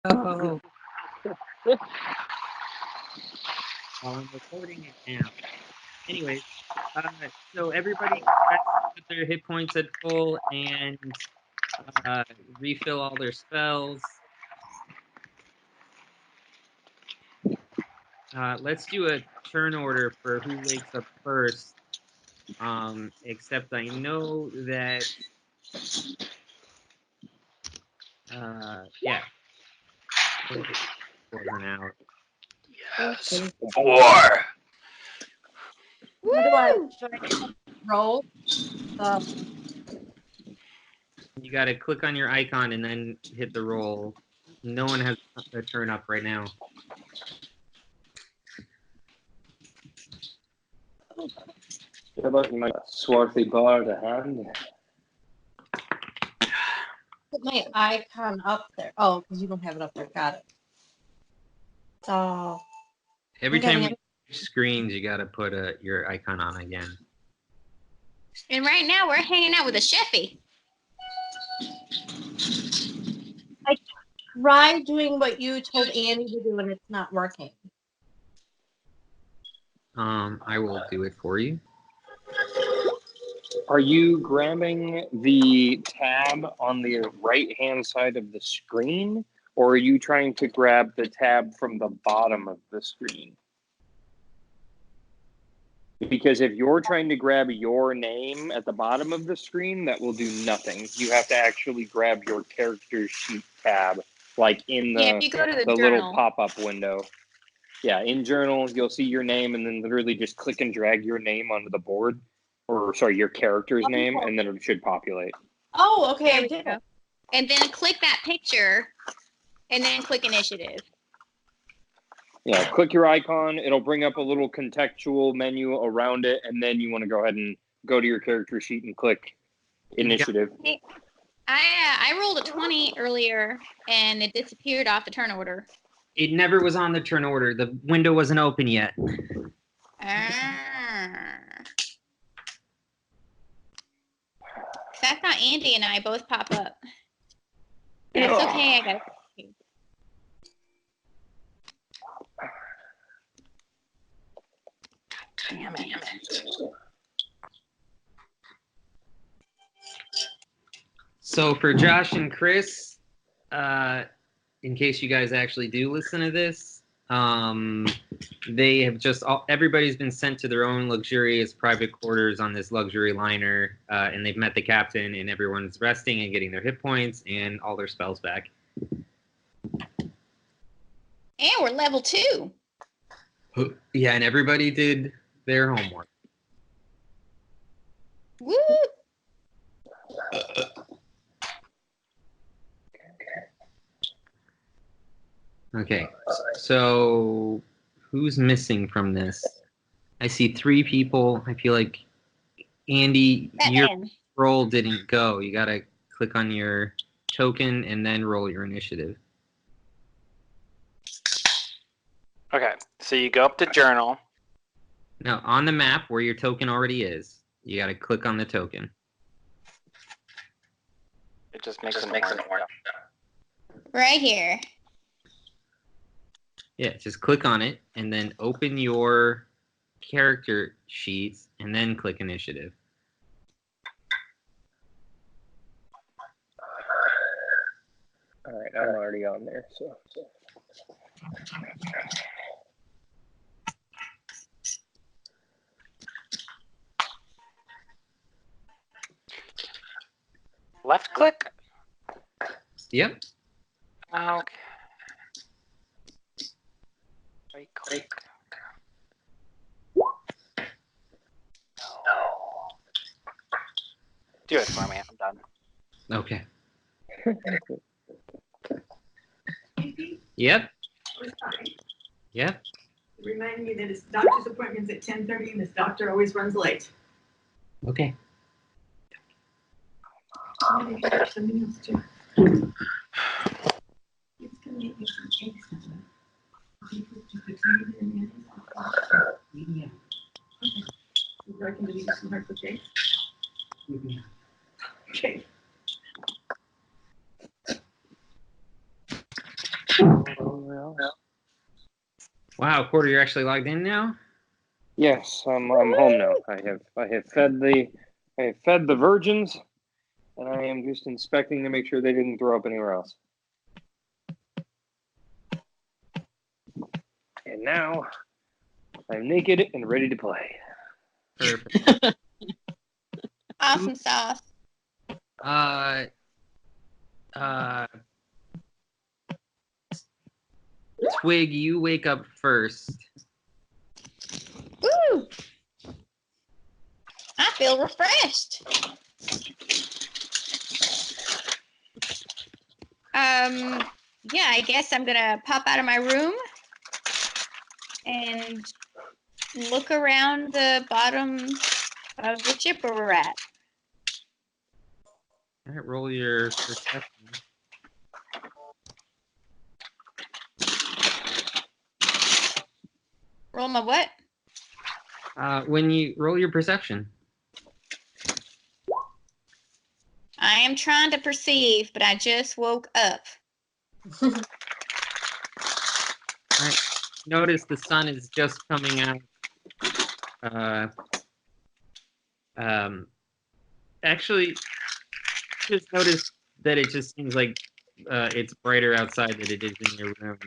Oh, I'm recording it now. Anyways, so everybody put their hit points at full and refill all their spells. Let's do a turn order for who wakes up first. Except I know that yeah. Wasn't out. Yes. 4. What do I roll? You got to click on your icon and then hit the roll. No one has a turn up right now. How about my swarthy bard a hand? Put my icon up there. Oh, because you don't have it up there. Got it. So Every Okay, time yeah. you switch screens, you got to put your icon on again. And right now we're hanging out with a chefy. try doing what you told Annie to do, and it's not working. I will do it for you. Are you grabbing the tab on the right-hand side of the screen, or are you trying to grab the tab from the bottom of the screen? Because if you're trying to grab your name at the bottom of the screen, that will do nothing. You have to actually grab your character sheet tab, like in Yeah, if you go to the the journal. little pop-up window. Yeah, in journal, you'll see your name, and then literally just click and drag your name onto the board, or sorry, your character's name, and then it should populate. Oh, okay. There I we did. go. And then click that picture, and then click initiative. Yeah, click your icon. It'll bring up a little contextual menu around it, and then you want to go ahead and go to your character sheet and click initiative. I rolled a 20 earlier, and it disappeared off the turn order. It never was on the turn order. The window wasn't open yet. That's not Andy and I both pop up. That's okay. I got it. Damn it. So for Josh and Chris, in case you guys actually do listen to this, they have everybody's been sent to their own luxurious private quarters on this luxury liner, and they've met the captain, and everyone's resting and getting their hit points and all their spells back. And we're level 2. Yeah, and everybody did their homework. Woo! Okay, so who's missing from this? I see 3 people. I feel like Andy, your roll didn't go. You gotta click on your token and then roll your initiative. Okay, so you go up to journal. Now, on the map where your token already is, you gotta click on the token. It just makes an orange. Right here. Yeah, just click on it and then open your character sheets and then click initiative. All right, I'm already on there, so. Left click? Yep. Okay. Right click. No. Do it for me. I'm done. Okay. Yep. Yep. Remind me that his doctor's appointment's at 10:30 and his doctor always runs late. Okay. Something else too. It's gonna get you some eggs. Yeah. Okay. Would you like him to eat some hard cooked eggs? Okay. Wow, Porter, you're actually logged in now? Yes, I'm home now. I have fed the virgins, and I am just inspecting to make sure they didn't throw up anywhere else. And now I'm naked and ready to play. Perfect. Awesome sauce. Twig, you wake up first. Woo! I feel refreshed. Yeah, I guess I'm gonna pop out of my room and look around the bottom of the ship where we're at. All right, roll your perception. Roll my what? When you roll your perception. I am trying to perceive, but I just woke up. All right. Notice the sun is just coming out. Actually, just notice that it just seems like it's brighter outside than it is in your room.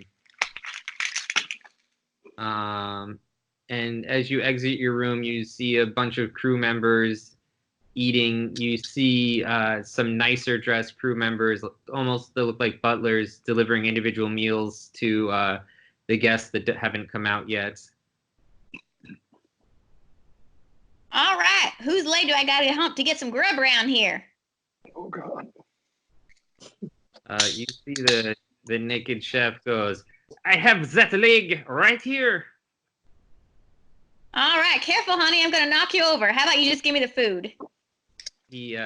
And as you exit your room, you see a bunch of crew members eating. You see some nicer dressed crew members, almost they look like butlers, delivering individual meals to the guests that haven't come out yet. All right, whose leg do I gotta hump to get some grub around here? Oh God! You see the naked chef goes, "I have that leg right here." All right, careful, honey. I'm gonna knock you over. How about you just give me the food? He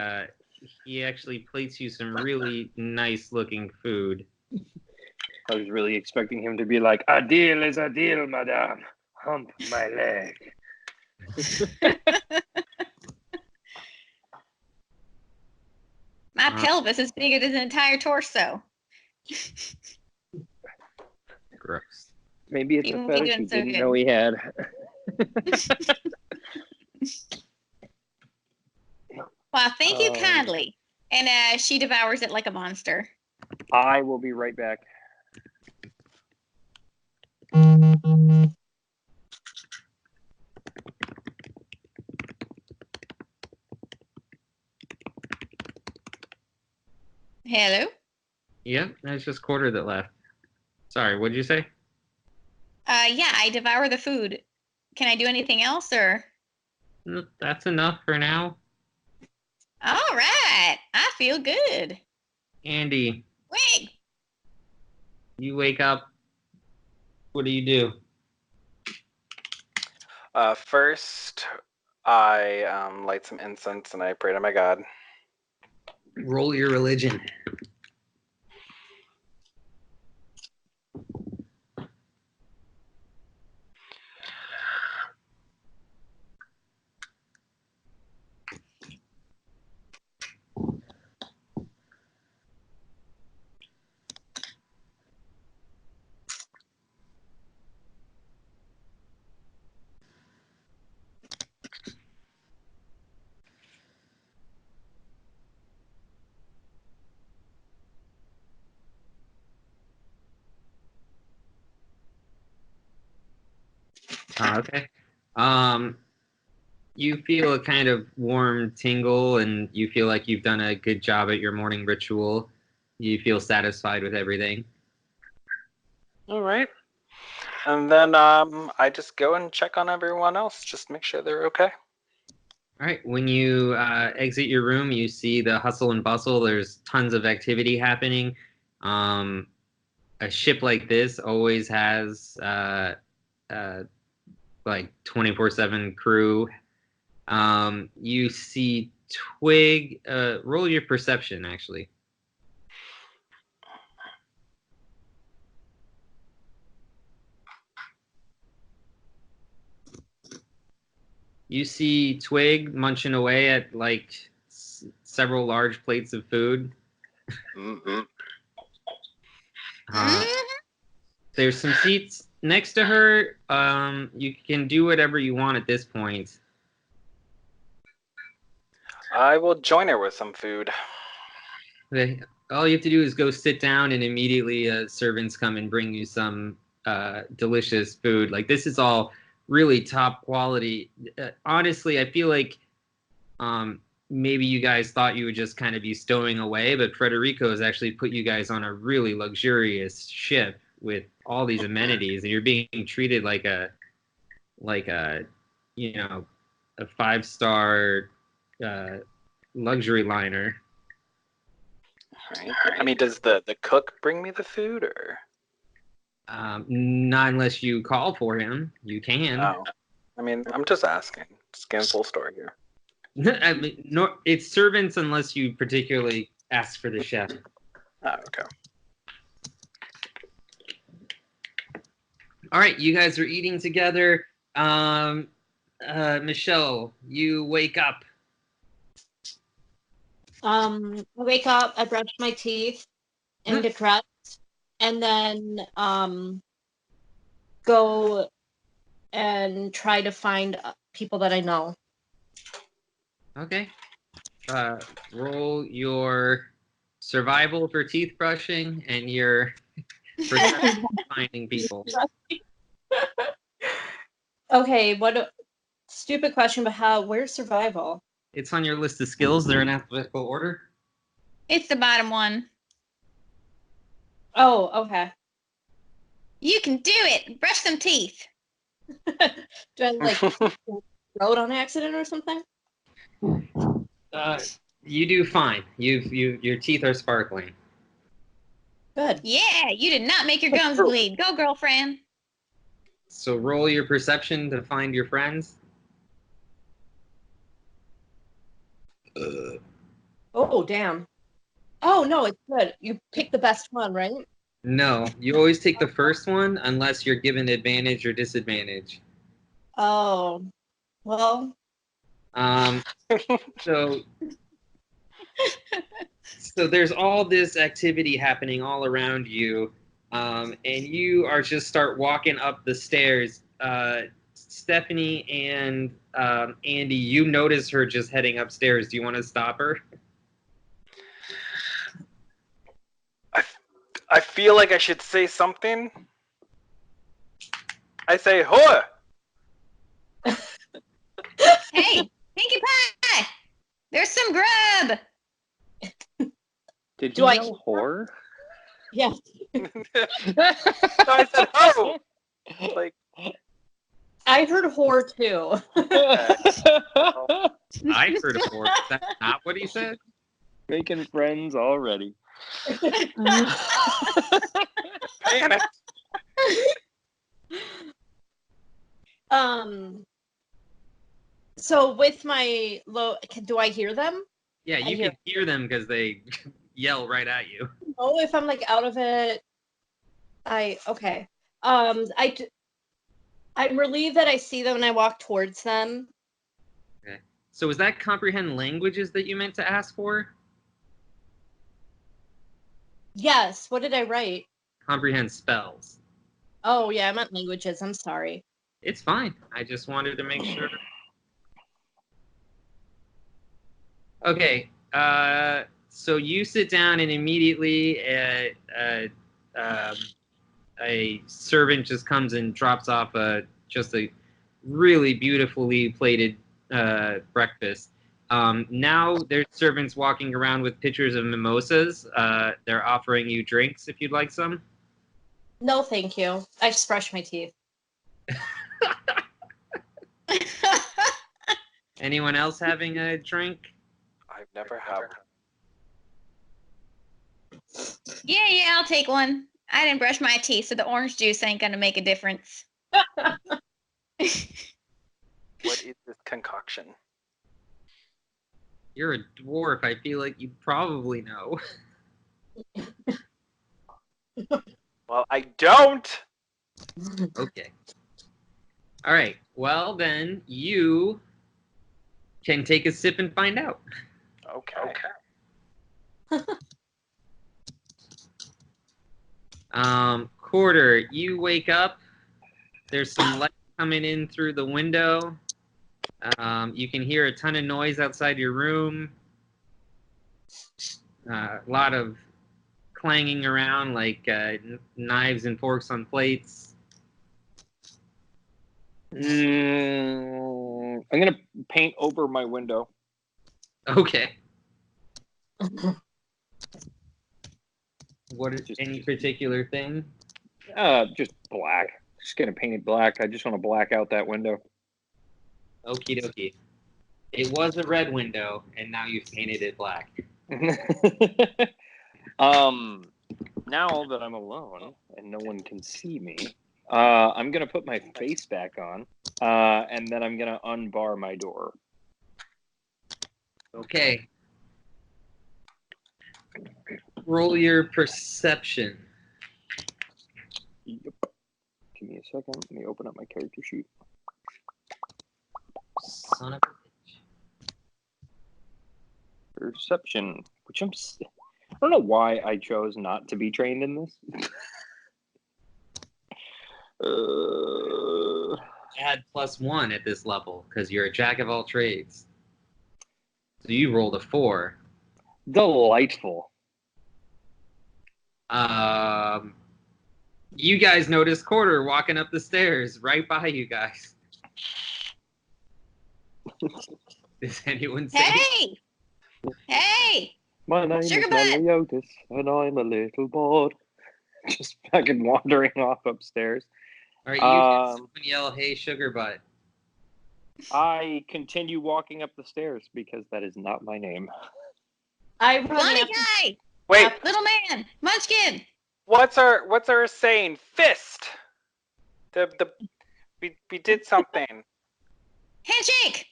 actually plates you some really nice looking food. I was really expecting him to be like, "A deal is a deal, madame. Hump my leg." My pelvis is bigger than the entire torso. Gross. Maybe it's You a won't be fetish doing he so didn't good. know he had. Well, thank you kindly. And she devours it like a monster. I will be right back. Hello? Yeah, that's just quarter that left. Sorry, what'd you say? Yeah, I devour the food. Can I do anything else or? That's enough for now. All right. I feel good. Andy, Wait. you wake up. What do? First, I light some incense and I pray to my God. Roll your religion. Okay. You feel a kind of warm tingle, and you feel like you've done a good job at your morning ritual. You feel satisfied with everything. All right. And then I just go and check on everyone else, just make sure they're okay. All right. When you exit your room, you see the hustle and bustle. There's tons of activity happening. A ship like this always has like 24/7 crew. You see Twig. Roll your perception, actually. You see Twig munching away at like several large plates of food. Mm-hmm. Uh, There's some seats next to her. You can do whatever you want at this point. I will join her with some food. All you have to do is go sit down, and immediately servants come and bring you some delicious food. Like, this is all really top quality. Honestly, I feel like maybe you guys thought you would just kind of be stowing away, but Frederico has actually put you guys on a really luxurious ship with all these amenities, and you're being treated like a you know, a 5-star luxury liner. Right. I mean, does the cook bring me the food, or? Not unless you call for him. You can. Oh, I mean, I'm just asking. Just getting full story here. I mean, no, it's servants unless you particularly ask for the chef. Oh, okay. All right, you guys are eating together. Michelle, you wake up. I wake up, I brush my teeth and get dressed, and then go and try to find people that I know. Okay. Roll your survival for teeth brushing and your for finding people. Okay, what a stupid question, but where's survival? It's on your list of skills. They're in alphabetical order. It's the bottom one. Oh, okay. You can do it. Brush some teeth. Do I like road on accident or something? You do fine. Your teeth are sparkling. Good. Yeah, you did not make your gums bleed. Go, girlfriend. So roll your perception to find your friends. Oh, damn. Oh, no, it's good. You pick the best one, right? No, you always take the first one unless you're given advantage or disadvantage. Oh, well. So there's all this activity happening all around you, and you are just start walking up the stairs. Stephanie and Andy, you notice her just heading upstairs. Do you want to stop her? I feel like I should say something. I say, "Hoa!" Hey, Pinkie Pie! There's some grub! Did Do you I yell whore? Yeah. No, I said, "Oh!" Like, I heard whore too. I heard a whore. Is that not what he said? Making friends already. panic. So with my do I hear them? Yeah, you can hear them because they yell right at you. Oh, if I'm like out of it, okay. I'm relieved that I see them and I walk towards them. Okay. So is that comprehend languages that you meant to ask for? Yes. What did I write? Comprehend spells. Oh yeah, I meant languages. I'm sorry. It's fine. I just wanted to make sure. Okay. So you sit down and immediately a servant just comes and drops off just a really beautifully plated breakfast. Now there's servants walking around with pitchers of mimosas. They're offering you drinks if you'd like some. No, thank you. I just brushed my teeth. Anyone else having a drink? I've never had. Yeah, I'll take one. I didn't brush my teeth, so the orange juice ain't gonna make a difference. What is this concoction? You're a dwarf. I feel like you probably know. Well, I don't. Okay. All right. Well, then you can take a sip and find out. Okay. Quarter, you wake up. There's some light coming in through the window. You can hear a ton of noise outside your room. A lot of clanging around like knives and forks on plates. I'm gonna paint over my window. Okay. What is any particular thing? Just black. Just gonna paint it black. I just want to black out that window. Okie dokie. It was a red window, and now you've painted it black. Now that I'm alone and no one can see me, I'm gonna put my face back on, and then I'm gonna unbar my door. Okay. Roll your perception. Yep. Give me a second. Let me open up my character sheet. Son of a bitch. Perception, which I don't know why I chose not to be trained in this. Add +1 at this level because you're a jack of all trades. So you rolled a 4. Delightful. You guys notice Quarter walking up the stairs right by you guys. Does anyone say? Hey! Hey! My name Sugar is butt. Meliodas, and I'm a little bored. Just fucking wandering off upstairs. All right, you someone yell, "Hey, sugar butt!" I continue walking up the stairs because that is not my name. I run Blondie after. guy! Wait, Little man! Munchkin! what's our saying? Fist. We did something. Handshake!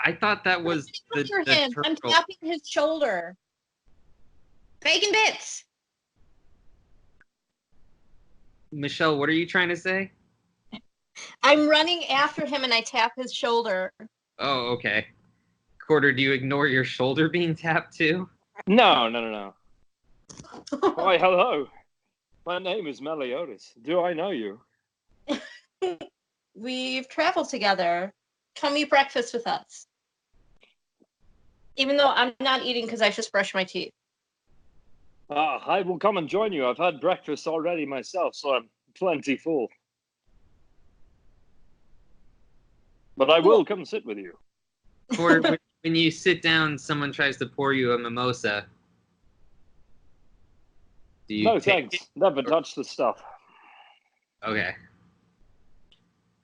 I thought that was the After him. I'm turtle. tapping his shoulder. Bacon bits! Michelle, what are you trying to say? I'm running after him and I tap his shoulder. Oh, okay. Quarter, do you ignore your shoulder being tapped too? No. Why, hello. My name is Meliodas. Do I know you? We've traveled together. Come eat breakfast with us. Even though I'm not eating because I just brushed my teeth. I will come and join you. I've had breakfast already myself, so I'm plenty full. But I will come sit with you. Quarter, when you sit down, someone tries to pour you a mimosa. Do you No, take thanks. Never touch the stuff. it? Okay.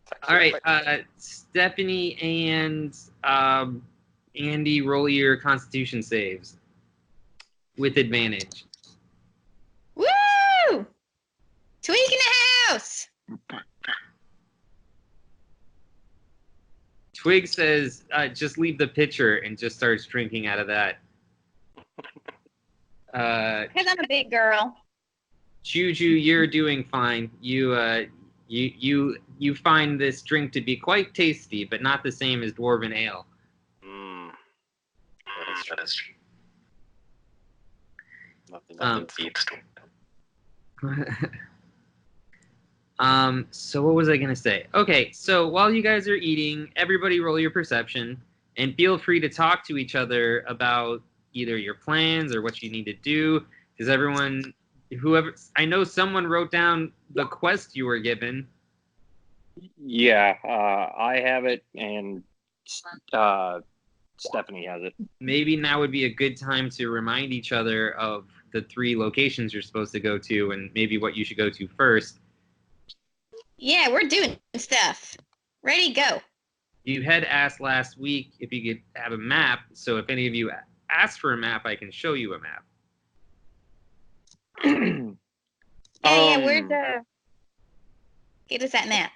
It's actually All right, quite- Stephanie and Andy, roll your Constitution saves with advantage. Woo! Tweak in the house! Twig says, "Just leave the pitcher and just starts drinking out of that." Because I'm a big girl. Juju, you're doing fine. You find this drink to be quite tasty, but not the same as dwarven ale. That is true. Um, Nothing beats. So what was I gonna say? Okay, so while you guys are eating, everybody roll your perception and feel free to talk to each other about either your plans or what you need to do. Because I know someone wrote down the quest you were given. Yeah, I have it, and Stephanie has it. Maybe now would be a good time to remind each other of the 3 locations you're supposed to go to and maybe what you should go to first. Yeah, we're doing stuff. Ready, go. You had asked last week if you could have a map, so if any of you ask for a map, I can show you a map. Yeah, where's the... Get us that map.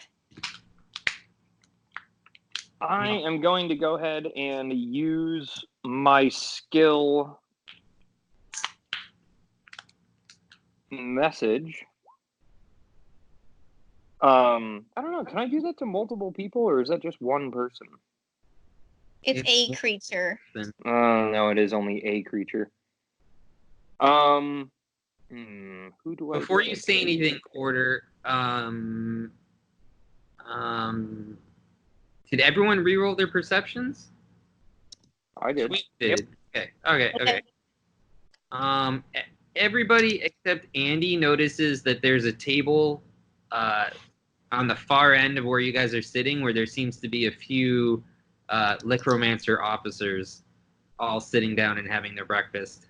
I am going to go ahead and use my skill message. I don't know. Can I do that to multiple people, or is that just one person? It's a creature. No, it is only a creature. Who do I? Before you say dedicate? anything, Quarter, did everyone reroll their perceptions? I did. Sweet Yep. did. Okay. Everybody except Andy notices that there's a table on the far end of where you guys are sitting, where there seems to be a few Licromancer officers all sitting down and having their breakfast.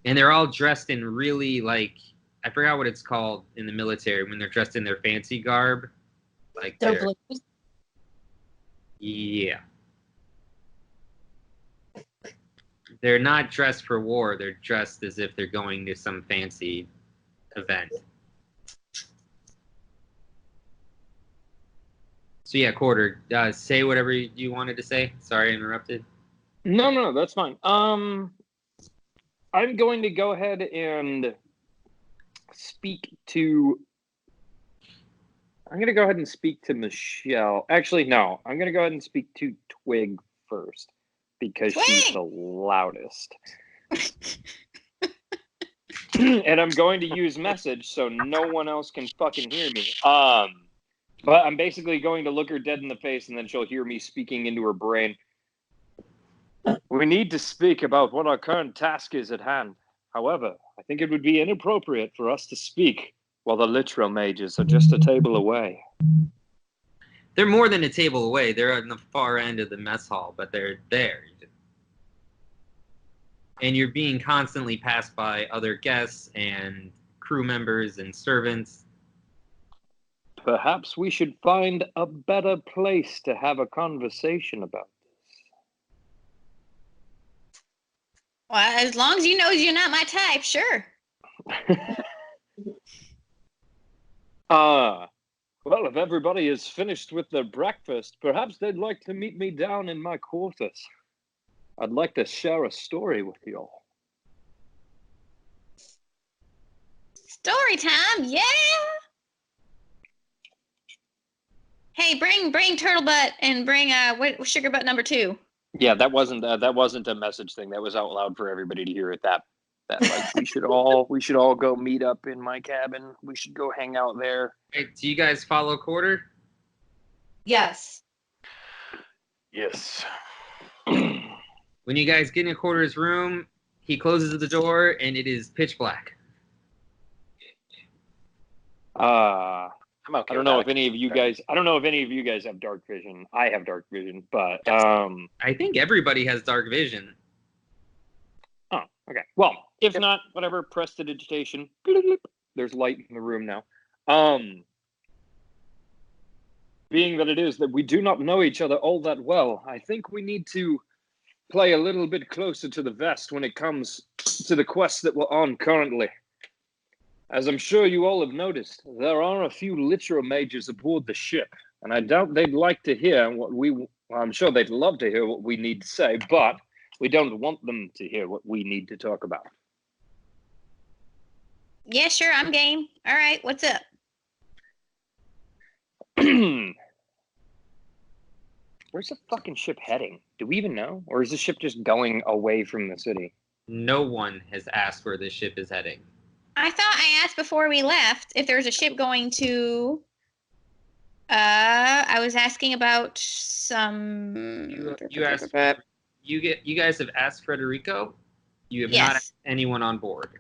And they're all dressed in really, like, I forgot what it's called in the military when they're dressed in their fancy garb. Like They're they're, blues. yeah. They're not dressed for war. They're dressed as if they're going to some fancy event. So yeah, Quarter, say whatever you wanted to say. Sorry, I interrupted. No, that's fine. I'm going to go ahead and speak to. I'm going to go ahead and speak to Michelle. Actually, no. I'm going to go ahead and speak to Twig first because she's Twig! the loudest. And I'm going to use message so no one else can fucking hear me. But I'm basically going to look her dead in the face and then she'll hear me speaking into her brain. We need to speak about what our current task is at hand. However, I think it would be inappropriate for us to speak while the literal mages are just a table away. They're more than a table away. They're on the far end of the mess hall, but they're there. And you're being constantly passed by other guests and crew members and servants. Perhaps we should find a better place to have a conversation about Well, as long as you know you're not my type, sure. Well, if everybody is finished with their breakfast, perhaps they'd like to meet me down in my quarters. I'd like to share a story with you all. Story time, yeah. Hey, bring Turtle Butt and bring Sugar Butt number 2. Yeah, that wasn't a message thing. That was out loud for everybody to hear it. That like we should all go meet up in my cabin. We should go hang out there. Hey, do you guys follow Quarter? Yes. Yes. When you guys get in Quarter's room, he closes the door and it is pitch black. I'm okay. I don't know if any of you guys have dark vision. I have dark vision, but I think everybody has dark vision. Oh, okay. Well, if not, whatever, prestidigitation. There's light in the room now. Being that it is that we do not know each other all that well, I think we need to play a little bit closer to the vest when it comes to the quest that we're on currently. As I'm sure you all have noticed, there are a few literal mages aboard the ship, and I doubt they'd like to hear I'm sure they'd love to hear what we need to say, but we don't want them to hear what we need to talk about. Yeah, sure, I'm game. All right, what's up? Where's the fucking ship heading? Do we even know? Or is the ship just going away from the city? No one has asked where this ship is heading. I thought I asked before we left if there was a ship going to. I was asking about some. You asked. You guys have asked Federico. You have not asked anyone on board.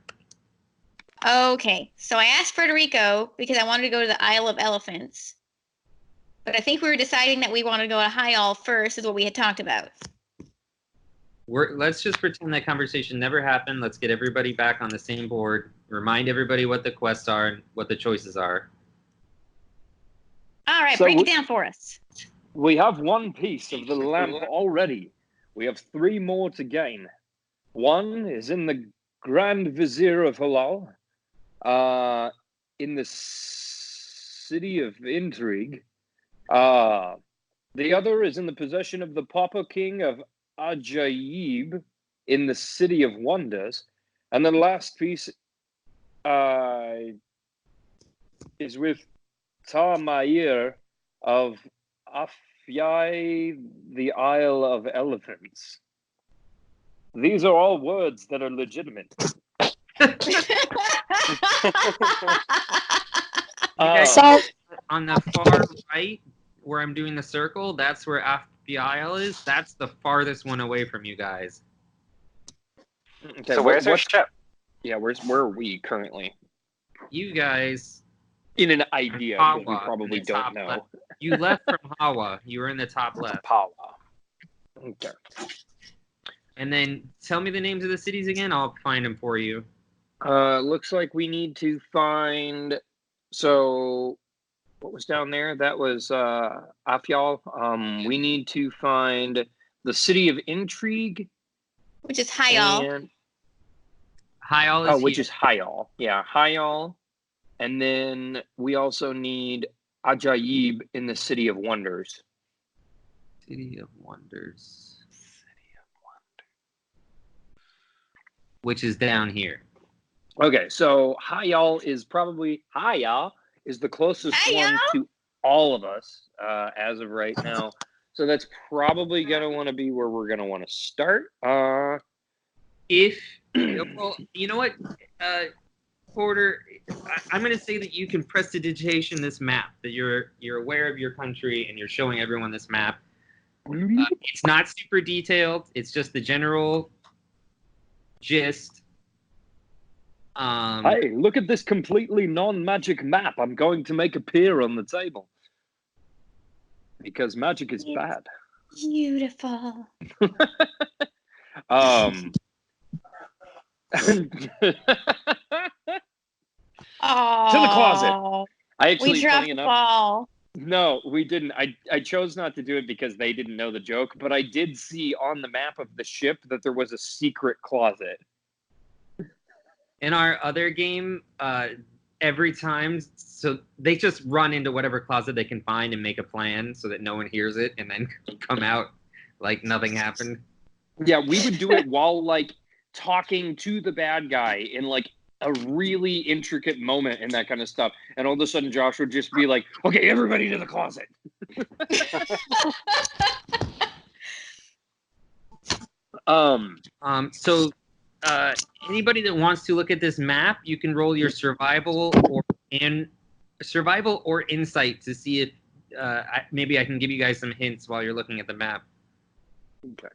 Okay, so I asked Federico because I wanted to go to the Isle of Elephants, but I think we were deciding that we wanted to go to High All first, is what we had talked about. Let's just pretend that conversation never happened. Let's get everybody back on the same board. Remind everybody what the quests are and what the choices are. All right, break it down for us. We have one piece of the lamp already. We have 3 more to gain. One is in the Grand Vizier of Halal, in the city of Intrigue. The other is in the possession of the Pauper King of Ajaib in the City of Wonders. And the last piece is with Tarmair of Afyai, the Isle of Elephants. These are all words that are legitimate. So on the far right, where I'm doing the circle, that's where Afial is. That's the farthest one away from you guys. Okay, So where's our ship? Yeah, where are we currently? You guys, In an idea, Hawa, because we probably in the don't top know. left. You left from Hawa. You were in the top left. Paula. Okay. And then tell me the names of the cities again. I'll find them for you. Looks like we need to find. So, what was down there? That was Afial. We need to find the city of Intrigue. Which is Hyal. And Hyal is which here. is Hyal. Yeah, Hyal. And then we also need Ajaib in the City of Wonders. City of Wonders. Which is down here. Okay, so Hyal is the closest one to all of us as of right now. So that's probably going to want to be where we're going to want to start. Well, you know what, Porter, I'm going to say that you can prestidigitation this map, that you're aware of your country and you're showing everyone this map. It's not super detailed. It's just the general gist. Hey, look at this completely non-magic map I'm going to make appear on the table. Because magic is bad. Beautiful. To the closet. I actually, we dropped funny the enough, ball. no, we didn't. I chose not to do it because they didn't know the joke, but I did see on the map of the ship that there was a secret closet. In our other game, every time, so they just run into whatever closet they can find and make a plan so that no one hears it and then come out like nothing happened. Yeah, we would do it while like talking to the bad guy in like a really intricate moment and that kind of stuff. And all of a sudden Josh would just be like, okay, everybody to the closet. So anybody that wants to look at this map, you can roll your survival or insight to see if maybe I can give you guys some hints while you're looking at the map. Okay.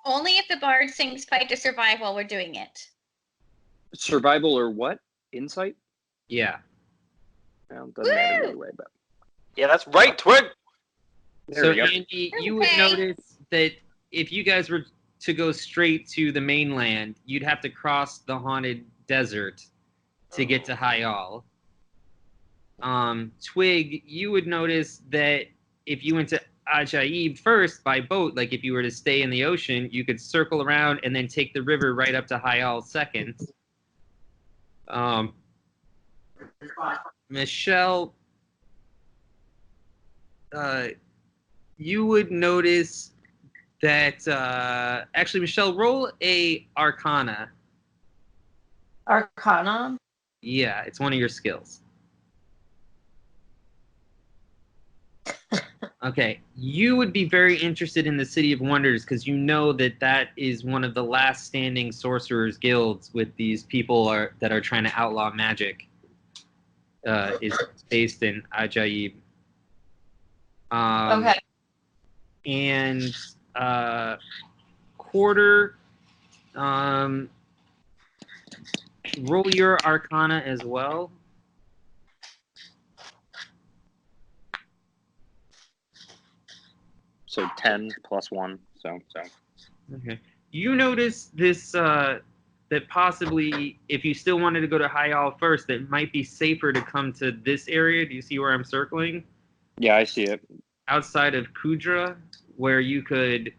Only if the bard sings "Fight to Survive" while we're doing it. Survival or what? Insight? Yeah. Well, doesn't matter anyway, but Yeah, that's right, Twig. there So we go. Andy, you would notice that if you guys were to go straight to the mainland, you'd have to cross the haunted desert to get to Hyal. Twig, you would notice that if you went to Ajaib first by boat, like if you were to stay in the ocean, you could circle around and then take the river right up to Hyal second. Michelle, you would notice that actually, Michelle, roll a Arcana. Arcana. Yeah, it's one of your skills. Okay, you would be very interested in the City of Wonders because you know that that is one of the last standing sorcerers guilds with these people that are trying to outlaw magic. Is based in Ajaib. Okay. And Quarter, roll your Arcana as well. So 10 plus 1. So. Okay. You notice this that possibly if you still wanted to go to Hyal first, it might be safer to come to this area. Do you see where I'm circling? Yeah, I see it. Outside of Kudra, where you could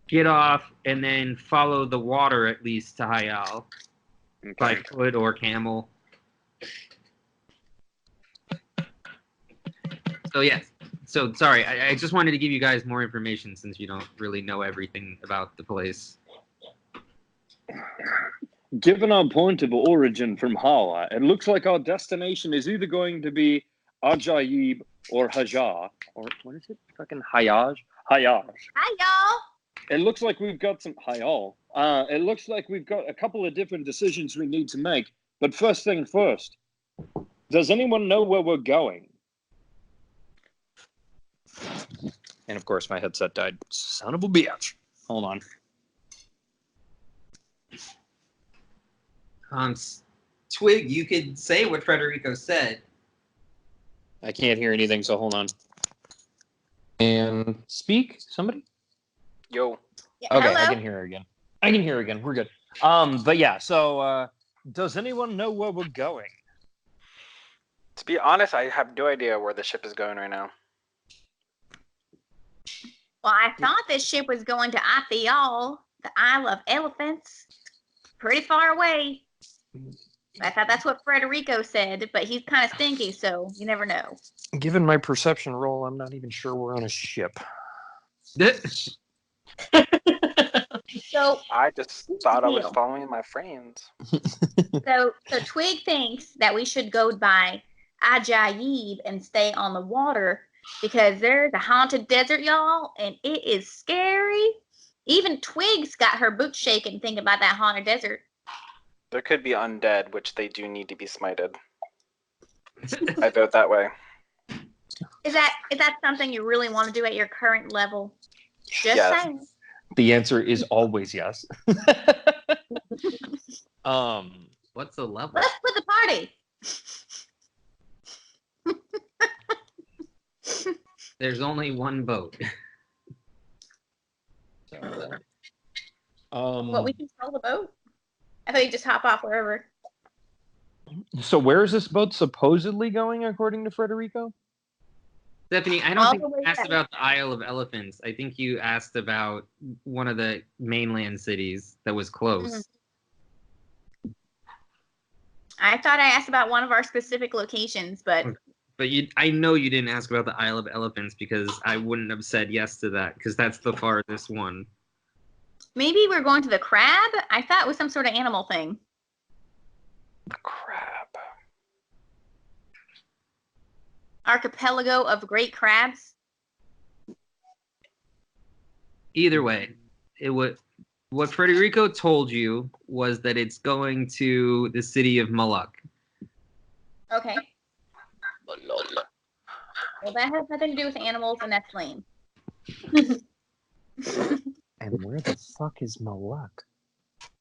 get off and then follow the water at least to Hyal by foot or camel. So yes. So sorry, I just wanted to give you guys more information since you don't really know everything about the place. Given our point of origin from Hala, it looks like our destination is either going to be Ajaib or Hajar. Or what is it? Fucking Hayaj? Hayaj. Hi, y'all. It looks like we've got some it looks like we've got a couple of different decisions we need to make. But first thing first, does anyone know where we're going? And of course, my headset died. Son of a bitch. Hold on. Twig, you could say what Federico said. I can't hear anything, so hold on. And speak, somebody? Yo. Yeah, Okay, hello? I can hear her again. We're good. But yeah, so does anyone know where we're going? To be honest, I have no idea where the ship is going right now. Well, I thought this ship was going to Athial, the Isle of Elephants. Pretty far away. I thought that's what Federico said, but he's kind of stinky, so you never know. Given my perception roll, I'm not even sure we're on a ship. So I just thought I was following my friends. So Twig thinks that we should go by Ajaib and stay on the water because there's a haunted desert, y'all, and it is scary. Even Twig's got her boots shaking thinking about that haunted desert. There could be undead, which they do need to be smited. I vote that way. Is that something you really want to do at your current level? Just Yes. saying. The answer is always yes. What's the level? Let's split the party. There's only one boat. What, we control the boat? I thought you just hop off wherever. So where is this boat supposedly going, according to Federico? Stephanie, I don't All think the you way asked back. about the Isle of Elephants. I think you asked about one of the mainland cities that was close. I thought I asked about one of our specific locations, but But I know you didn't ask about the Isle of Elephants because I wouldn't have said yes to that because that's the farthest one. maybe we're going to the crab? I thought it was some sort of animal thing. The crab. Archipelago of great crabs. Either way, what Federico told you was that it's going to the city of Malak. Okay. Well, that has nothing to do with animals, and that's lame. And where the fuck is Malak?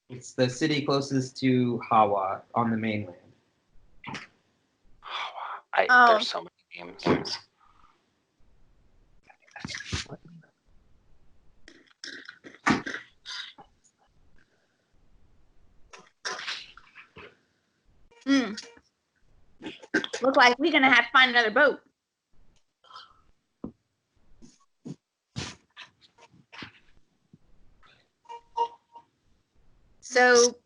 It's the city closest to Hawa on the mainland. Oh. There's so many names. Look like we're gonna have to find another boat. So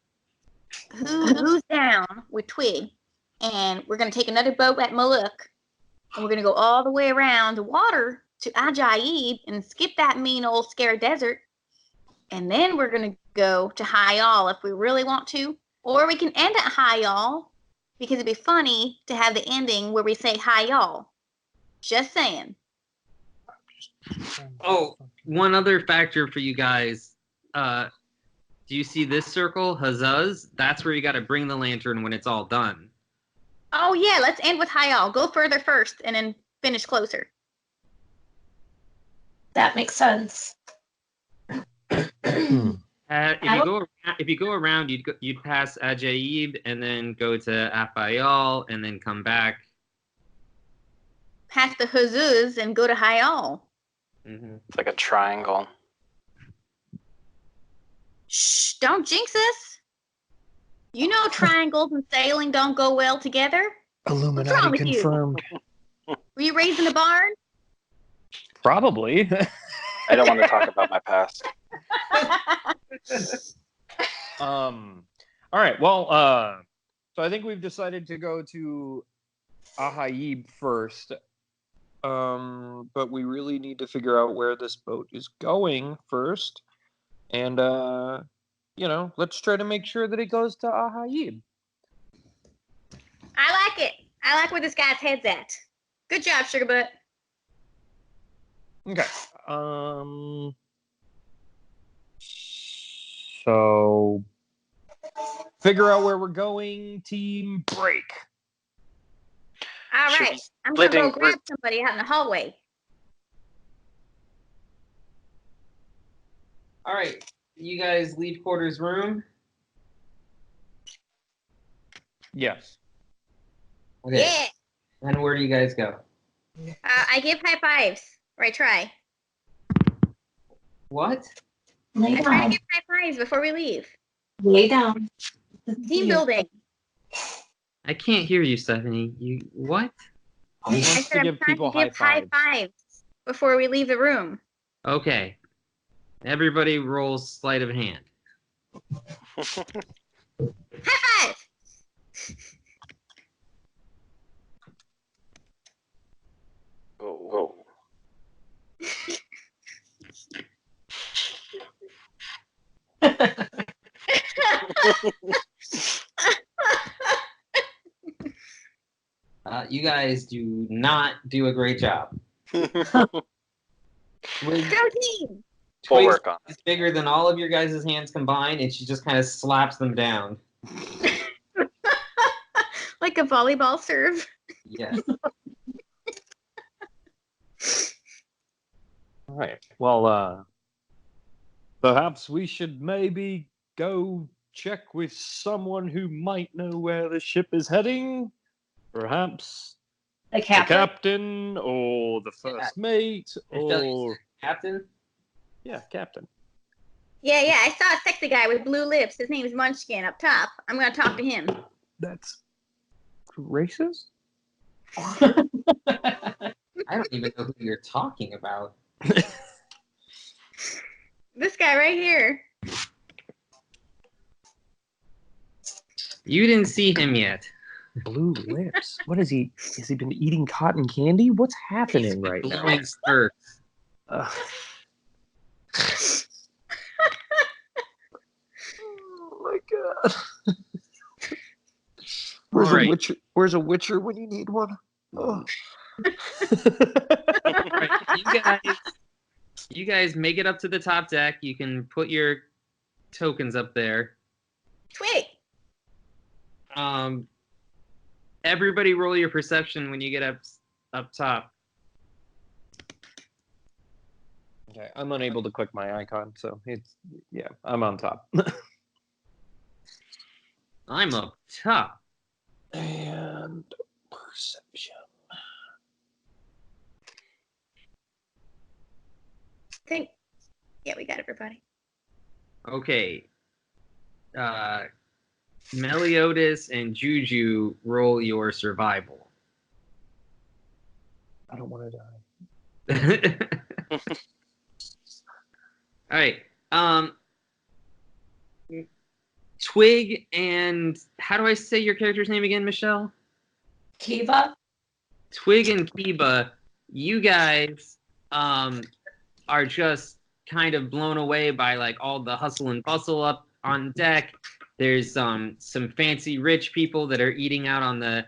who's down with Twig? And we're gonna take another boat at Maluk, and we're gonna go all the way around the water to Ajaib and skip that mean old scare desert. And then we're gonna go to Hayal if we really want to, or we can end at Hayal because it'd be funny to have the ending where we say Hayal. Just saying. Oh, one other factor for you guys. Do you see this circle, Hazaz? That's where you got to bring the lantern when it's all done. Oh yeah, let's end with Hayal. Go further first and then finish closer. That makes sense. If you go around, you'd pass Ajaib and then go to Afayal and then come back. Past the Huzuz and go to Hayal. Mm-hmm. It's like a triangle. Shh, don't jinx us. You know triangles and sailing don't go well together. Illuminati confirmed. Were you raised in a barn? Probably. I don't want to talk about my past. All right. Well, so I think we've decided to go to Ahaib first. But we really need to figure out where this boat is going first. And let's try to make sure that it goes to Ahaib. I like it. I like where this guy's head's at. Good job, Sugarbutt. Okay. So, figure out where we're going. Team break. All Should right. be I'm going to go splitting grab group. somebody out in the hallway. All right, you guys leave quarters room. Yes. Okay. Yeah. And where do you guys go? I give high fives. Or I try. What? Lay I try to down. give high fives before we leave. Lay down. Team building. I can't hear you, Stephanie. You what? He I wants said to I'm give trying people to give high high fives. fives before we leave the room. Okay. Everybody rolls sleight of hand. High five! Oh. You guys do not do a great job. We'll Go team! Twig's work on it. is bigger than all of your guys' hands combined, and she just kind of slaps them down. Like a volleyball serve. Yes. All right. Well, perhaps we should maybe go check with someone who might know where the ship is heading. Perhaps The the captain. captain or the first mate or Captain? yeah, captain. Yeah, I saw a sexy guy with blue lips. His name is Munchkin up top. I'm going to talk to him. That's racist. I don't even know who you're talking about. This guy right here. You didn't see him yet. Blue lips. What is he? Has he been eating cotton candy? What's happening right now? Blowing spurts. Oh my god. Where's All right. a witcher? Where's a witcher when you need one? Oh. Right, you guys make it up to the top deck. You can put your tokens up there. Twig. Everybody roll your perception when you get up top. Okay, I'm unable to click my icon, so it's I'm on top. I'm up top. And perception. Yeah, we got everybody. Okay. Meliodas and Juju, roll your survival. I don't want to die. All right. Twig and how do I say your character's name again, Michelle? Kiva. Twig and Kiba, you guys are just kind of blown away by like all the hustle and bustle up on deck. There's some fancy rich people that are eating out on the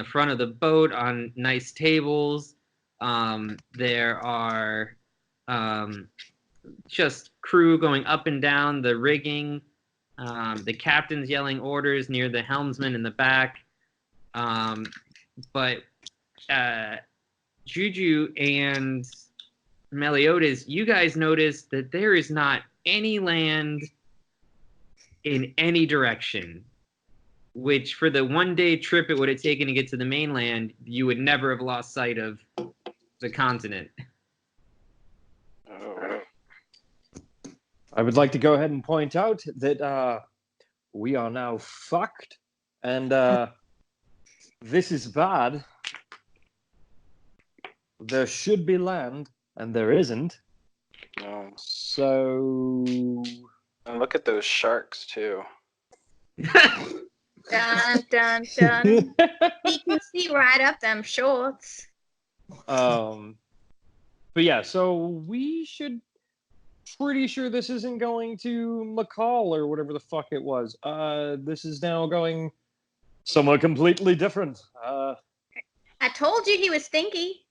front of the boat on nice tables. There are just crew going up and down the rigging. The captain's yelling orders near the helmsman in the back. But Juju and Meliodas, you guys notice that there is not any land in any direction, which for the one-day trip it would have taken to get to the mainland, you would never have lost sight of the continent. I would like to go ahead and point out that we are now fucked, and this is bad. There should be land, and there isn't. No. So And look at those sharks too. Dun, dun, dun. He can see right up them shorts. but yeah, so we should pretty sure this isn't going to McCall or whatever the fuck it was. This is now going somewhere completely different. I told you he was stinky.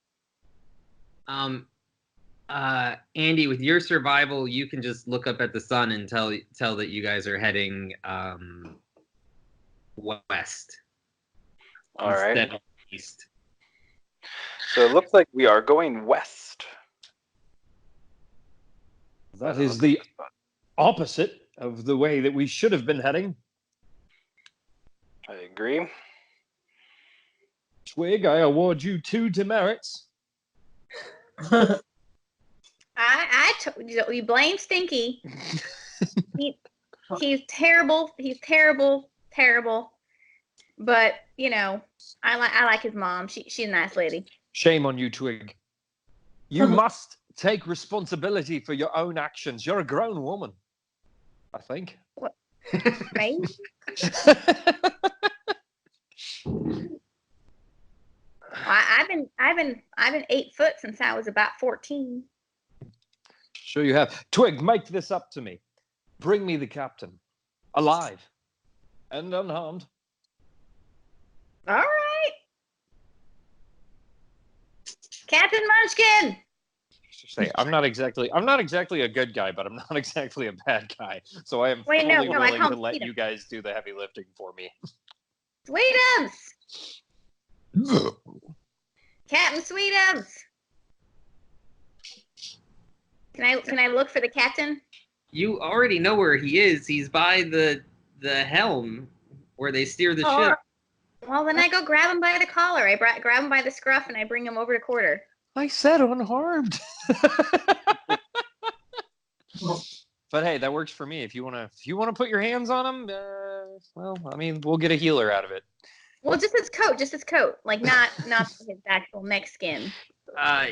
Andy, with your survival, you can just look up at the sun and tell that you guys are heading west All right. instead of east. So it looks like we are going west. That is the opposite of the way that we should have been heading. I agree. Twig, I award you 2 demerits. You blame Stinky. He's terrible. He's terrible. But I like his mom. She's a nice lady. Shame on you, Twig. You must take responsibility for your own actions. You're a grown woman, I think. What? Right? I've been 8 foot since I was about 14. Sure you have. Twig, make this up to me. Bring me the captain, alive and unharmed. All right, Captain Munchkin. Say, I'm not exactly a good guy, but I'm not exactly a bad guy. So I am Wait, fully no, I willing call to let Sweetums. you guys do the heavy lifting for me. Sweetums. Captain Sweetums. Can I look for the captain? You already know where he is. He's by the helm where they steer the ship. Well, then I go grab him by the collar. I grab him by the scruff and I bring him over to quarter. I said unharmed. But hey, that works for me. If you wanna put your hands on him, well, I mean, we'll get a healer out of it. Well, just his coat, like not his actual neck skin.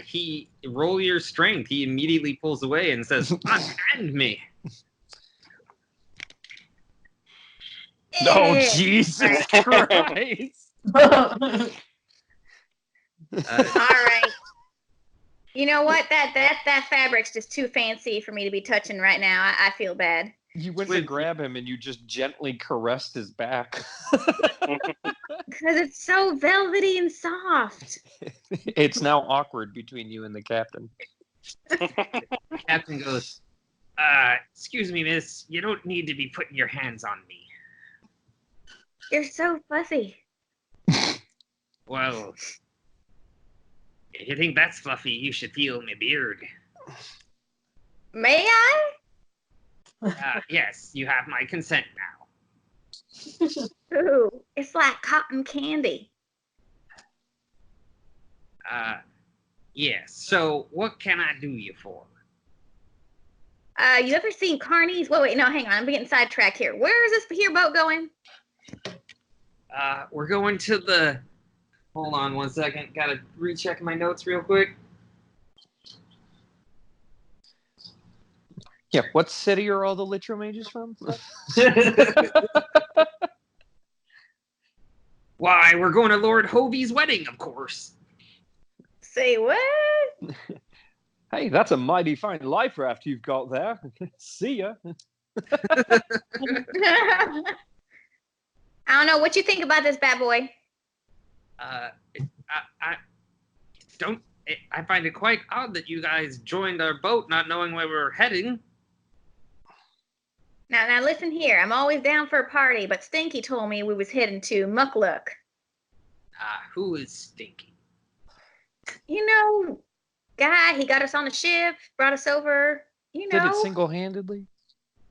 He roll your strength. He immediately pulls away and says, "Unhand me." Oh, Jesus Christ! All right. You know what? That fabric's just too fancy for me to be touching right now. I feel bad. You went to grab him and you just gently caressed his back. Because it's so velvety and soft. It's now awkward between you and the captain. The captain goes, "Excuse me, miss. You don't need to be putting your hands on me." You're so fuzzy. Well, if you think that's fluffy, you should feel my beard. May I? Yes, you have my consent now. Ooh, it's like cotton candy. Yes. So, what can I do you for? You ever seen Carney's? Wait, no, hang on. I'm getting sidetracked here. Where is this here boat going? We're going to the... Hold on 1 second. Gotta recheck my notes real quick. Yeah, what city are all the Litro mages from? Why, we're going to Lord Hovey's wedding, of course. Say what? Hey, that's a mighty fine life raft you've got there. See ya. I don't know. What you think about this bad boy? I find it quite odd that you guys joined our boat not knowing where we were heading. Now listen here. I'm always down for a party, but Stinky told me we was heading to Muckluck. Who is Stinky? You know, guy, he got us on the ship, brought us over, you know. Did it single-handedly?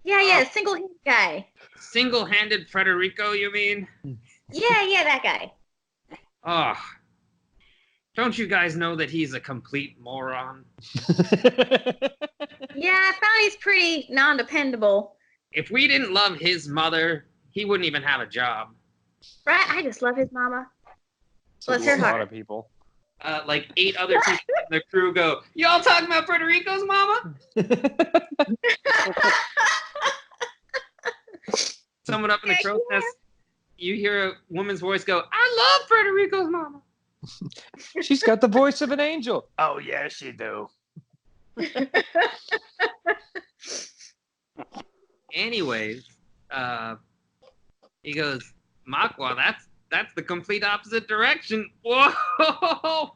Yeah, single-handed guy. Single-handed Federico, you mean? Yeah, that guy. Oh, don't you guys know that he's a complete moron? Yeah, I found he's pretty non-dependable. If we didn't love his mother, he wouldn't even have a job. Right? I just love his mama. Bless her A lot heart. of people. Like 8 other people in the crew go, "Y'all talking about Federico's mama?" Someone up in the crow's nest, you hear a woman's voice go, "I love Federico's mama." She's got the voice of an angel. Oh, yes, you do. Anyways, he goes, "Makwa, that's the complete opposite direction." Whoa!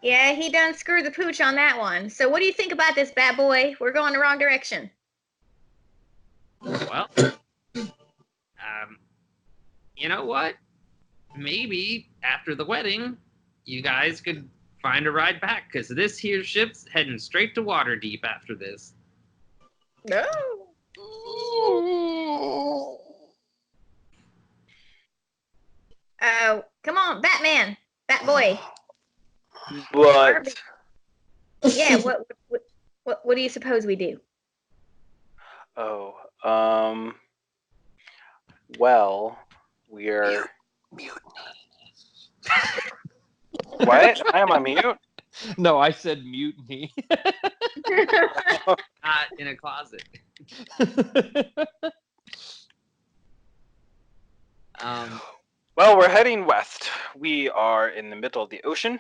Yeah, he done screwed the pooch on that one. So what do you think about this, bad boy? We're going the wrong direction. Well, you know what? Maybe after the wedding, you guys could find a ride back, because this here ship's heading straight to Waterdeep after this. No. Oh, come on, Batman, Bat Boy. But Yeah, what do you suppose we do? well, we're what? I am on mute. No, I said mutiny. Not in a closet. Well, we're heading west. We are in the middle of the ocean.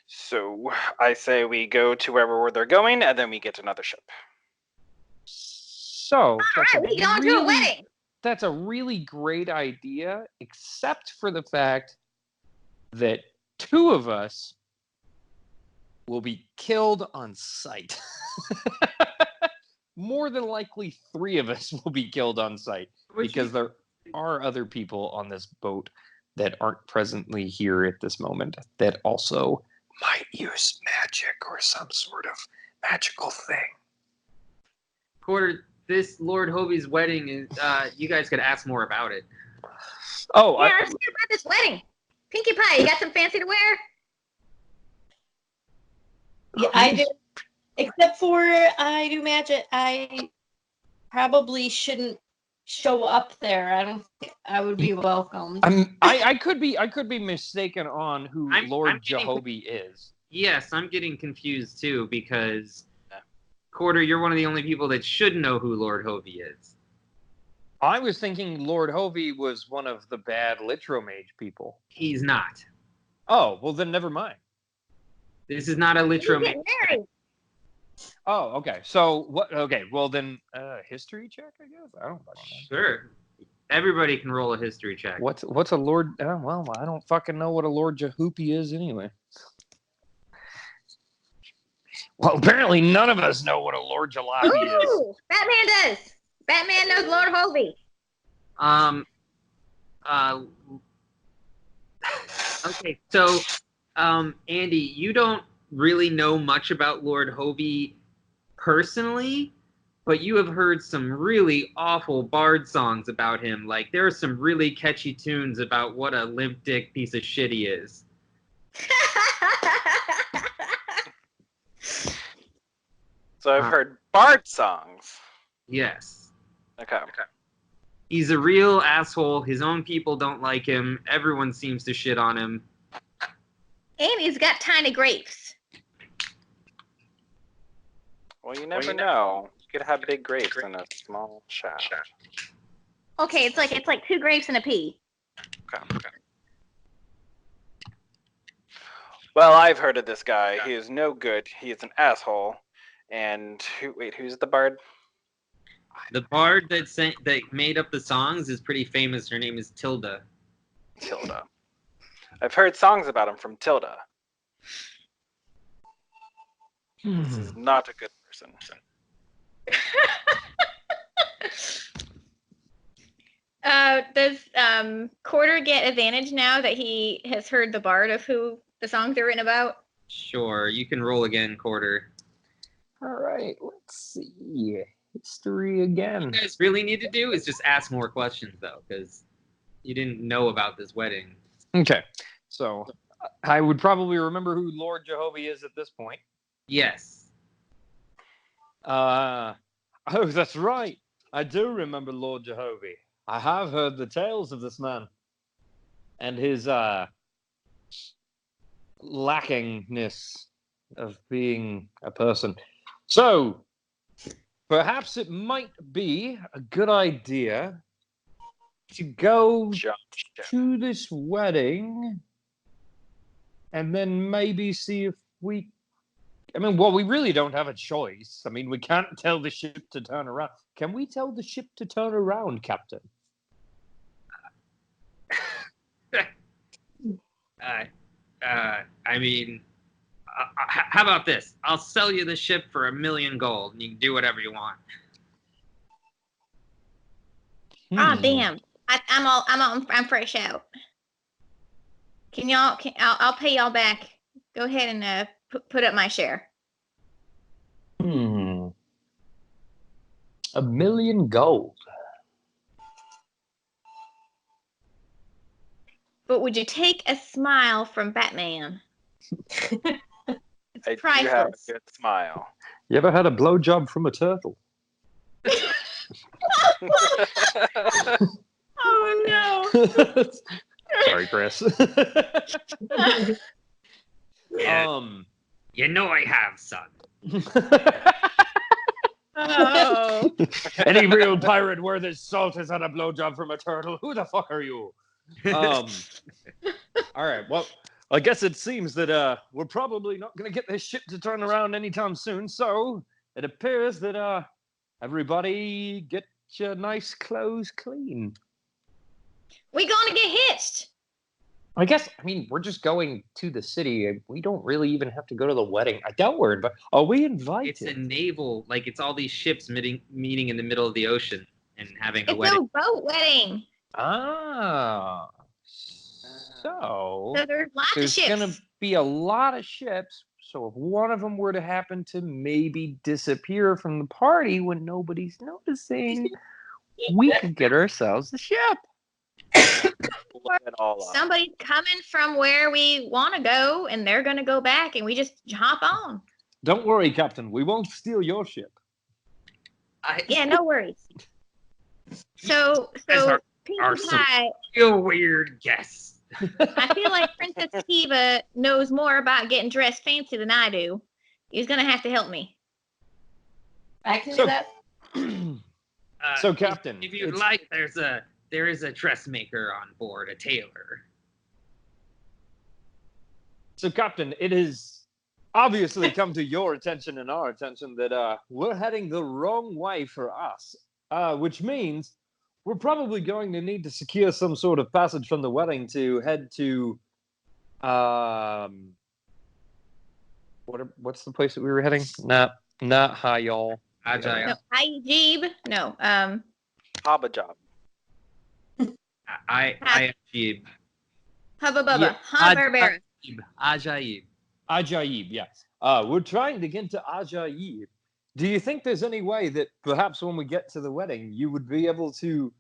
So I say we go to wherever they're going, and then we get another ship. So, All right, we going to a wedding. That's a really great idea, except for the fact that 2 of us will be killed on sight. More than likely, 3 of us will be killed on sight, because there are other people on this boat that aren't presently here at this moment that also might use magic or some sort of magical thing. Quarter, this Lord Hovey's wedding is, you guys could ask more about it. Oh, yeah, let's hear about this wedding. Pinkie Pie, you got some fancy to wear? Yeah, I do. Except for I do magic. I probably shouldn't show up there. I don't think I would be welcomed. I could be mistaken on who Lord Jehovah is. Yes, I'm getting confused too, because Quarter, you're one of the only people that should know who Lord Hovey is. I was thinking Lord Hovey was one of the bad Litromage people. He's not. Oh, well then never mind. This is not a Litromage. Oh, okay. So what? Okay, well then, history check, I guess. I don't fucking know. Sure. Everybody can roll a history check. What's a Lord? Well, I don't fucking know what a Lord Jehoopy is anyway. Well, apparently none of us know what a Lord Jalopy is. Batman does. Batman knows Lord Hovey. Okay, so, Andy, you don't really know much about Lord Hovey personally, but you have heard some really awful bard songs about him. Like, there are some really catchy tunes about what a limp dick piece of shit he is. So I've heard bard songs. Yes. Okay. He's a real asshole. His own people don't like him. Everyone seems to shit on him. And he's got tiny grapes. Well, you never know. You could have big grapes in a small shaft. Okay, it's like 2 grapes and a pea. Okay. Well, I've heard of this guy. He is no good. He is an asshole. And who's the bard? The bard that made up the songs is pretty famous. Her name is Tilda. Tilda. I've heard songs about him from Tilda. This is not a good person. Does Quarter get advantage now that he has heard the bard of who the songs are written about? Sure, you can roll again, Quarter. All right, let's see. History again. What you guys really need to do is just ask more questions, though, because you didn't know about this wedding. Okay, so I would probably remember who Lord Jehovah is at this point. Yes. Oh, that's right. I do remember Lord Jehovah. I have heard the tales of this man and his lackingness of being a person. So, perhaps it might be a good idea to go to this wedding and then maybe see if we... we really don't have a choice. We can't tell the ship to turn around. Can we tell the ship to turn around, Captain? how about this? I'll sell you the ship for 1,000,000 gold, and you can do whatever you want. Oh damn! I'm fresh out. I'll pay y'all back. Go ahead and put up my share. 1,000,000 gold. But would you take a smile from Batman? I It's do have a priceless. good smile. You ever had a blowjob from a turtle? Oh no! Sorry, Chris. Yeah. You know I have, son. Oh. Any real pirate worth his salt has had a blowjob from a turtle. Who the fuck are you? All right. Well, I guess it seems that we're probably not going to get this ship to turn around anytime soon. So it appears that everybody get your nice clothes clean. We gonna get hitched. I guess, I mean, we're just going to the city. We don't really even have to go to the wedding. I doubt we're invited. Are we invited? It's a naval, like it's all these ships meeting in the middle of the ocean and having a It's wedding. a boat wedding. Ah. So There's lots of there's ships. going to be a lot of ships. So if one of them were to happen to maybe disappear from the party when nobody's noticing, we could get ourselves a ship. Blow it all up. Somebody's coming from where we want to go, and they're gonna go back, and we just hop on. Don't worry, Captain. We won't steal your ship. Yeah, no worries. So Pinkie some Pie, real weird guess. I feel like Princess Kiva knows more about getting dressed fancy than I do. He's gonna have to help me. I can So- do that. So, Captain, if you'd it's- like, there is a dressmaker on board, a tailor. So, Captain, it has obviously come to your attention and our attention that we're heading the wrong way for us, which means we're probably going to need to secure some sort of passage from the wedding to head to what's the place that we were heading? Not Hayal. Ajay. No, Ajib. No, Haba job. Ajib. Hubba Bubba. Yeah, Barbera. Ajaib. Ajaib, yes. We're trying to get to Ajaib. Do you think there's any way that perhaps when we get to the wedding, you would be able to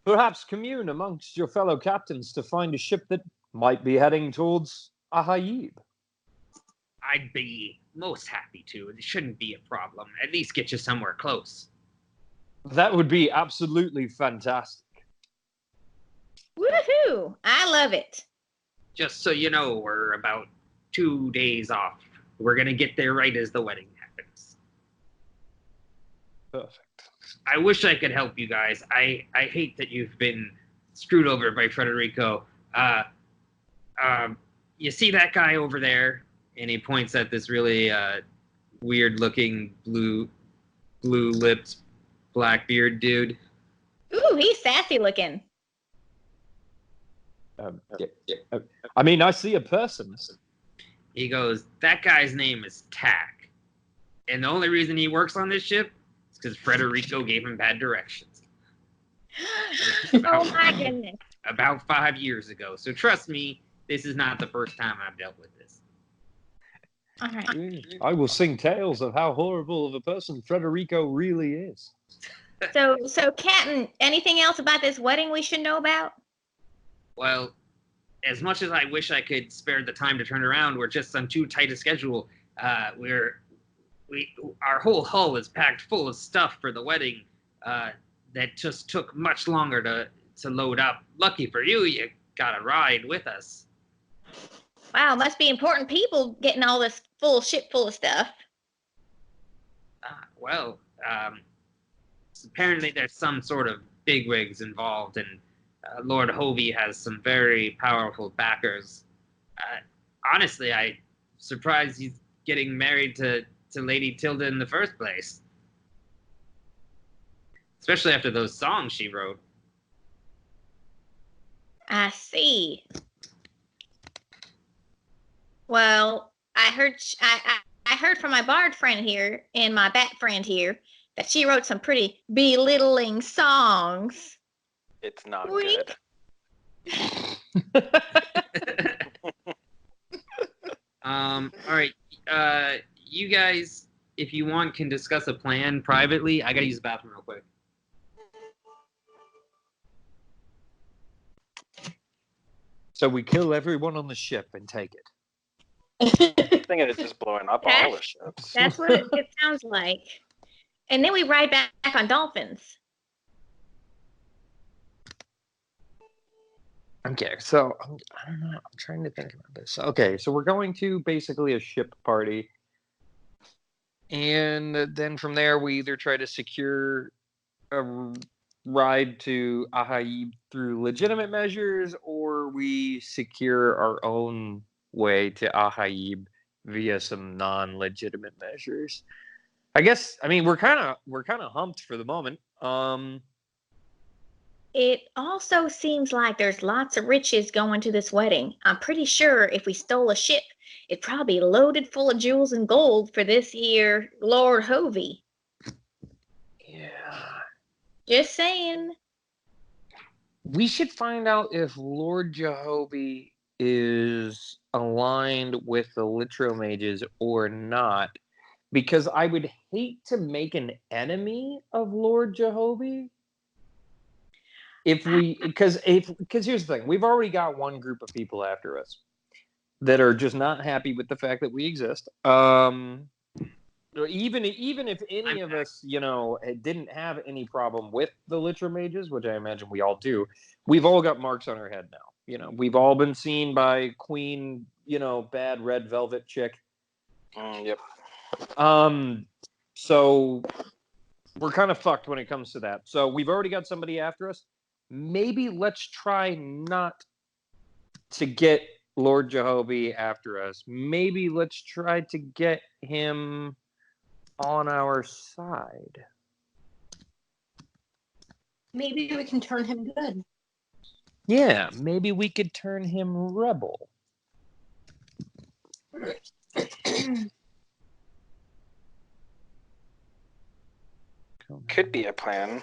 perhaps commune amongst your fellow captains to find a ship that might be heading towards Ajaib? I'd be most happy to. It shouldn't be a problem. At least get you somewhere close. That would be absolutely fantastic. Woohoo! I love it. Just so you know, we're about 2 days off. We're gonna get there right as the wedding happens. Perfect. I wish I could help you guys. I hate that you've been screwed over by Federico. You see that guy over there? And he points at this really weird-looking blue-lipped Blackbeard dude. Ooh, he's sassy looking. I mean, I see a person. He goes, that guy's name is Tack. And the only reason he works on this ship is because Federico gave him bad directions. Oh my goodness. About 5 years ago. So trust me, this is not the first time I've dealt with this. All right. I will sing tales of how horrible of a person Federico really is. So Captain, anything else about this wedding we should know about? Well, as much as I wish I could spare the time to turn around, we're just on too tight a schedule. Our whole hull is packed full of stuff for the wedding that just took much longer to load up. Lucky for you, you got a ride with us. Wow, must be important people getting all this full ship full of stuff. Well, apparently there's some sort of bigwigs involved, and Lord Hovey has some very powerful backers. Honestly, I'm surprised he's getting married to Lady Tilda in the first place. Especially after those songs she wrote. I see. Well, I heard from my bard friend here and my bat friend here that she wrote some pretty belittling songs. It's not Wink. good. All right. You guys, if you want, can discuss a plan privately. I gotta use the bathroom real quick. So we kill everyone on the ship and take it. Thinking it's just blowing up all the ships. That's what it sounds like. And then we ride back on dolphins. Okay, so I don't know. I'm trying to think about this. Okay, so we're going to basically a ship party. And then from there, we either try to secure a ride to Ahaib through legitimate measures, or we secure our own way to Ahaib via some non-legitimate measures. I guess. I mean, we're kind of humped for the moment. It also seems like there's lots of riches going to this wedding. I'm pretty sure if we stole a ship, it'd probably be loaded full of jewels and gold for this here Lord Hovey. Yeah. Just saying. We should find out if Lord Jehovah is aligned with the Litro Mages or not, because I would hate to make an enemy of Lord Jehovah. Because here's the thing, we've already got one group of people after us that are just not happy with the fact that we exist. Even if any of us, didn't have any problem with the Litro Mages, which I imagine we all do, we've all got marks on our head now. We've all been seen by Queen, bad red velvet chick. Yep. So we're kind of fucked when it comes to that. So we've already got somebody after us. Maybe let's try not to get Lord Jehovah after us. Maybe let's try to get him on our side. Maybe we can turn him good. Yeah, maybe we could turn him rebel. Could be a plan.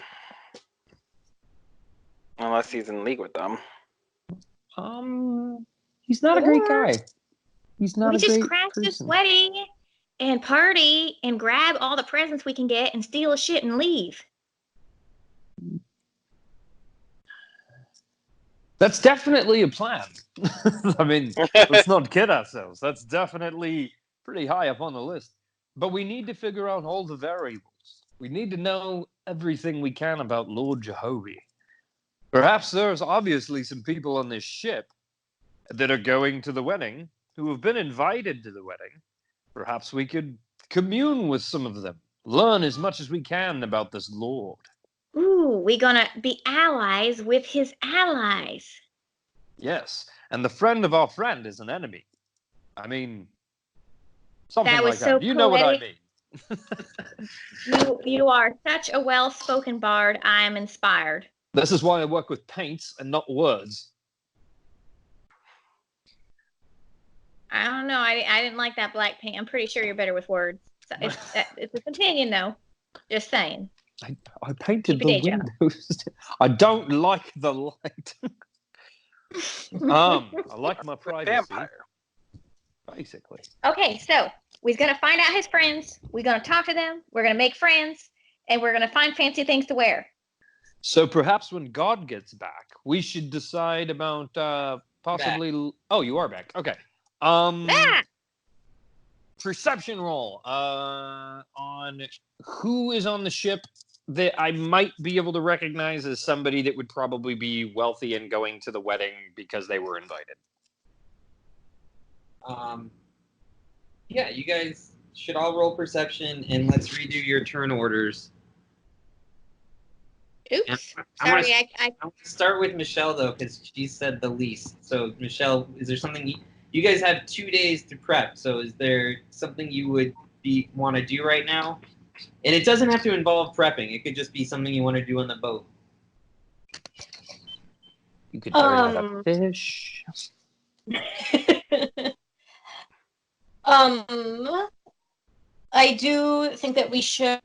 Unless he's in league with them. He's not a great guy. He's not a We just great crash this person. wedding and party and grab all the presents we can get and steal a ship and leave. That's definitely a plan. I mean, let's not kid ourselves. That's definitely pretty high up on the list. But we need to figure out all the variables. We need to know everything we can about Lord Jehovah. Perhaps there's obviously some people on this ship that are going to the wedding who have been invited to the wedding. Perhaps we could commune with some of them, learn as much as we can about this Lord. Ooh, we gonna be allies with his allies. Yes, and the friend of our friend is an enemy. I mean, something That was like so that. You know what I poetic. mean. You are such a well-spoken bard. I am inspired. This is why I work with paints and not words. I don't know. I didn't like that black paint. I'm pretty sure you're better with words. So it's an opinion, though. Just saying. I painted Keep the your day job. windows. I don't like the light. I like my privacy. Vampire. Basically. Okay, so we're gonna find out his friends. We're gonna talk to them. We're gonna make friends, and we're gonna find fancy things to wear. So perhaps when God gets back, we should decide about possibly. Back. Oh, you are back. Okay. Ah! Perception roll on who is on the ship that I might be able to recognize as somebody that would probably be wealthy and going to the wedding because they were invited. Yeah, you guys should all roll perception, and let's redo your turn orders. Oops. I wanna- Sorry, I I want to start with Michelle, though, because she said the least. So, Michelle, is there something you guys have 2 days to prep? So, is there something you would want to do right now? And it doesn't have to involve prepping. It could just be something you want to do on the boat. You could bury a fish. I do think that we should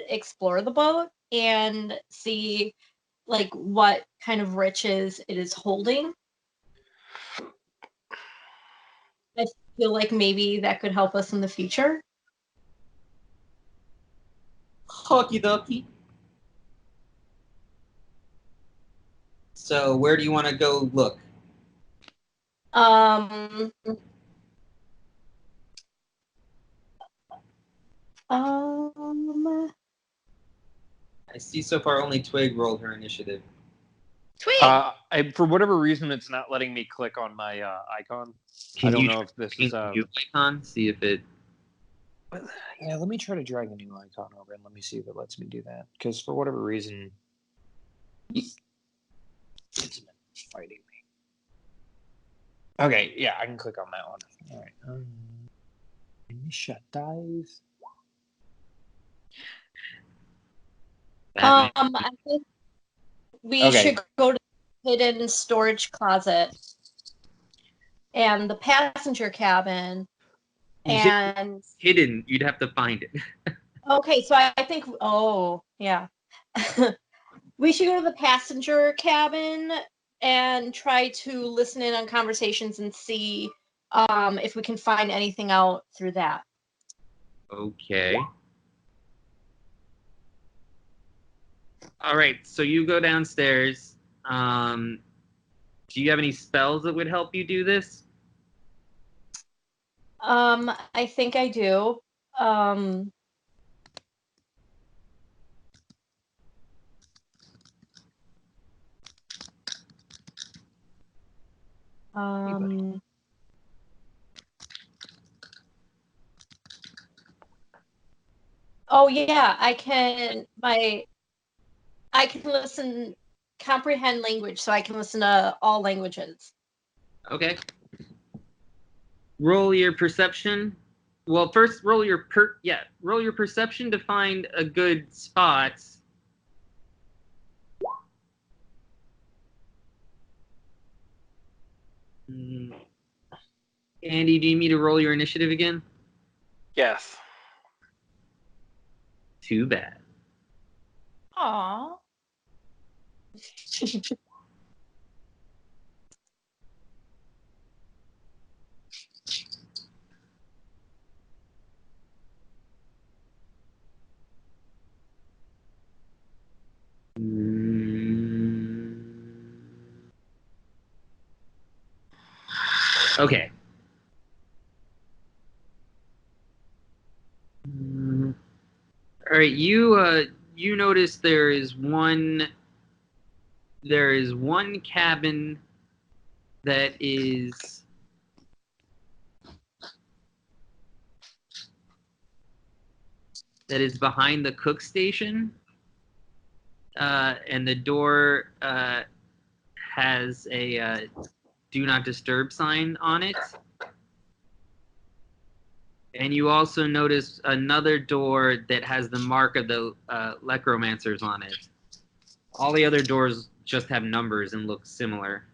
explore the boat and see, like, what kind of riches it is holding. I feel like maybe that could help us in the future. Okie dokie. So where do you want to go look? Um, I see so far only Twig rolled her initiative. Twig. For whatever reason, it's not letting me click on my icon. I don't know if this is new icon. See if it. Yeah, let me try to drag a new icon over and let me see if it lets me do that. Because for whatever reason, it's been fighting me. Okay, yeah, I can click on that one. All right. Initiative. I think we should go to the hidden storage closet and the passenger cabin. And hidden, you'd have to find it. Okay, so I think, yeah. We should go to the passenger cabin and try to listen in on conversations and see if we can find anything out through that. Okay. All right, so you go downstairs. Do you have any spells that would help you do this? I think I do. Oh yeah, I can comprehend language, so I can listen to all languages. Okay. Roll your perception. Well, first roll your perception to find a good spot. Andy, do you need me to roll your initiative again? Yes. Too bad. Aww. Okay. All right, you notice there is one cabin that is behind the cook station, and the door has a do not disturb sign on it. And you also notice another door that has the mark of the necromancers on it. All the other doors just have numbers and look similar.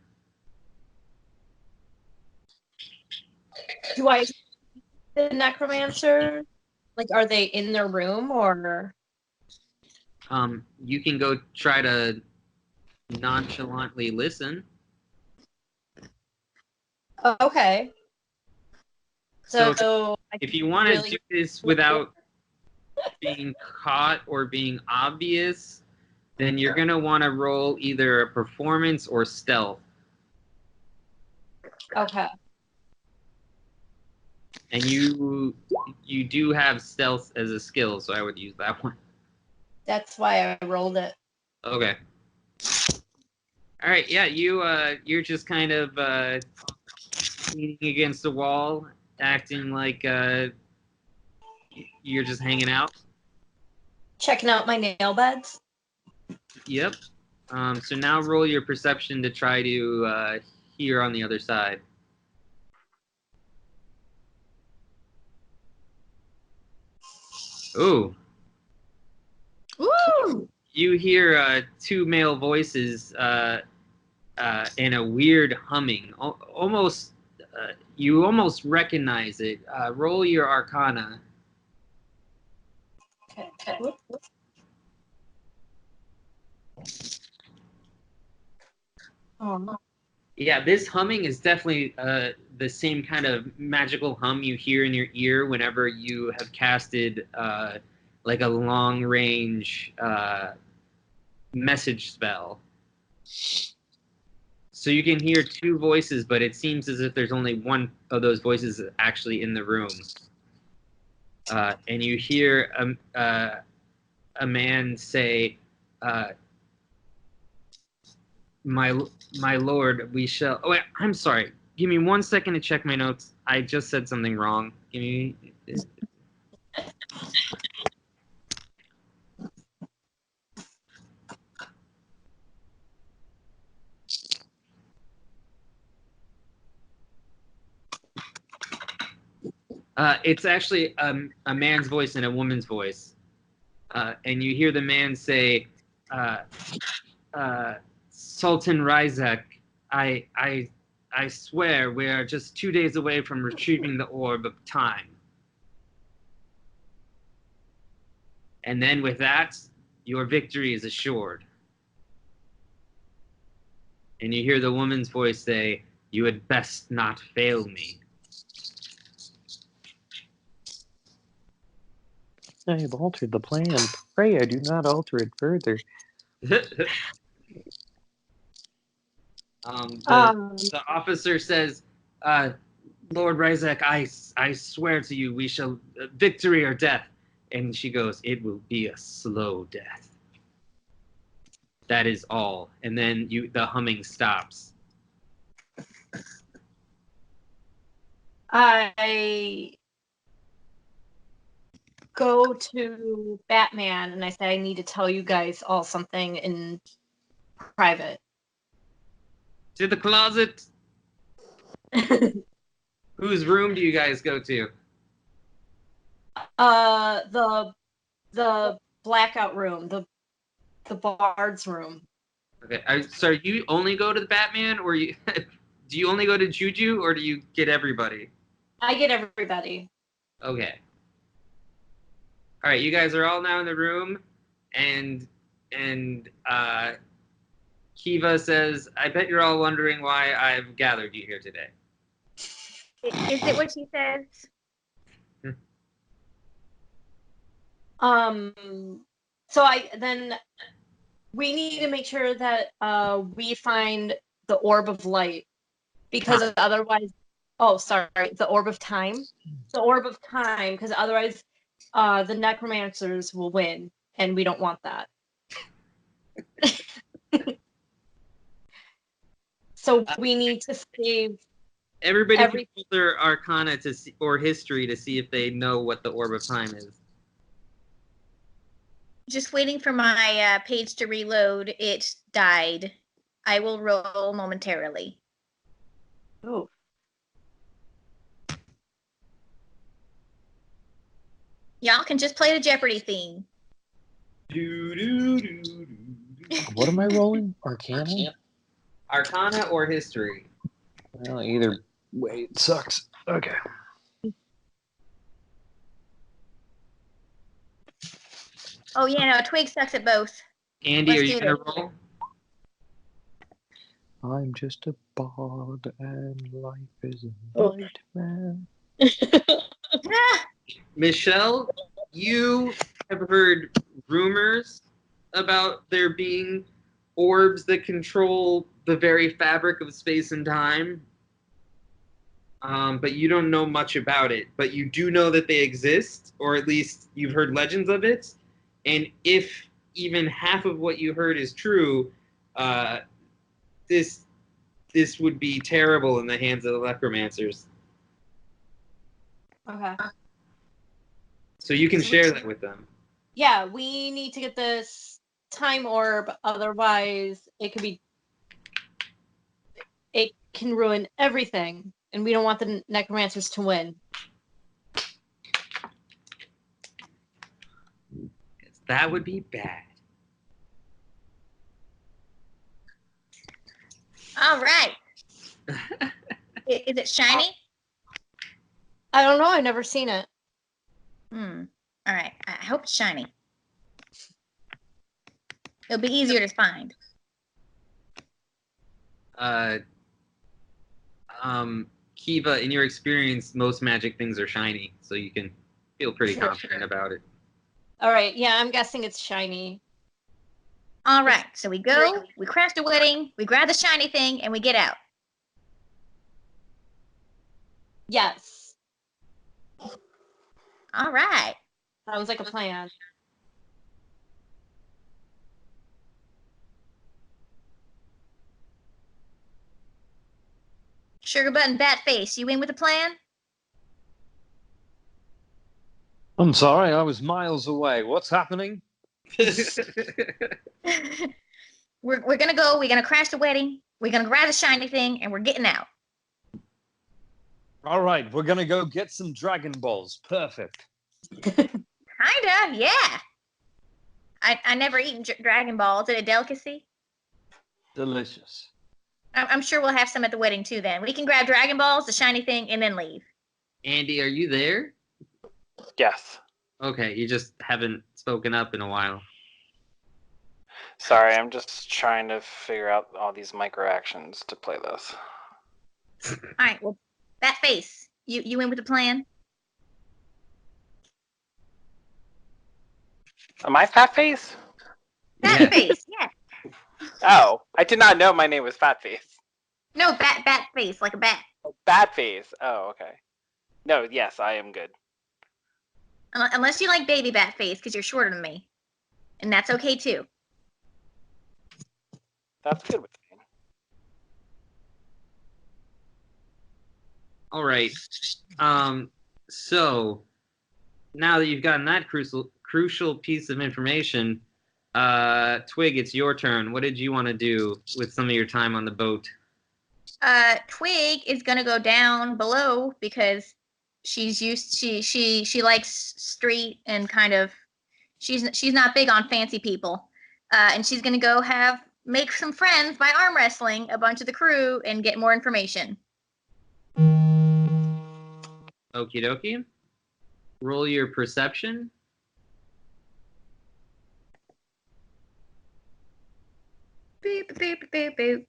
Do I see the necromancer? Like, are they in their room or? You can go try to nonchalantly listen. Okay. So if you want to do this without being caught or being obvious, then you're going to want to roll either a performance or stealth. Okay. And you do have stealth as a skill, so I would use that one. That's why I rolled it. Okay. All right, yeah, you're just kind of leaning against the wall, acting like you're just hanging out. Checking out my nail beds. Yep. So now roll your perception to try to hear on the other side. Ooh. Woo! You hear two male voices and a weird humming, almost you almost recognize it. Roll your Arcana. Okay. Oh no. Yeah, this humming is definitely the same kind of magical hum you hear in your ear whenever you have casted like a long range message spell. So you can hear two voices, but it seems as if there's only one of those voices actually in the room. And you hear a man say, my lord, we shall. Oh, wait, I'm sorry. Give me 1 second to check my notes. I just said something wrong. Give me. It's actually a man's voice and a woman's voice, and you hear the man say, "Sultan Rizak, I swear we are just 2 days away from retrieving the orb of time." And then with that, your victory is assured. And you hear the woman's voice say, "You had best not fail me." I have altered the plan. Pray I do not alter it further. The officer says, "Lord Rizek, I swear to you, we shall victory or death." And she goes, "It will be a slow death." That is all. And then the humming stops. I go to Batman and I say, I need to tell you guys all something in private. To the closet. Whose room do you guys go to? The blackout room, the bard's room. Okay. So you only go to the Batman, or you do you only go to Juju, or do you get everybody? I get everybody. Okay. All right, you guys are all now in the room, and Kiva says, "I bet you're all wondering why I've gathered you here today." Is it what she says? So we need to make sure that we find the orb of light, because otherwise, the orb of time. The orb of time, because otherwise the necromancers will win, and we don't want that. So we need to save Everybody can roll their Arcana or history to see if they know what the orb of time is. Just waiting for my page to reload. It died. I will roll momentarily. Oh. Y'all can just play the Jeopardy theme. What am I rolling? Arcana? Arcana or history? Well, either way, it sucks. Okay. Oh yeah, no, Twig sucks at both. Andy, are you gonna roll? I'm just a bard and life is a nightmare. Michelle, you have heard rumors about there being orbs that control the very fabric of space and time. But you don't know much about it. But you do know that they exist, or at least you've heard legends of it. And if even half of what you heard is true, this would be terrible in the hands of the necromancers. Okay. So you can share that with them. Yeah, we need to get this time orb, otherwise it can ruin everything, and we don't want the necromancers to win. That would be bad. All right. Is it shiny? I don't know. I've never seen it. All right. I hope it's shiny. It'll be easier to find. Kiva, in your experience, most magic things are shiny, so you can feel pretty confident about it. All right. Yeah, I'm guessing it's shiny. All right. So we go, we crash the wedding, we grab the shiny thing, and we get out. Yes. All right. Sounds like a plan. Sugar Butt and Bat Face, you in with the plan? I'm sorry, I was miles away. What's happening? We're gonna go, we're gonna crash the wedding, we're gonna grab the shiny thing, and we're getting out. All right, we're gonna go get some Dragon Balls. Perfect. Kinda, yeah. I never eaten Dragon Balls. Is it a delicacy? Delicious. I'm sure we'll have some at the wedding too then. We can grab Dragon Balls, the shiny thing, and then leave. Andy, are you there? Yes. Okay, you just haven't spoken up in a while. Sorry, I'm just trying to figure out all these micro actions to play this. All right, well, Bat Face, you in with the plan? Am I Fat Face? Bat Face, yeah. Oh, I did not know my name was Fat Face. No, bat face, like a bat. Bad Face. Oh, okay. No, yes, I am good. Unless you like baby bat face, because you're shorter than me. And that's okay too. That's good with me. All right. So now that you've gotten that crucial piece of information, Twig, it's your turn. What did you want to do with some of your time on the boat? Twig is gonna go down below because she's used she likes street and kind of she's not big on fancy people. And she's gonna go make some friends by arm wrestling a bunch of the crew and get more information. Okie dokie. Roll your perception. Boop, boop, boop, boop, boop.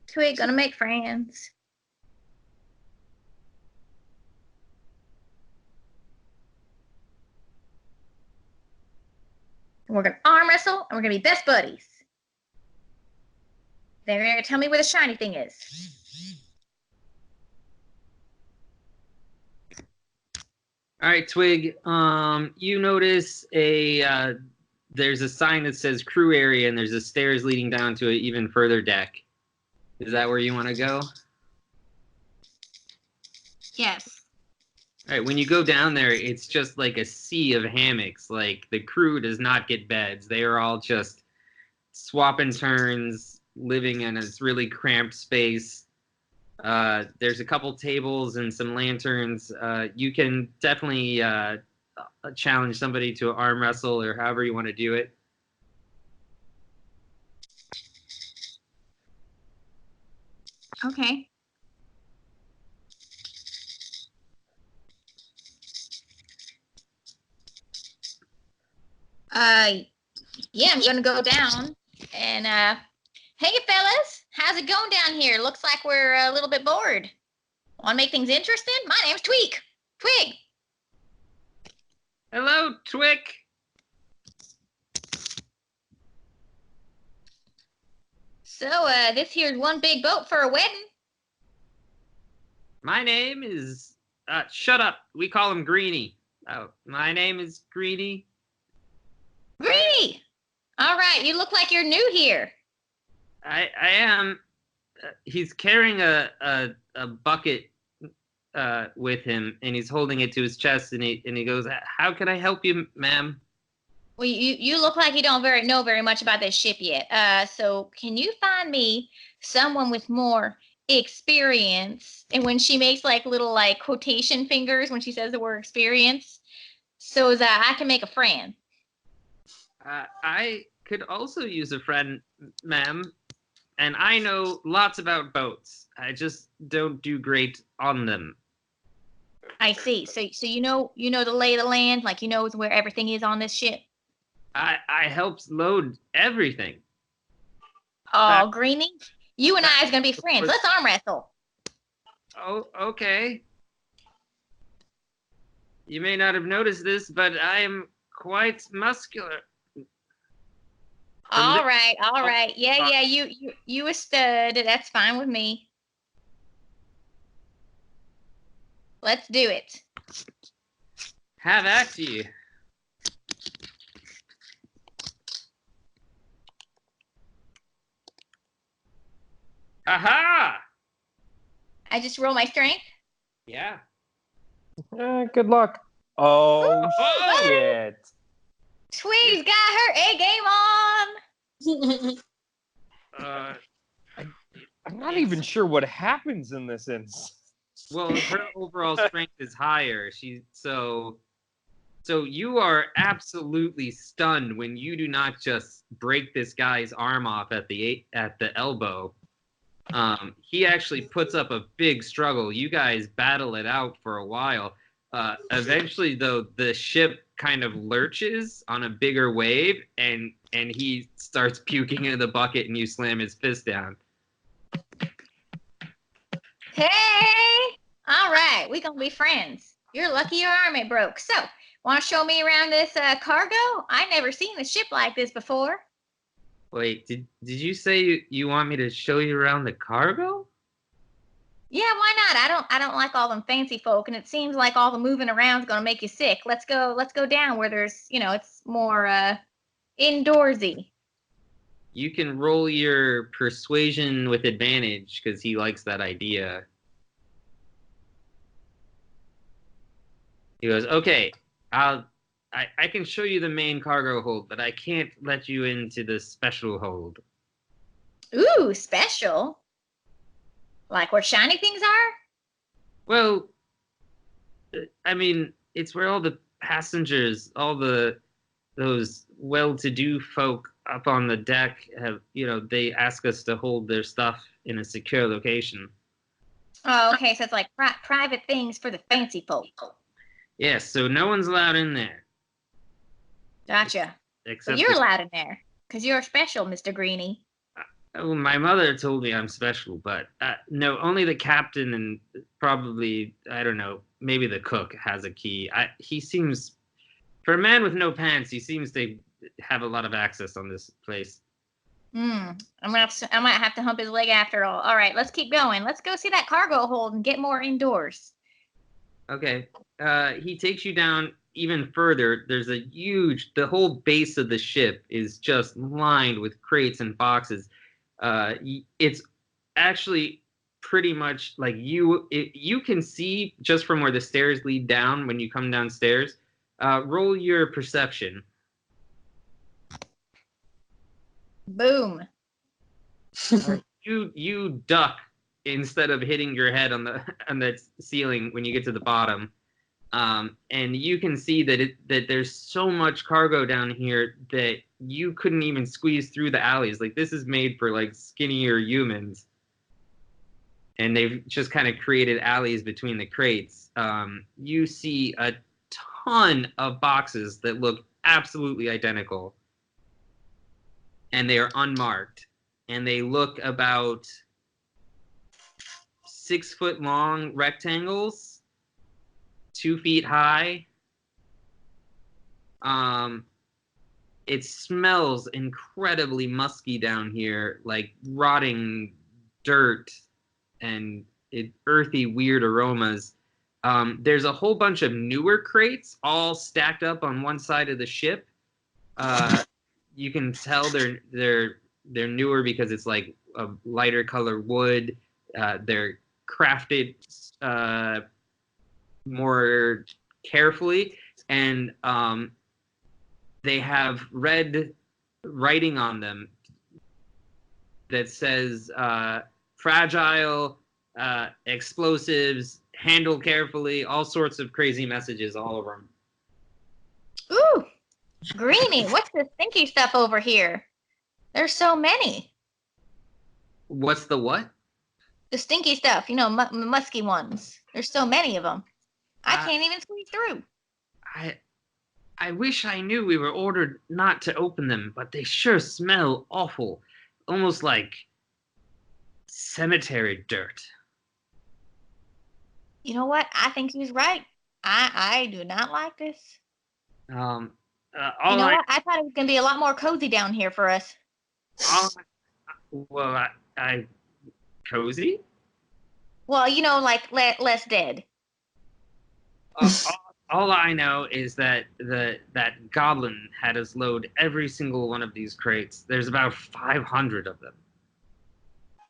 Twig gonna make friends. And we're gonna arm wrestle and we're gonna be best buddies. They're gonna tell me where the shiny thing is. All right, Twig. You notice there's a sign that says crew area, and there's a stairs leading down to an even further deck. Is that where you want to go? Yes. All right. When you go down there, it's just like a sea of hammocks. Like the crew does not get beds. They are all just swapping turns, living in this really cramped space. There's a couple tables and some lanterns. You can definitely challenge somebody to an arm wrestle or however you want to do it. Okay. Yeah, I'm gonna go down and hey fellas, how's it going down here? Looks like we're a little bit bored. Want to make things interesting? My name's Twig. Hello, Twig. So, this here's one big boat for a wedding. My name is shut up. We call him Greenie. Oh, my name is Greenie. Greenie! All right, you look like you're new here. I am. He's carrying a bucket with him, and he's holding it to his chest, and he goes, "How can I help you, ma'am?" Well, you look like you don't know very much about this ship yet. So can you find me someone with more experience? And when she makes like little like quotation fingers when she says the word experience, so that I can make a friend. I could also use a friend, ma'am. and I know lots about boats. I just don't do great on them. I see. So you know the lay of the land, like you know where everything is on this ship. I helped load everything. Oh, Greenie, you and I is gonna be friends. Let's arm wrestle. Oh, okay. You may not have noticed this, but I am quite muscular. All right. Yeah. You a stud. That's fine with me. Let's do it. Have at you. Aha! I just roll my strength. Yeah. Good luck. Oh, Oh! shit. Twig's got her A game on. I'm not even sure what happens in this instance. Well, her overall strength is higher. So you are absolutely stunned when you do not just break this guy's arm off at the elbow. He actually puts up a big struggle. You guys battle it out for a while. Eventually, though, the ship kind of lurches on a bigger wave, and he starts puking in the bucket, and you slam his fist down. Hey! All right, we gonna be friends. You're lucky your arm ain't broke. So, want to show me around this cargo? I never seen a ship like this before. Wait, did you say you want me to show you around the cargo? Yeah, why not? I don't like all them fancy folk, and it seems like all the moving around's gonna make you sick. Let's go down where there's, it's more indoorsy. You can roll your persuasion with advantage because he likes that idea. He goes, okay, I can show you the main cargo hold, but I can't let you into the special hold. Ooh, special? Like where shiny things are? Well, I mean, it's where all the passengers, those well-to-do folk up on the deck have, they ask us to hold their stuff in a secure location. Oh, okay, so it's like private things for the fancy folk. Yes, so no one's allowed in there. Gotcha. But you're allowed in there, because you're special, Mr. Greenie. Oh, my mother told me I'm special, but no, only the captain and probably, I don't know, maybe the cook has a key. He seems, for a man with no pants, he seems to have a lot of access on this place. I might have to hump his leg after all. All right, let's keep going. Let's go see that cargo hold and get more indoors. Okay. He takes you down even further. There's the whole base of the ship is just lined with crates and boxes. It's actually pretty much like you can see just from where the stairs lead down when you come downstairs. Roll your perception. Boom. You duck instead of hitting your head on the ceiling when you get to the bottom. And you can see that there's so much cargo down here that you couldn't even squeeze through the alleys. Like, this is made for like skinnier humans, and they've just kind of created alleys between the crates. You see a ton of boxes that look absolutely identical, and they are unmarked, and they look about 6 foot long rectangles, 2 feet high. It smells incredibly musky down here, like rotting dirt and earthy, weird aromas. There's a whole bunch of newer crates all stacked up on one side of the ship. You can tell they're newer because it's like a lighter color wood. They're crafted more carefully, and they have red writing on them that says fragile, explosives, handle carefully, all sorts of crazy messages all over them. Ooh, Greenie, what's this stinky stuff over here? There's so many. What's the what? The stinky stuff, you know, musky ones. There's so many of them. I can't even squeeze through. I wish I knew we were ordered not to open them, but they sure smell awful. Almost like cemetery dirt. You know what? I think he's right. I do not like this. You know what? I thought it was going to be a lot more cozy down here for us. Well, I cozy? Well, you know, like less dead. All I know is that that goblin had us load every single one of these crates. There's about 500 of them.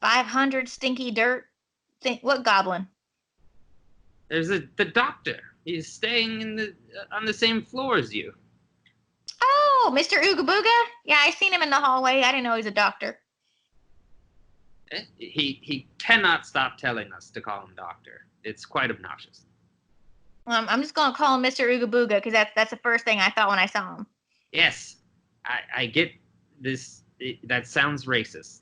500 stinky dirt? What goblin? There's the doctor. He's staying on the same floor as you. Oh, Mr. Ooga Booga? Yeah, I seen him in the hallway. I didn't know he's a doctor. He cannot stop telling us to call him doctor. It's quite obnoxious. I'm just gonna call him Mr. Ooga Booga because that's the first thing I thought when I saw him. Yes, I get this. That sounds racist.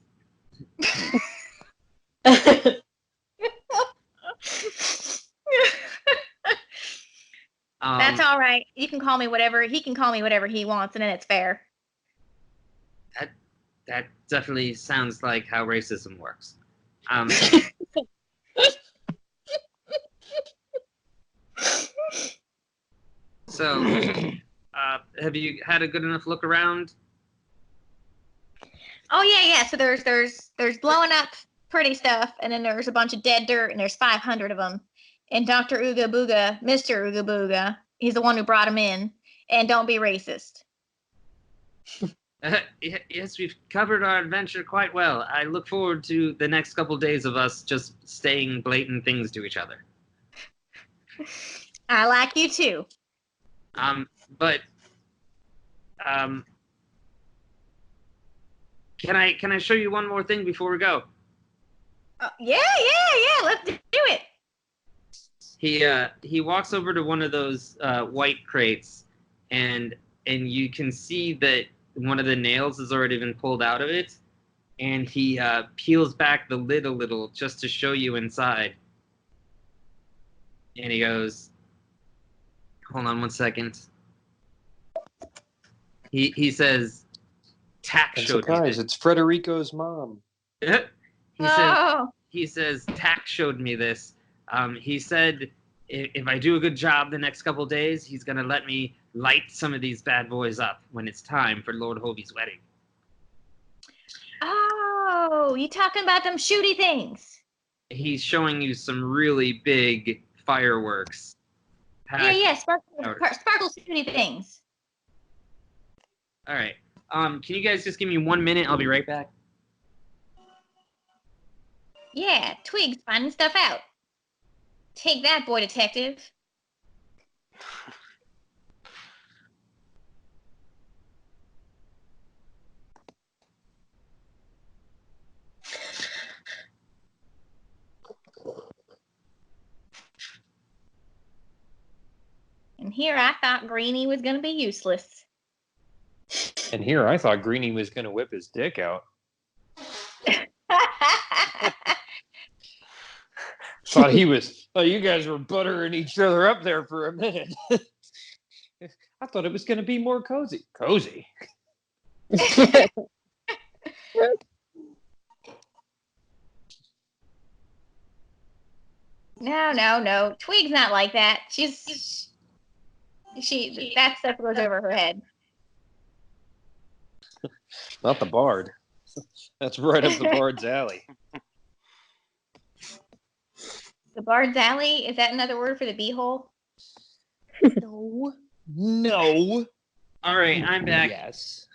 That's all right. You can call me whatever. He can call me whatever he wants, and then it's fair. That definitely sounds like how racism works. So, have you had a good enough look around? Oh yeah. So there's blowing up pretty stuff, and then there's a bunch of dead dirt, and there's 500 of them. And Dr. Ooga Booga, Mr. Ooga Booga, he's the one who brought him in. And don't be racist. Yes, we've covered our adventure quite well. I look forward to the next couple days of us just saying blatant things to each other. I like you too. But can I show you one more thing before we go? Yeah. Let's do it. He walks over to one of those white crates, and you can see that one of the nails has already been pulled out of it, and he peels back the lid a little just to show you inside. And he goes, "Hold on one second." He says, "Tack showed me this." It's Frederico's mom. He says, "Tack showed me this. He said if I do a good job the next couple days, he's going to let me light some of these bad boys up when it's time for Lord Hovey's wedding." Oh, you talking about them shooty things? He's showing you some really big fireworks. Yeah, sparkle shooty things. All right. Can you guys just give me 1 minute? I'll be right back. Yeah, Twig's finding stuff out. Take that, boy detective. And here I thought Greenie was going to be useless. And here I thought Greenie was going to whip his dick out. Thought you guys were buttering each other up there for a minute. I thought it was going to be more cozy. Cozy? No. Twig's not like that. That stuff goes over her head. Not the bard. That's right up the bard's alley. The bard's alley? Is that another word for the beehole? No. All right, I'm back. Yes.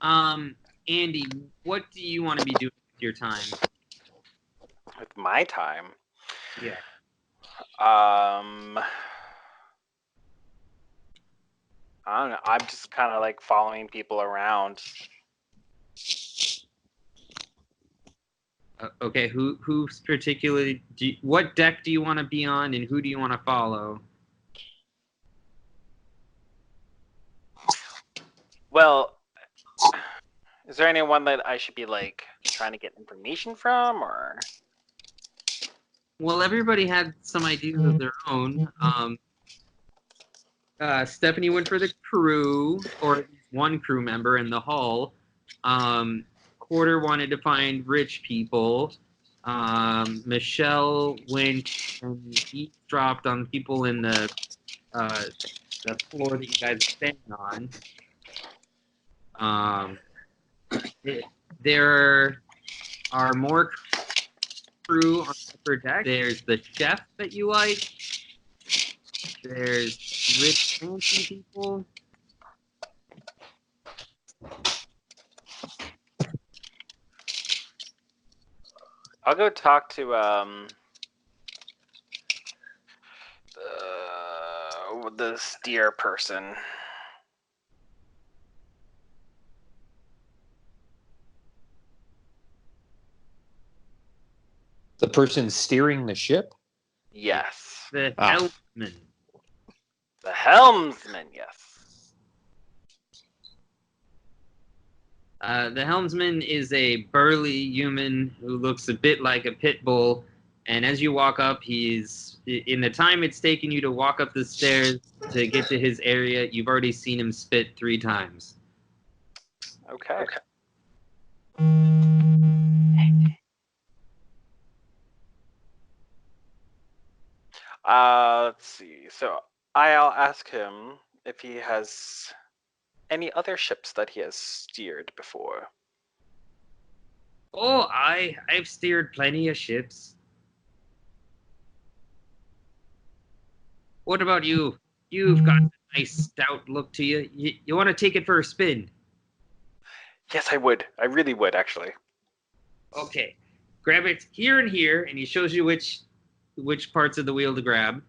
Andy, what do you want to be doing with your time? With my time? Yeah. I don't know. I'm just kind of like following people around. Okay, who's particularly? What deck do you want to be on, and who do you want to follow? Well, Is there anyone that I should be like trying to get information from, or? Well, everybody had some ideas of their own. Stephanie went for the crew, or at least one crew member in the hull. Quarter wanted to find rich people. Michelle went and eavesdropped on people in the floor that you guys are staying on. There are more crew on the upper deck. There's the chef that you like. There's rich fancy people. I'll go talk to the steer person. The person steering the ship? Yes. The helmsman. The helmsman, yes. The helmsman is a burly human who looks a bit like a pit bull. And as you walk up, he's in the time it's taken you to walk up the stairs to get to his area, you've already seen him spit 3 times. Okay. Let's see. So I'll ask him if he has any other ships that he has steered before. Oh, I've steered plenty of ships. What about you? You've got a nice stout look to you. You want to take it for a spin? Yes, I would. I really would, actually. Okay. Grab it here and here, and he shows you which parts of the wheel to grab.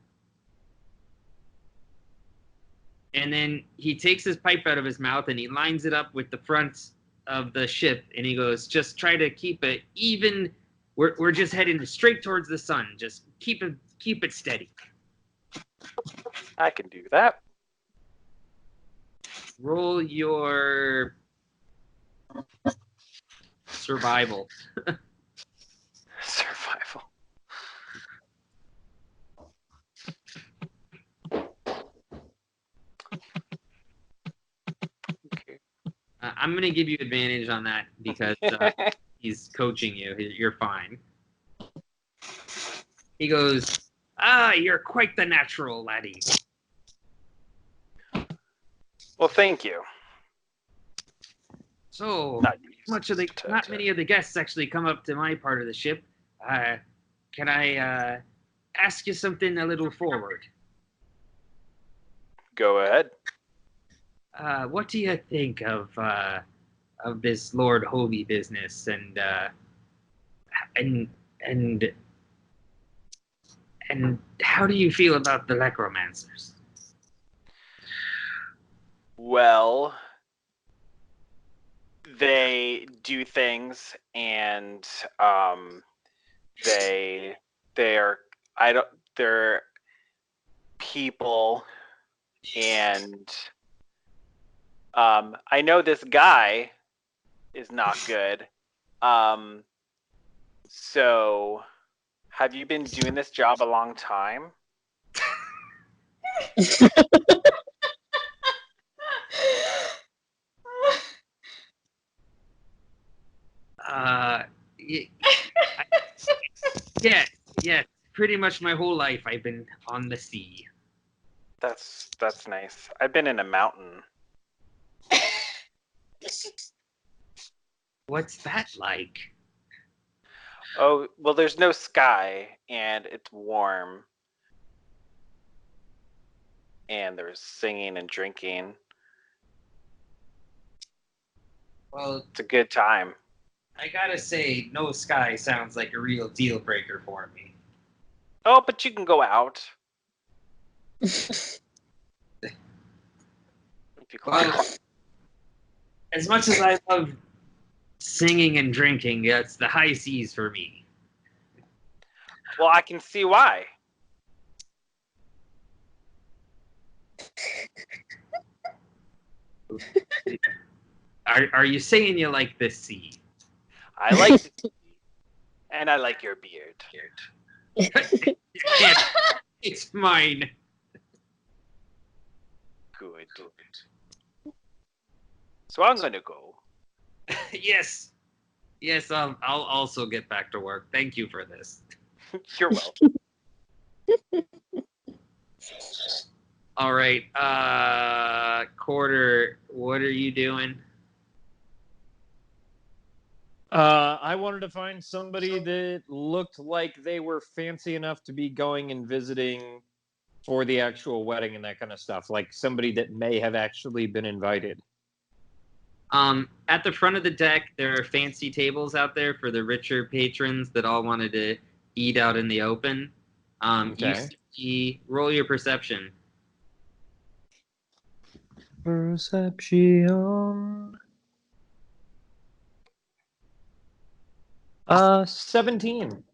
And then he takes his pipe out of his mouth and he lines it up with the front of the ship, and he goes, just try to keep it even. We're just heading straight towards the sun. Just keep it steady. I can do that. Roll your survival. Survival. Okay. I'm going to give you advantage on that because he's coaching you. You're fine. He goes, you're quite the natural, laddie. Well, thank you. So, Not many of the guests actually come up to my part of the ship. Can I ask you something a little forward? Go ahead. What do you think of this Lord Hobie business and how do you feel about the necromancers? Well, they do things, and they're people, and I know this guy is not good. So have you been doing this job a long time? Yeah, pretty much my whole life I've been on the sea. That's nice. I've been in a mountain. What's that like? Oh, well, there's no sky, and it's warm. And there's singing and drinking. Well, it's a good time. I gotta say, no sky sounds like a real deal breaker for me. Oh, but you can go out. Well, as much as I love singing and drinking, that's the high seas for me. Well, I can see why. Are you saying you like the sea? I like the sea, and I like your beard. It's mine. Good. So I'm gonna go. Yes. Yes, I'll also get back to work. Thank you for this. You're welcome. All right. Quarter, what are you doing? I wanted to find somebody that looked like they were fancy enough to be going and visiting for the actual wedding and that kind of stuff. Like somebody that may have actually been invited. At the front of the deck, there are fancy tables out there for the richer patrons that all wanted to eat out in the open. Okay. Roll your perception. Perception. 17.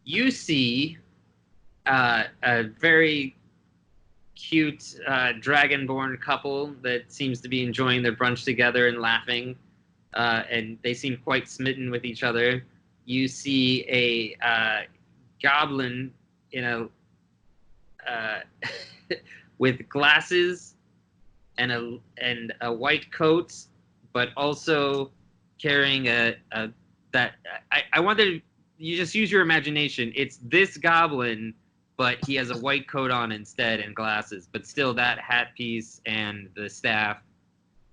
You see a very cute dragonborn couple that seems to be enjoying their brunch together and laughing, and they seem quite smitten with each other. You see a goblin in a with glasses and a white coat, but also carrying I wanted you just use your imagination. It's this goblin, but he has a white coat on instead and glasses, but still that hat piece and the staff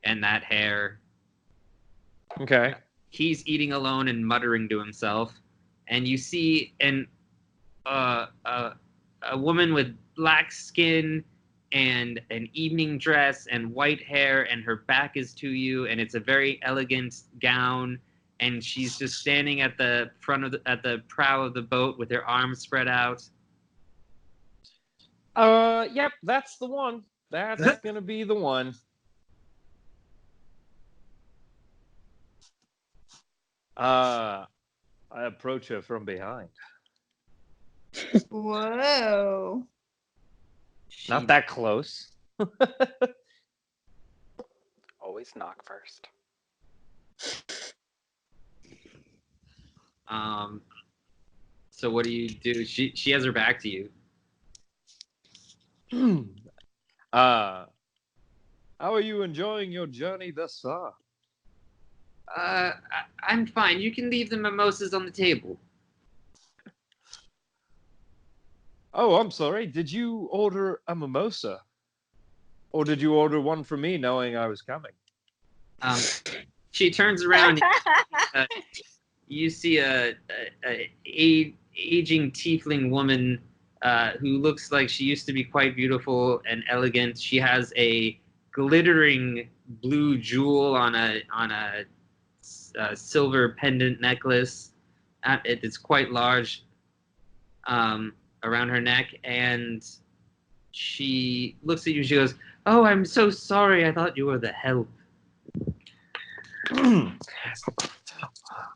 and that hair. Okay. He's eating alone and muttering to himself, and you see a woman with black skin and an evening dress and white hair, and her back is to you, and it's a very elegant gown, and she's just standing at the front of at the prow of the boat with her arms spread out. Yep, that's the one. That's gonna be the one. I approach her from behind. Whoa. Not that close. Always knock first. So what do you do? She has her back to you. How are you enjoying your journey thus far? I'm fine. You can leave the mimosas on the table. Oh, I'm sorry. Did you order a mimosa? Or did you order one for me knowing I was coming? She turns around. You see a aging tiefling woman who looks like she used to be quite beautiful and elegant. She has a glittering blue jewel on a silver pendant necklace. It's quite large around her neck, and she looks at you. She goes, "Oh, I'm so sorry. I thought you were the help."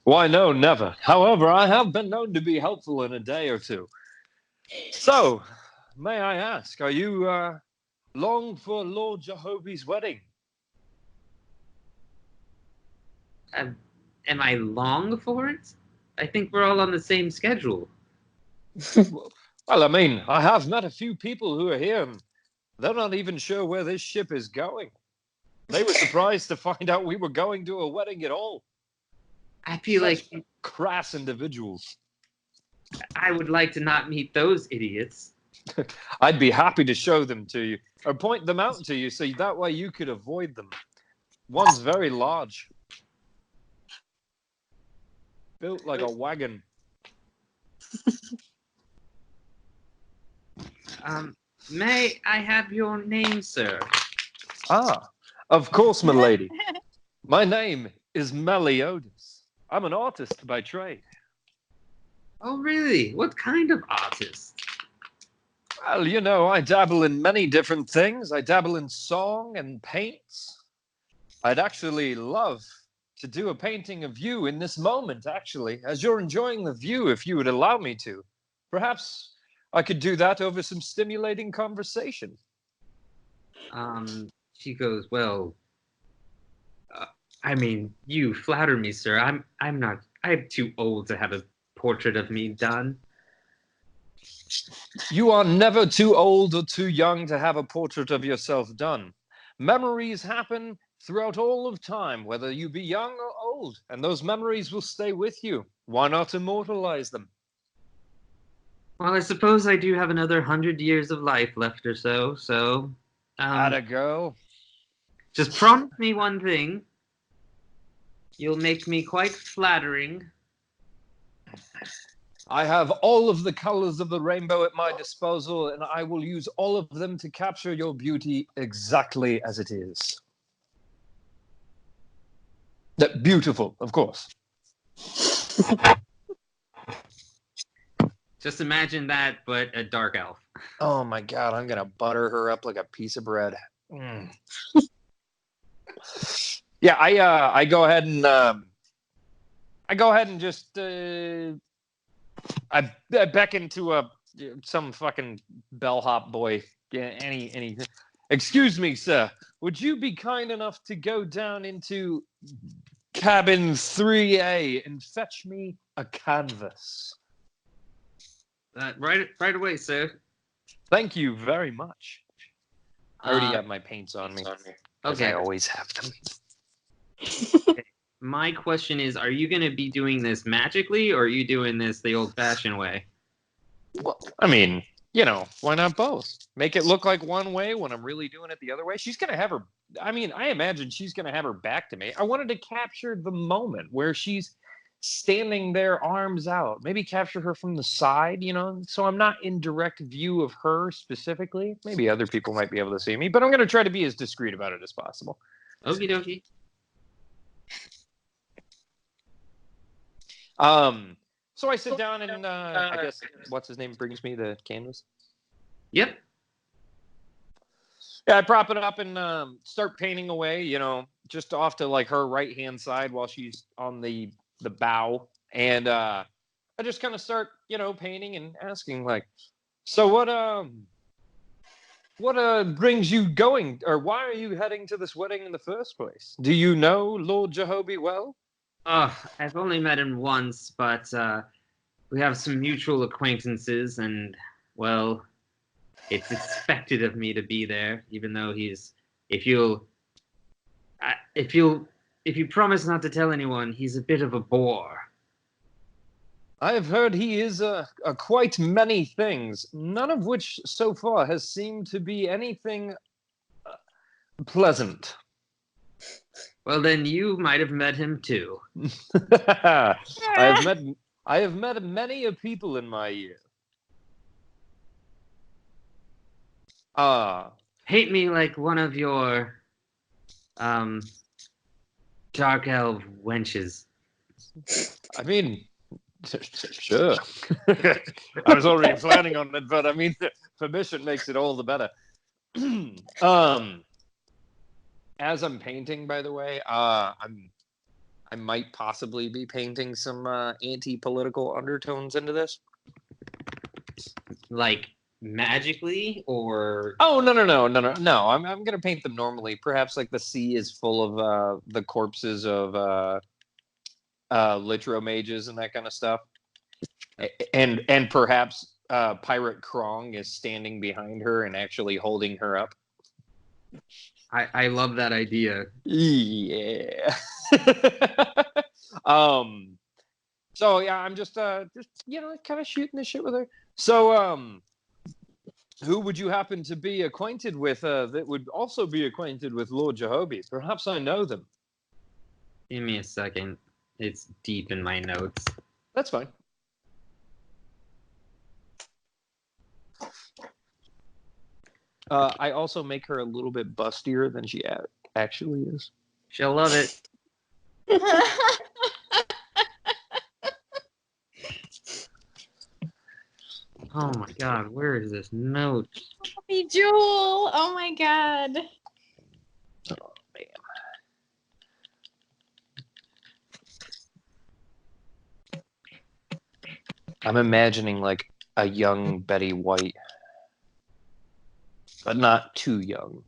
Why, no, never. However, I have been known to be helpful in a day or two. So, may I ask, are you long for Lord Jehovah's wedding? Am I long for it? I think we're all on the same schedule. Well, I mean, I have met a few people who are here, and they're not even sure where this ship is going. They were surprised to find out we were going to a wedding at all. I feel Such like crass individuals. I would like to not meet those idiots. I'd be happy to show them to you, or point them out to you, so that way you could avoid them. One's very large. Built like a wagon. May I have your name, sir? Ah, of course, my lady. My name is Meliodas. I'm an artist by trade. Oh, really? What kind of artist? Well, you know, I dabble in many different things. I dabble in song and paints. I'd actually love to do a painting of you in this moment, actually, as you're enjoying the view, if you would allow me to. Perhaps I could do that over some stimulating conversation. She goes, well, I mean, you flatter me, sir. I'm too old to have a portrait of me done. You are never too old or too young to have a portrait of yourself done. Memories happen throughout all of time, whether you be young or old, and those memories will stay with you. Why not immortalize them? Well, I suppose I do have another 100 years of life left or so, How'd it go? just promise me one thing. You'll make me quite flattering. I have all of the colors of the rainbow at my disposal, and I will use all of them to capture your beauty exactly as it is. Beautiful, of course. Just imagine that, but a dark elf. Oh my God, I'm gonna butter her up like a piece of bread. Yeah, I go ahead and just I beckon to some fucking bellhop boy. Yeah, any. Excuse me, sir. Would you be kind enough to go down into cabin 3A and fetch me a canvas? Right away, sir. Thank you very much. I already have my paints on me. Okay. I always have them. My question is, are you going to be doing this magically, or are you doing this the old-fashioned way? Well, I mean, why not both? Make it look like one way when I'm really doing it the other way. She's going to have her, I imagine she's going to have her back to me. I wanted to capture the moment where she's standing there, arms out. Maybe capture her from the side, so I'm not in direct view of her specifically. Maybe other people might be able to see me, but I'm going to try to be as discreet about it as possible. Okie dokie. So I sit down and I guess what's his name brings me the canvas. Yep. Yeah, I prop it up and start painting away. Just off to like her right hand side while she's on the bow, and I just kind of start painting and asking like, so what brings you going, or why are you heading to this wedding in the first place? Do you know Lord Jehobi well? I've only met him once, but we have some mutual acquaintances, and, well, it's expected of me to be there, even though if you promise not to tell anyone, he's a bit of a bore. I have heard he is quite many things, none of which so far has seemed to be anything pleasant. Well, then you might have met him too. I have met many a people in my year. Hate me like one of your dark elf wenches. I mean, sure. I was already planning on it, but I mean, permission makes it all the better. As I'm painting, by the way, I might possibly be painting some anti-political undertones into this. Like magically, or? Oh, no. I'm gonna paint them normally. Perhaps like the sea is full of the corpses of litro mages and that kind of stuff, and perhaps Pirate Krong is standing behind her and actually holding her up. I love that idea. Yeah. So yeah, I'm just kind of shooting this shit with her. So who would you happen to be acquainted with that would also be acquainted with Lord Jehobi? Perhaps I know them. Give me a second. It's deep in my notes. That's fine. I also make her a little bit bustier than she actually is. She'll love it. Oh my God, where is this note? Hey, Jewel. Oh my God. Oh man. I'm imagining like a young Betty White, but not too young.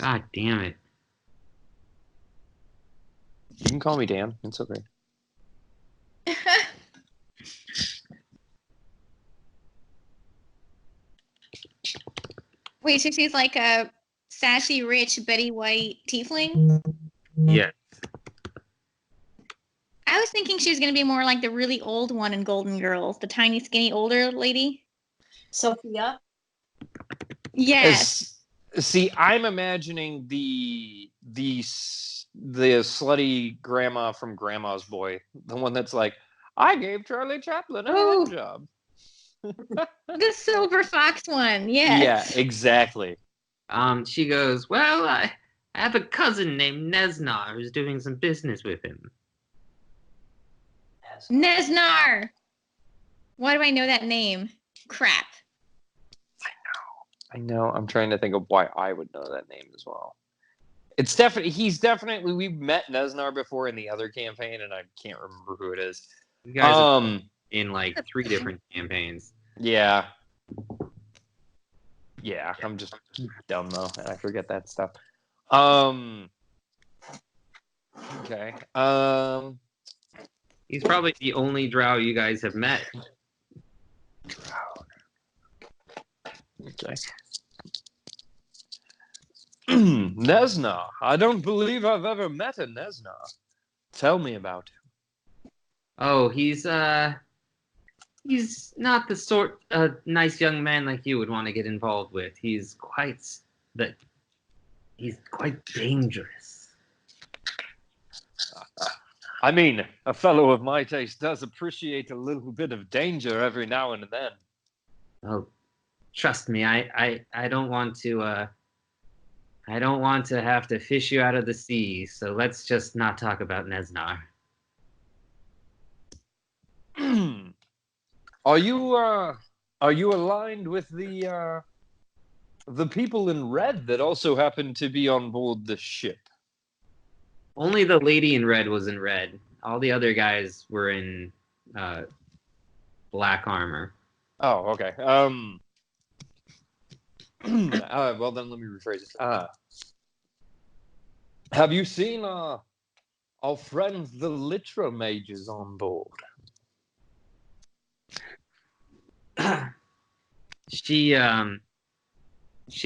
God damn it. You can call me Dan. It's okay. Wait, so she's like a sassy, rich Betty White tiefling? Yeah. I was thinking she was going to be more like the really old one in Golden Girls, the tiny, skinny, older lady. Sophia. Yes. See, I'm imagining the slutty grandma from Grandma's Boy, the one that's like, I gave Charlie Chaplin a hand job. The silver fox one, yes. Yeah, exactly. She goes, well, I have a cousin named Nesnar who's doing some business with him. Nesnar! Why do I know that name? Crap. I know. I'm trying to think of why I would know that name as well. It's definitely we've met Nesnar before in the other campaign, and I can't remember who it is. You guys are in like 3 different campaigns. Yeah. Yeah, I'm just dumb though, and I forget that stuff. Okay. He's probably the only drow you guys have met. Okay. Nesna. I don't believe I've ever met a Nesna. Tell me about him. Oh, he's not the sort of nice young man like you would want to get involved with. He's quite dangerous. I mean, a fellow of my taste does appreciate a little bit of danger every now and then. Oh, trust me, I don't want to have to fish you out of the sea, so let's just not talk about Nesnar. Are you aligned with the people in red that also happen to be on board the ship? Only the lady in red was in red. All the other guys were in black armor. Oh, okay. Well, then let me rephrase it. Have you seen our friends, the Litra mages, on board? She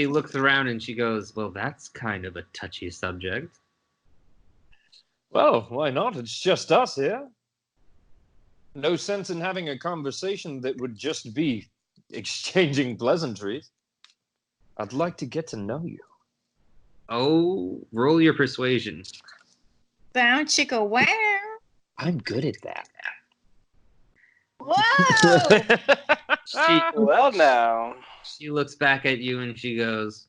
looks around and she goes, well, that's kind of a touchy subject. Well, why not? It's just us here. No sense in having a conversation that would just be exchanging pleasantries. I'd like to get to know you. Oh, roll your persuasion. Bow chicka wow. I'm good at that. Whoa! Well, now. She looks back at you and she goes,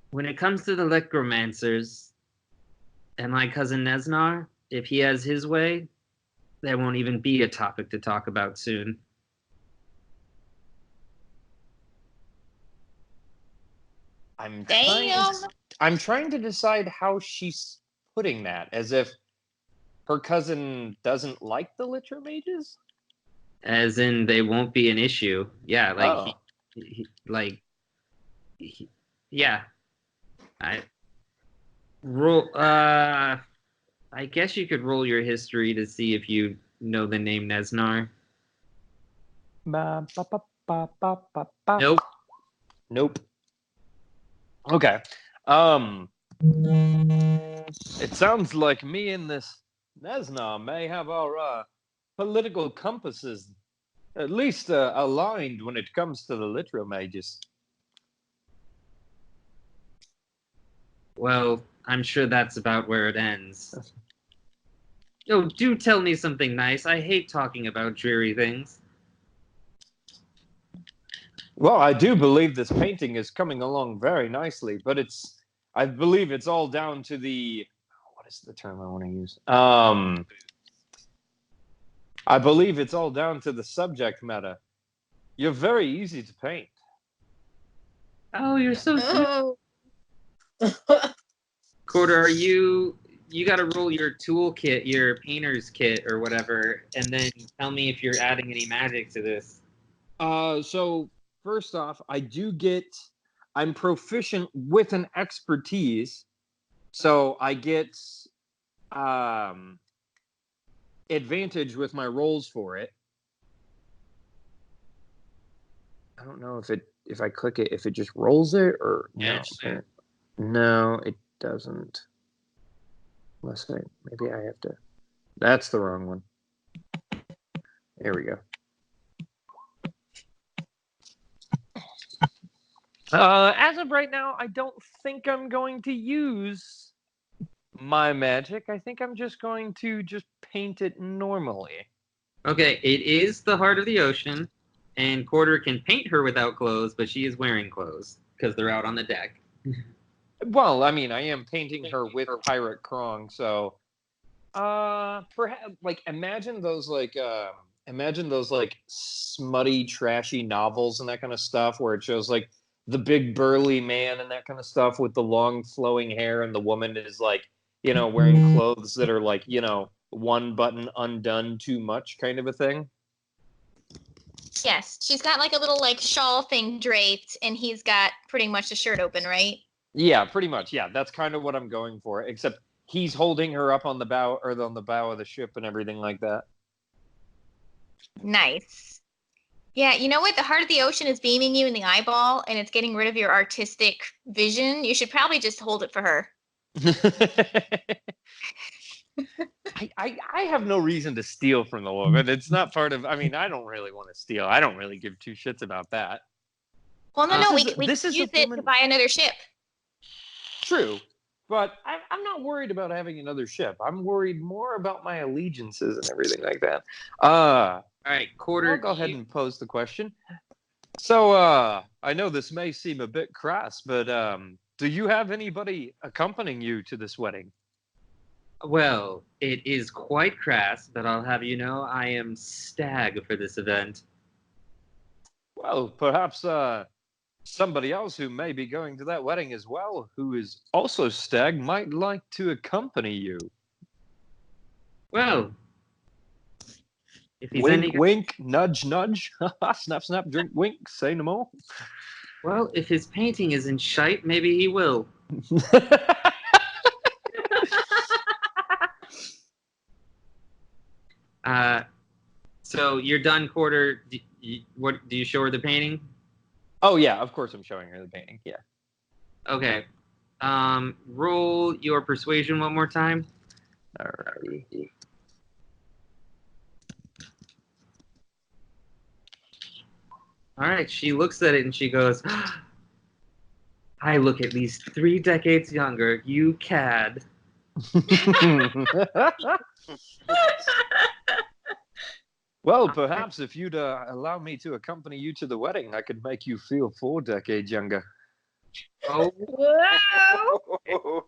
when it comes to the necromancers and my cousin Nesnar, if he has his way, there won't even be a topic to talk about soon. I'm trying to decide how she's putting that, as if her cousin doesn't like the Litra mages? As in, they won't be an issue. Yeah, like, yeah. I guess you could roll your history to see if you know the name Nesnar. Nope. Okay. It sounds like me and this Nesna may have our political compasses at least aligned when it comes to the Litra mages. Well, I'm sure that's about where it ends. Oh, do tell me something nice. I hate talking about dreary things. Well, I do believe this painting is coming along very nicely, but I believe it's all down to what is the term I want to use? I believe it's all down to the subject matter. You're very easy to paint. Oh, you're so sweet. Quarter, you got to roll your toolkit, your painter's kit or whatever, and then tell me if you're adding any magic to this. So first off, I do get I'm proficient with an expertise, so I get advantage with my rolls for it. I don't know if I click it, if it just rolls it or Yeah, no. No, it doesn't. Maybe I have to. That's the wrong one. There we go. As of right now, I don't think I'm going to use my magic. I think I'm just going to paint it normally. Okay, it is the heart of the ocean, and Quarter can paint her without clothes, but she is wearing clothes because they're out on the deck. Well, I mean, I am painting her with Pirate Krong, so perhaps imagine those smutty, trashy novels and that kind of stuff where it shows like the big burly man and that kind of stuff with the long flowing hair, and the woman is wearing clothes that are one button undone too much kind of a thing. Yes, she's got like a little like shawl thing draped, and he's got pretty much the shirt open, right? Yeah, pretty much. Yeah, that's kind of what I'm going for. Except he's holding her up on the bow of the ship and everything like that. Nice. Yeah, you know what? The heart of the ocean is beaming you in the eyeball, and it's getting rid of your artistic vision. You should probably just hold it for her. I have no reason to steal from the woman. It's not part of. I mean, I don't really want to steal. I don't really give two shits about that. Well, no, we can use it to buy another ship. True, but I'm not worried about having another ship. I'm worried more about my allegiances and everything like that. All right, Quarter. I'll go ahead and pose the question. So, I know this may seem a bit crass, but do you have anybody accompanying you to this wedding? Well, it is quite crass, but I'll have you know I am stag for this event. Well, perhaps somebody else who may be going to that wedding as well, who is also stag, might like to accompany you. Well, if he's wink, wink, nudge, nudge. Snap, snap, drink, wink. Say no more. Well, if his painting isn't shite, maybe he will. So you're done, Quarter. Do you show her the painting? Oh yeah, of course I'm showing her the painting. Yeah. Okay. Roll your persuasion one more time. Alrighty. All right. She looks at it and she goes, "I look at least 3 decades younger. You cad." Well, perhaps if you'd allow me to accompany you to the wedding, I could make you feel 4 decades younger. Oh. Whoa!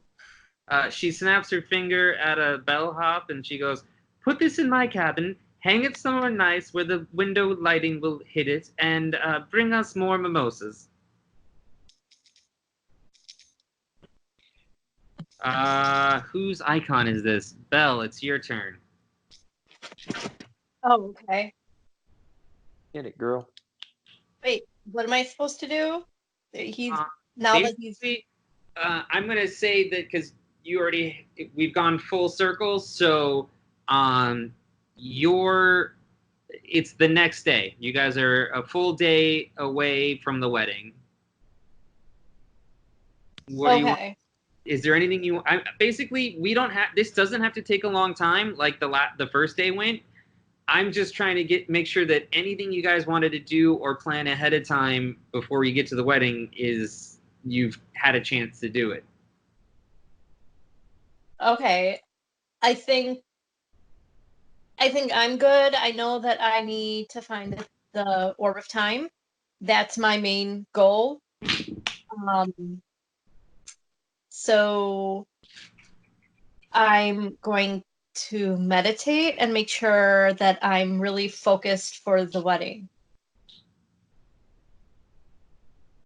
She snaps her finger at a bellhop and she goes, "Put this in my cabin, hang it somewhere nice where the window lighting will hit it, and bring us more mimosas." Whose icon is this? Belle, it's your turn. Oh, okay. Get it, girl. Wait, what am I supposed to do? He's I'm gonna say that because we've gone full circle, so it's the next day. You guys are a full day away from the wedding. What do you want? Is there anything basically we don't have? This doesn't have to take a long time, like the first day went. I'm just trying to make sure that anything you guys wanted to do or plan ahead of time before you get to the wedding is you've had a chance to do it. Okay. I think I'm good. I know that I need to find the Orb of Time. That's my main goal. So I'm going to meditate and make sure that I'm really focused for the wedding.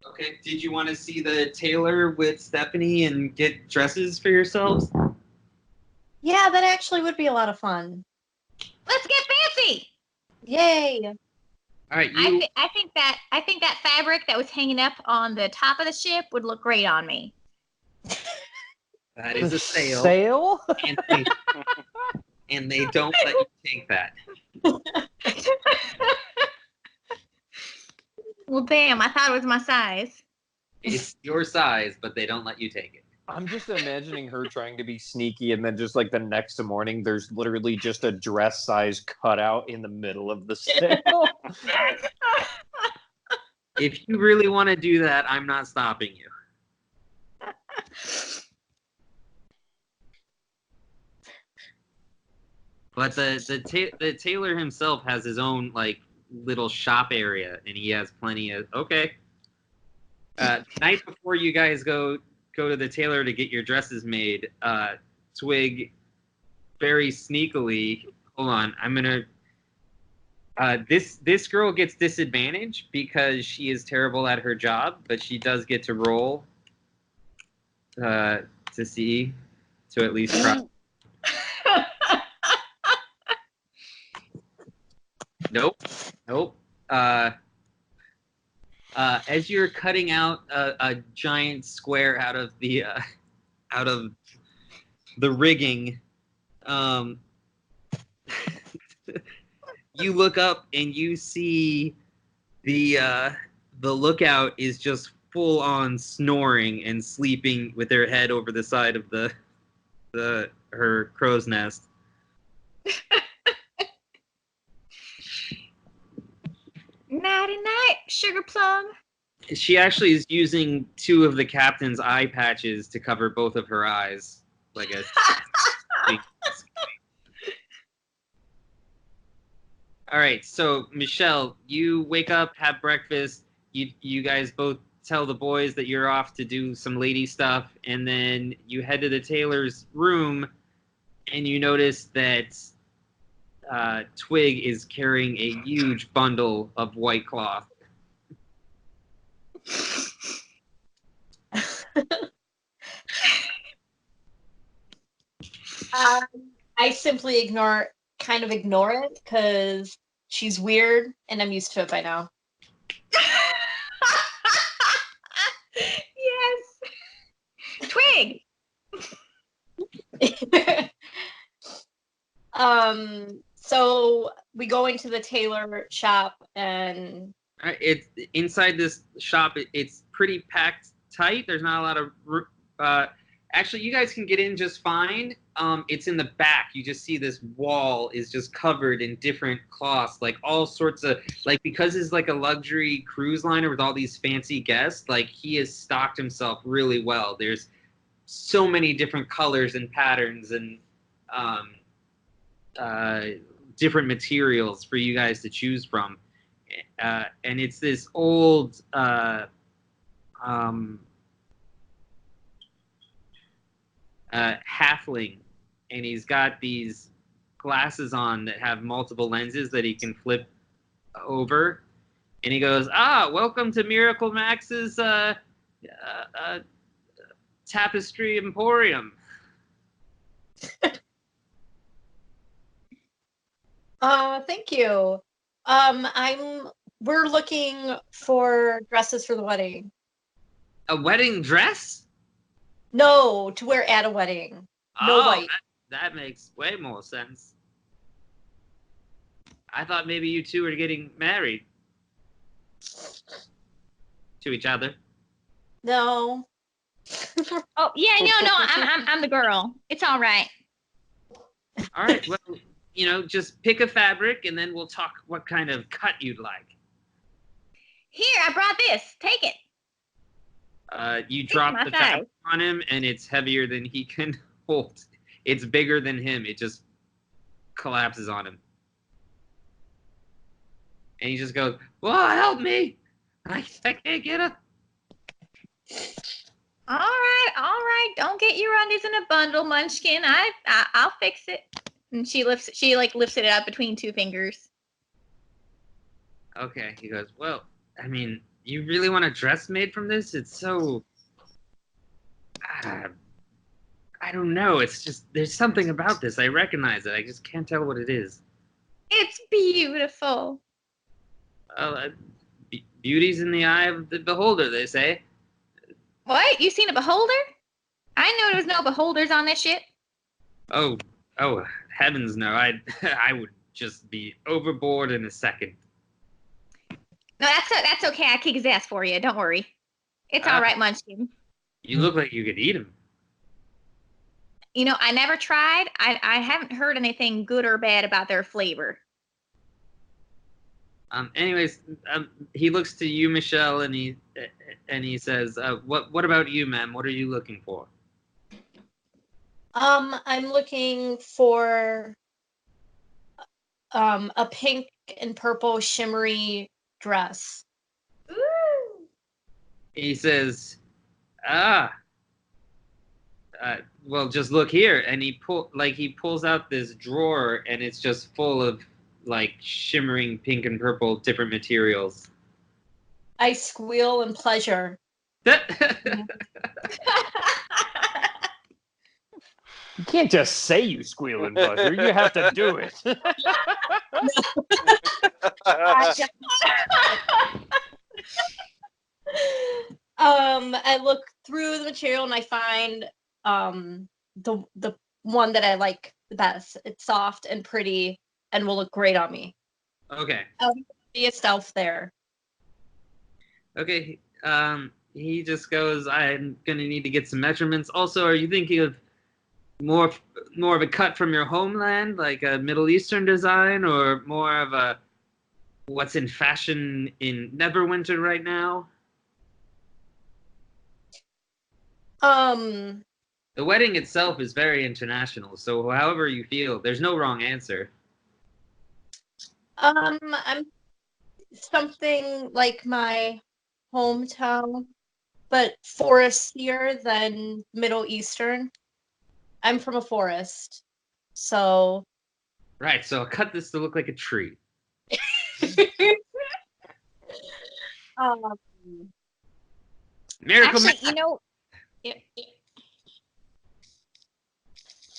Okay. Did you want to see the tailor with Stephanie and get dresses for yourselves? Yeah, that actually would be a lot of fun. Let's get fancy! Yay! All right, I think that fabric that was hanging up on the top of the ship would look great on me. That is a sail. Sail? And they don't let you take that. Well, damn, I thought it was my size. It's your size, but they don't let you take it. I'm just imagining her trying to be sneaky, and then just like the next morning, there's literally just a dress size cutout in the middle of the sail. If you really want to do that, I'm not stopping you. But the tailor himself has his own like little shop area, and he has plenty of night before you guys go to the tailor to get your dresses made. Twig very sneakily. Hold on, I'm gonna. This girl gets disadvantaged because she is terrible at her job, but she does get to roll to see to at least try. Nope. As you're cutting out a giant square out of the rigging, you look up and you see the lookout is just full on snoring and sleeping with her head over the side of her crow's nest. Nighty night, sugar plum. She actually is using 2 of the captain's eye patches to cover both of her eyes, like a. All right, so Michelle, you wake up, have breakfast. You guys both tell the boys that you're off to do some lady stuff, and then you head to the tailor's room, and you notice that Twig is carrying a huge bundle of white cloth. I simply kind of ignore it because she's weird and I'm used to it by now. Yes. Twig. So we go into the tailor shop and It's inside this shop. It's pretty packed tight. There's not a lot of. Actually, you guys can get in just fine. It's in the back. You just see this wall is just covered in different cloths, like all sorts of because it's like a luxury cruise liner with all these fancy guests. Like he has stocked himself really well. There's so many different colors and patterns and different materials for you guys to choose from. And it's this old halfling, and he's got these glasses on that have multiple lenses that he can flip over. And he goes, welcome to Miracle Max's Tapestry Emporium. Thank you. We're looking for dresses for the wedding. A wedding dress? No, to wear at a wedding. No white. That makes way more sense. I thought maybe you two were getting married to each other. No. Oh yeah, no, I'm the girl. It's all right. All right, well, just pick a fabric and then we'll talk what kind of cut you'd like. Here, I brought this. Take it. You drop the fabric on him, and it's heavier than he can hold. It's bigger than him. It just collapses on him. And he just goes, "Whoa, help me! I can't get up." All right. Don't get your undies in a bundle, Munchkin. I'll fix it. And she lifts it up between 2 fingers. Okay. He goes, "Well, I mean, you really want a dress made from this? It's so... I don't know. It's just, there's something about this. I recognize it. I just can't tell what it is." It's beautiful. Beauty's in the eye of the beholder, they say. What? You seen a beholder? I know there was no beholders on this ship. Oh, heavens no! I would just be overboard in a second. No, that's okay. I kick his ass for you. Don't worry. It's all right, Munchkin. You look like you could eat him. You know, I never tried. I haven't heard anything good or bad about their flavor. Anyways, he looks to you, Michelle, and he says, "What about you, ma'am? What are you looking for?" I'm looking for a pink and purple shimmery dress. Ooh. He says, well, just look here, and he pulls out this drawer, and it's just full of like shimmering pink and purple different materials. I squeal in pleasure. You can't just say you squeal in pleasure. You have to do it. I look through the material and I find the one that I like the best. It's soft and pretty and will look great on me. Okay. Be a stealth there. Okay. He just goes, I'm gonna need to get some measurements. Also, are you thinking of more of a cut from your homeland, like a Middle Eastern design, or more of a what's in fashion in Neverwinter right now? The wedding itself is very international, so however you feel, there's no wrong answer. I'm something like my hometown, but forestier than Middle Eastern. I'm from a forest, so. Right, so I'll cut this to look like a tree. Miracle Actually, you know,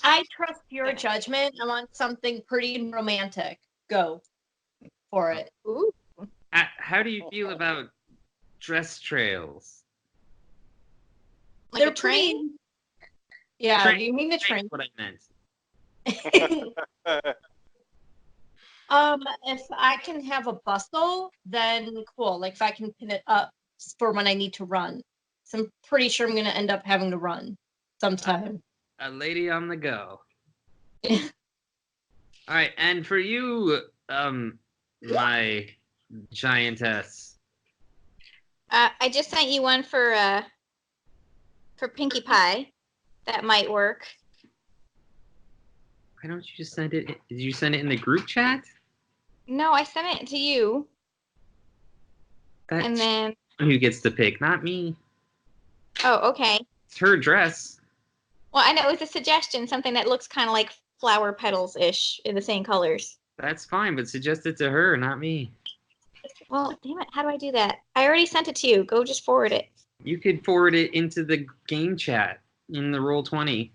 I trust your judgment. I want something pretty and romantic. Go for it. ooh. How do you feel about dress trails? Like They're a train? pretty. Yeah, Train- you mean the Train's train? what I meant. If I can have a bustle, then cool. Like if I can pin it up for when I need to run. So I'm pretty sure I'm gonna end up having to run sometime. A lady on the go. All right, and for you, my giantess. I just sent you one for Pinkie Pie. That might work. Why don't you just send it? Did you send it in the group chat? No, I sent it to you. That's And then. who gets to pick, not me. Oh, okay. It's her dress. Well, I know it's a suggestion, something that looks kind of like flower petals-ish in the same colors. That's fine, but suggest it to her, not me. Well, damn it, how do I do that? I already sent it to you. Go just forward it. You could forward it into the game chat in the Roll20.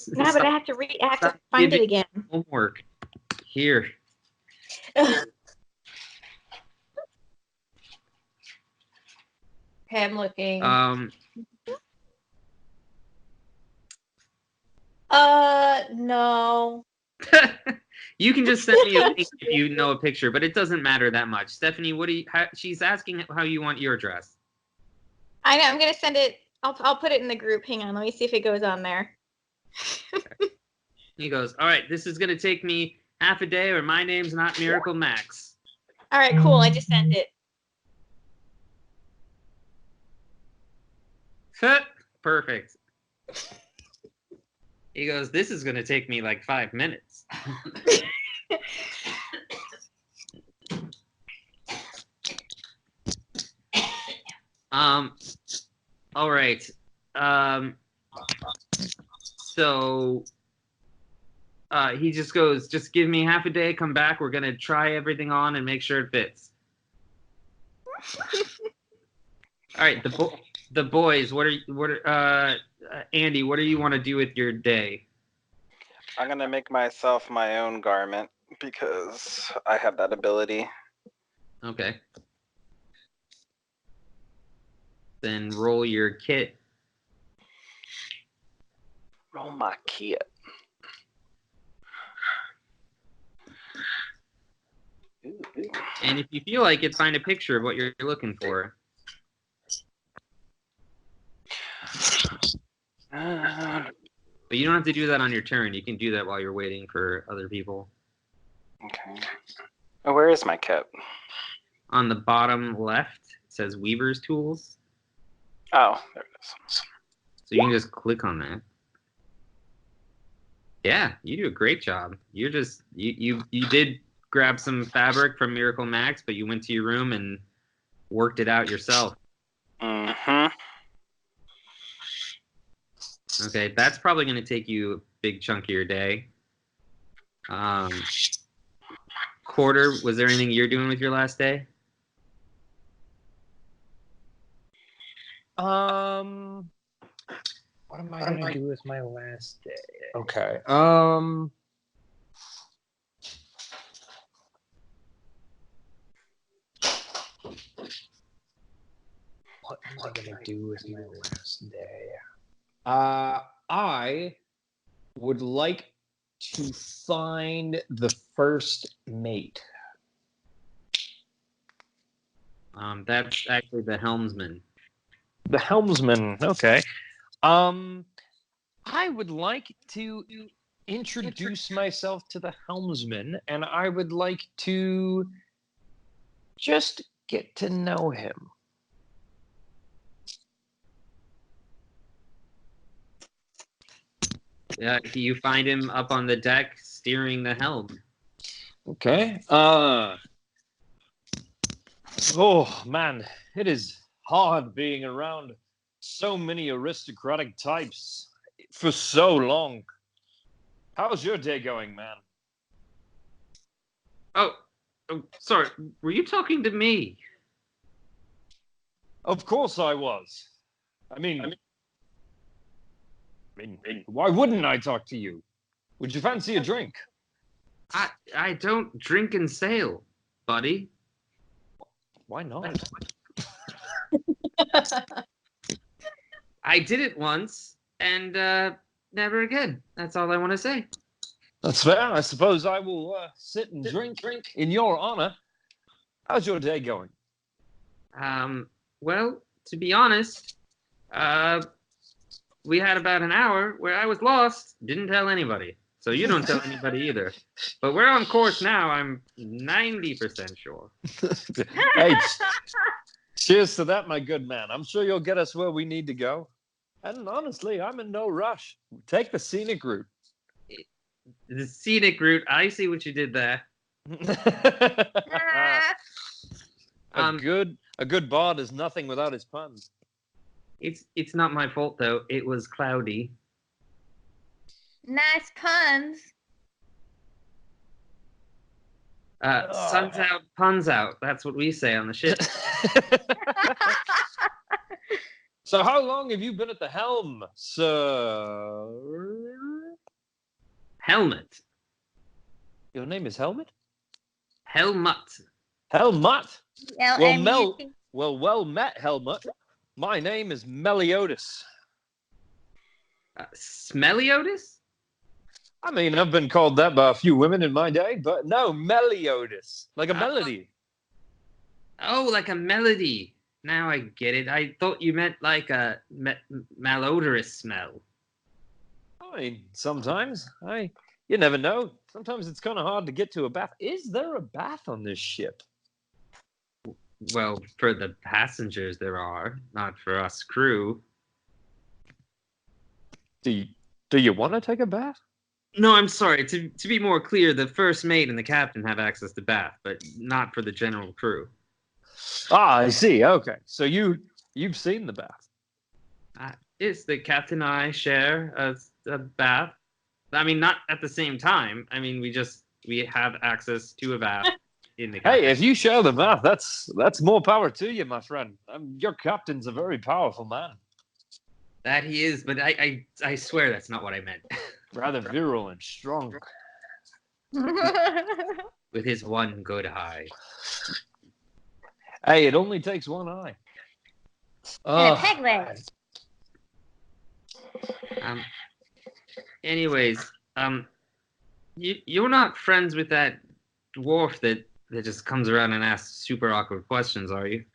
No, but I have to find it again. Homework. Here. Okay, I'm looking. No. You can just send me a link if you know a picture, but it doesn't matter that much. Stephanie, she's asking how you want your dress. I know, I'm gonna send it. I'll put it in the group. Hang on, let me see if it goes on there. He goes, all right, this is gonna take me half a day, or my name's not Miracle Max. All right, cool. I just sent it. Perfect. He goes, this is gonna take me like 5 minutes. All right. So he just goes, just give me half a day, come back, we're gonna try everything on and make sure it fits. All right, the boys, Andy, what do you want to do with your day? I'm gonna make myself my own garment because I have that ability. Okay. Then roll your kit. Roll my kit. And if you feel like it, find a picture of what you're looking for. But you don't have to do that on your turn. You can do that while you're waiting for other people. Okay. Oh, where is my kit? On the bottom left, it says Weaver's Tools. Oh, there it is. So you can just click on that. Yeah, you do a great job. You're just you did grab some fabric from Miracle Max, but you went to your room and worked it out yourself. Mm-hmm. Okay, that's probably going to take you a big chunk of your day. Quarter, was there anything you're doing with your last day? What am I gonna do with my last day? Okay. What am I gonna do with my last day? I would like to find the first mate. That's actually the helmsman. The helmsman. Okay. I would like to introduce myself to the helmsman, and I would like to just get to know him. You find him up on the deck steering the helm. Okay. Oh man, it is hard being around so many aristocratic types for so long. How's your day going, man? Oh, sorry. Were you talking to me? Of course I was. I mean, why wouldn't I talk to you? Would you fancy a drink? I don't drink and sail, buddy. Why not? I did it once, and never again. That's all I want to say. That's fair. I suppose I will sit and drink in your honor. How's your day going? Well, to be honest, we had about an hour where I was lost, didn't tell anybody. So you don't tell anybody either. But we're on course now, I'm 90% sure. Hey, cheers to that, my good man. I'm sure you'll get us where we need to go. And honestly, I'm in no rush. Take the scenic route. The scenic route, I see what you did there. A good bard is nothing without his puns. It's not my fault though. It was cloudy. Nice puns. Sun's out, puns out. That's what we say on the ship. So how long have you been at the helm, sir? Helmet. Your name is Helmet? Helmut. Helmut? L-M-U-T. Well met, Helmut. My name is Meliodas. Smelliotis? I mean, I've been called that by a few women in my day, but no, Meliodas. Like a melody. Oh, like a melody. Now I get it. I thought you meant like a malodorous smell. I mean, sometimes. You never know. Sometimes it's kind of hard to get to a bath. Is there a bath on this ship? Well, for the passengers there are, not for us crew. Do you want to take a bath? No, I'm sorry. To be more clear, the first mate and the captain have access to bath, but not for the general crew. Ah, I see. Okay, so you've seen the bath. Yes, the captain and I share a bath. I mean, not at the same time. I mean, we have access to a bath in the captain. Hey, if you share the bath, that's more power to you, my friend. Your captain's a very powerful man. That he is, but I swear that's not what I meant. Rather virile and strong. With his one good eye. Hey, it only takes one eye. And a peg leg. Anyways, you're not friends with that dwarf that just comes around and asks super awkward questions, are you?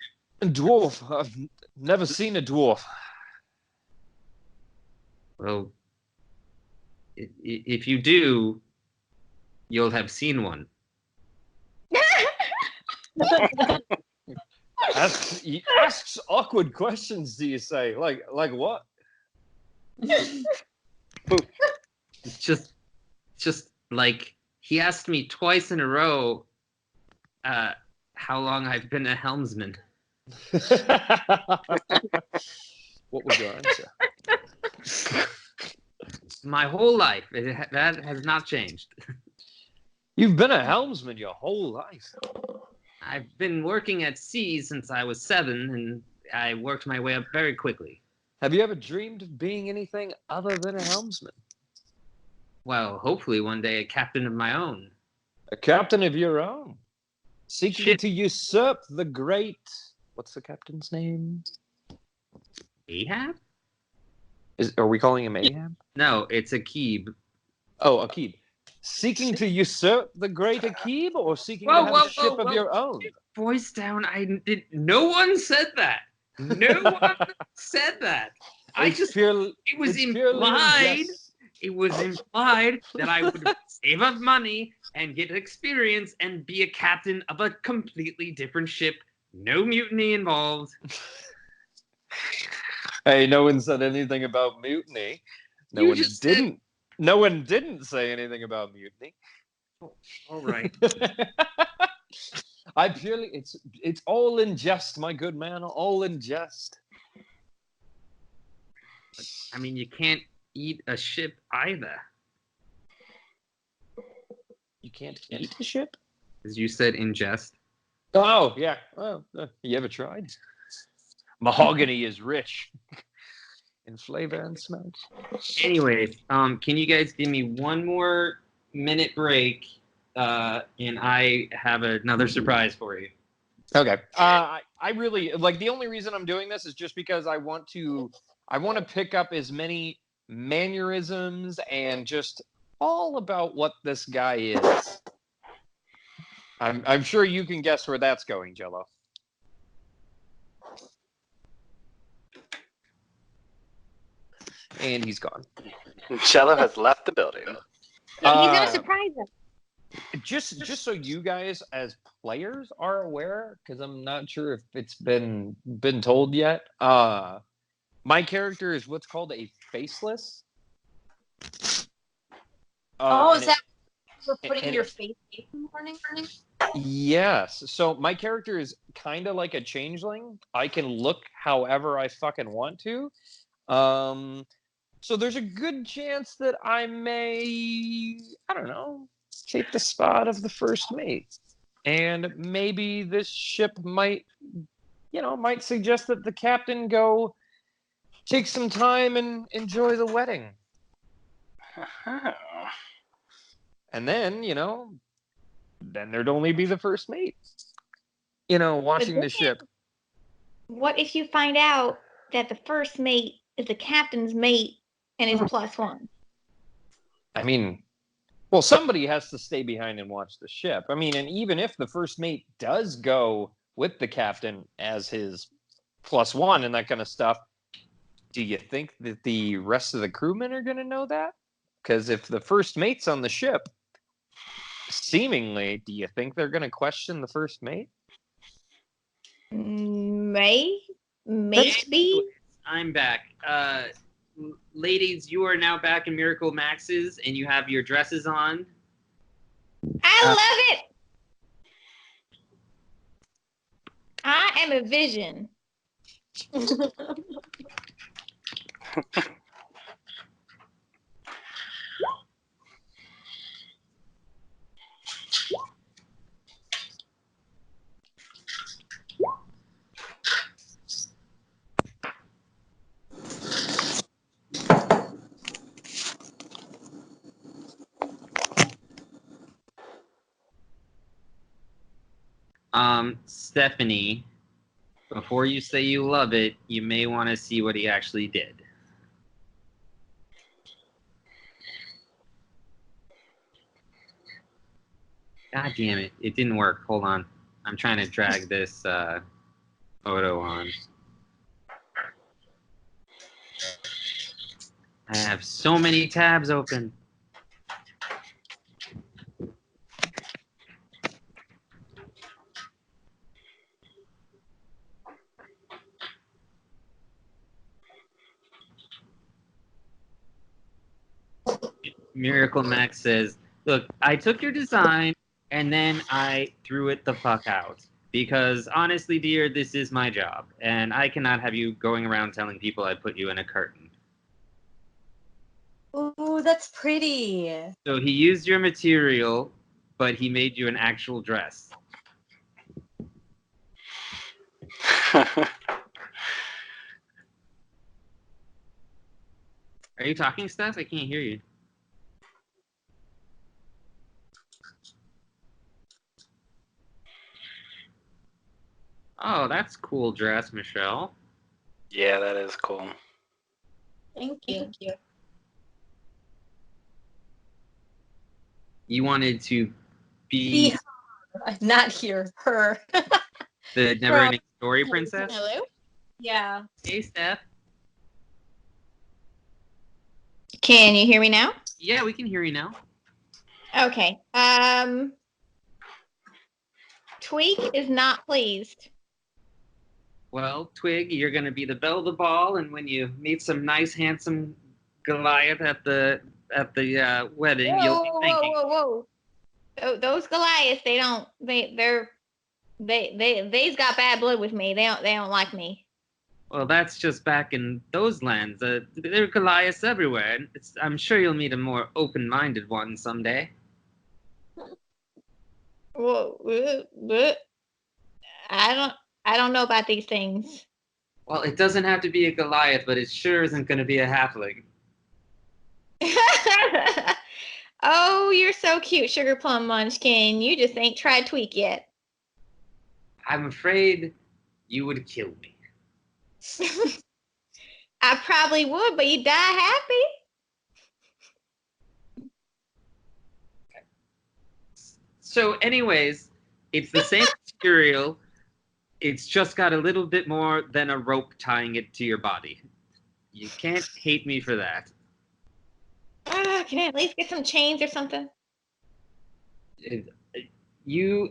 A dwarf? I've never seen a dwarf. Well, if you do, you'll have seen one. Asks awkward questions, do you say? Like what? It's just like he asked me twice in a row how long I've been a helmsman. What was your answer? My whole life. That has not changed. You've been a helmsman your whole life. I've been working at sea since I was 7, and I worked my way up very quickly. Have you ever dreamed of being anything other than a helmsman? Well, hopefully one day a captain of my own. A captain of your own? Seeking to usurp the great... What's the captain's name? Ahab? Are we calling him Ahab? No, it's Akib. Oh, Akib. Seeking to usurp the great Akib, or seeking to have a ship of your own? Voice down. No one said that. No one said that. It was implied that I would save up money and get experience and be a captain of a completely different ship. No mutiny involved. Hey, no one said anything about mutiny. No one didn't say anything about mutiny. Oh, all right. It's all in jest, my good man, all in jest. I mean, you can't eat a ship either. You can't eat a ship? As you said, in jest. Oh, yeah. Well, you ever tried? Mahogany is rich in flavor and smell. Anyways, can you guys give me one more minute break, and I have another surprise for you. Okay. I really like, the only reason I'm doing this is just because I want to pick up as many mannerisms and just all about what this guy is. I'm sure you can guess where that's going, Jello. And he's gone. Jello has left the building. Yeah, he's gonna surprise us. Just so you guys as players are aware, because I'm not sure if it's been told yet. My character is what's called a faceless. Is that for putting your face in the morning? Yes. So my character is kind of like a changeling. I can look however I fucking want to. So there's a good chance that I may, I don't know, take the spot of the first mate. And maybe this ship might suggest that the captain go take some time and enjoy the wedding. And then, then there'd only be the first mate, watching the ship. What if you find out that the first mate is the captain's mate and is +1? I mean, well, somebody has to stay behind and watch the ship. I mean, and even if the first mate does go with the captain as his +1 and that kind of stuff, do you think that the rest of the crewmen are going to know that? Because if the first mate's on the ship, seemingly, do you think they're going to question the first mate? Maybe. I'm back. Ladies, you are now back in Miracle Max's, and you have your dresses on. I love it. I am a vision. Stephanie, Before you say you love it, you may want to see what he actually did. God damn it. It didn't work. Hold on. I'm trying to drag this photo on. I have so many tabs open. Miracle Max says, look, I took your design and then I threw it the fuck out. Because honestly, dear, this is my job. And I cannot have you going around telling people I put you in a curtain. Ooh, that's pretty. So he used your material, but he made you an actual dress. Are you talking, Steph? I can't hear you. Oh, that's cool dress, Michelle. Yeah, that is cool. Thank you. You wanted to be her. Not here, her. the never-ending story princess? Hello? Yeah. Hey, Steph. Can you hear me now? Yeah, we can hear you now. Okay. Tweak is not pleased. Well, Twig, you're going to be the belle of the ball, and when you meet some nice, handsome Goliath at the wedding, you'll be thinking. Whoa. Those Goliaths, they's got bad blood with me. They don't like me. Well, that's just back in those lands. There are Goliaths everywhere. And I'm sure you'll meet a more open-minded one someday. Whoa. I don't know about these things. Well, it doesn't have to be a Goliath, but it sure isn't going to be a halfling. Oh, you're so cute, Sugar Plum Munchkin. You just ain't tried Tweak yet. I'm afraid you would kill me. I probably would, but you'd die happy. So, anyways, it's the same material. It's just got a little bit more than a rope tying it to your body. You can't hate me for that. Can I at least get some chains or something?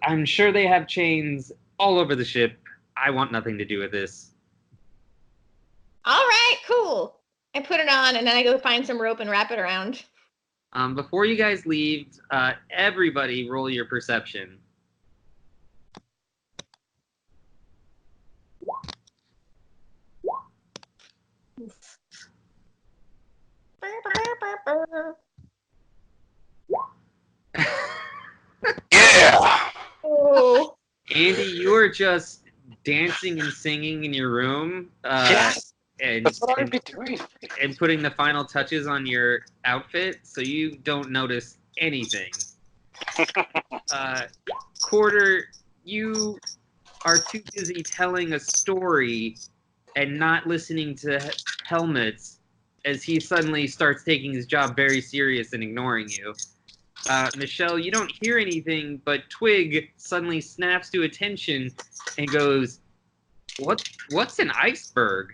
I'm sure they have chains all over the ship. I want nothing to do with this. All right, cool. I put it on, and then I go find some rope and wrap it around. Before you guys leave, everybody roll your perception. Yeah! Oh. Andy, you are just dancing and singing in your room. Yes! And, That's what I'd be doing. and putting the final touches on your outfit, so you don't notice anything. Quarter, you are too busy telling a story and not listening to Helmets as he suddenly starts taking his job very serious and ignoring you. Michelle, you don't hear anything, but Twig suddenly snaps to attention and goes, What's an iceberg?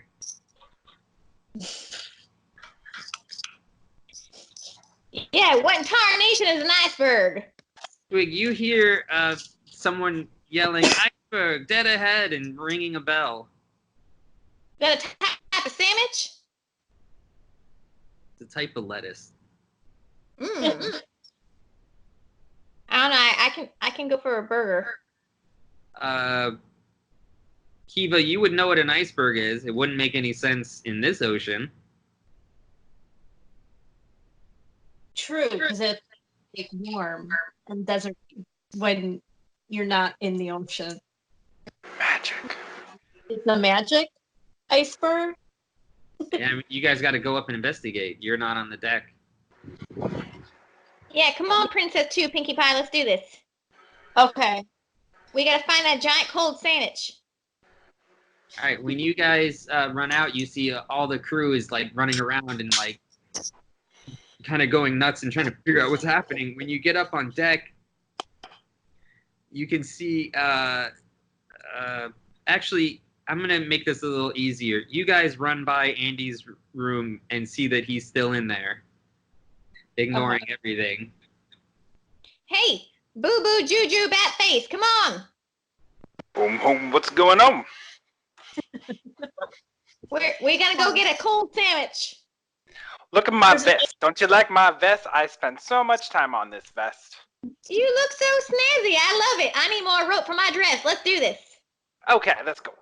Yeah, what in tarnation is an iceberg? Twig, you hear someone yelling, iceberg, dead ahead, and ringing a bell. Is that a type of sandwich? It's a type of lettuce. I don't know. I can go for a burger. Kiva, you would know what an iceberg is. It wouldn't make any sense in this ocean. True, because it's like warm and desert when you're not in the ocean. Magic. It's a magic iceberg. Yeah, I mean, you guys got to go up and investigate. You're not on the deck. Yeah, come on, Princess 2, Pinkie Pie, let's do this. Okay. We gotta find that giant cold sandwich. All right, when you guys run out, you see all the crew is like running around and like kind of going nuts and trying to figure out what's happening. When you get up on deck, you can see. Actually, I'm gonna make this a little easier. You guys run by Andy's room and see that he's still in there, ignoring everything. Hey, boo boo juju bat face, come on. Boom, boom. What's going on? We're gonna go get a cold sandwich. Look at my vest. Don't you like my vest? I spent so much time on this vest. You look so snazzy. I love it. I need more rope for my dress. Let's do this. Okay, let's go.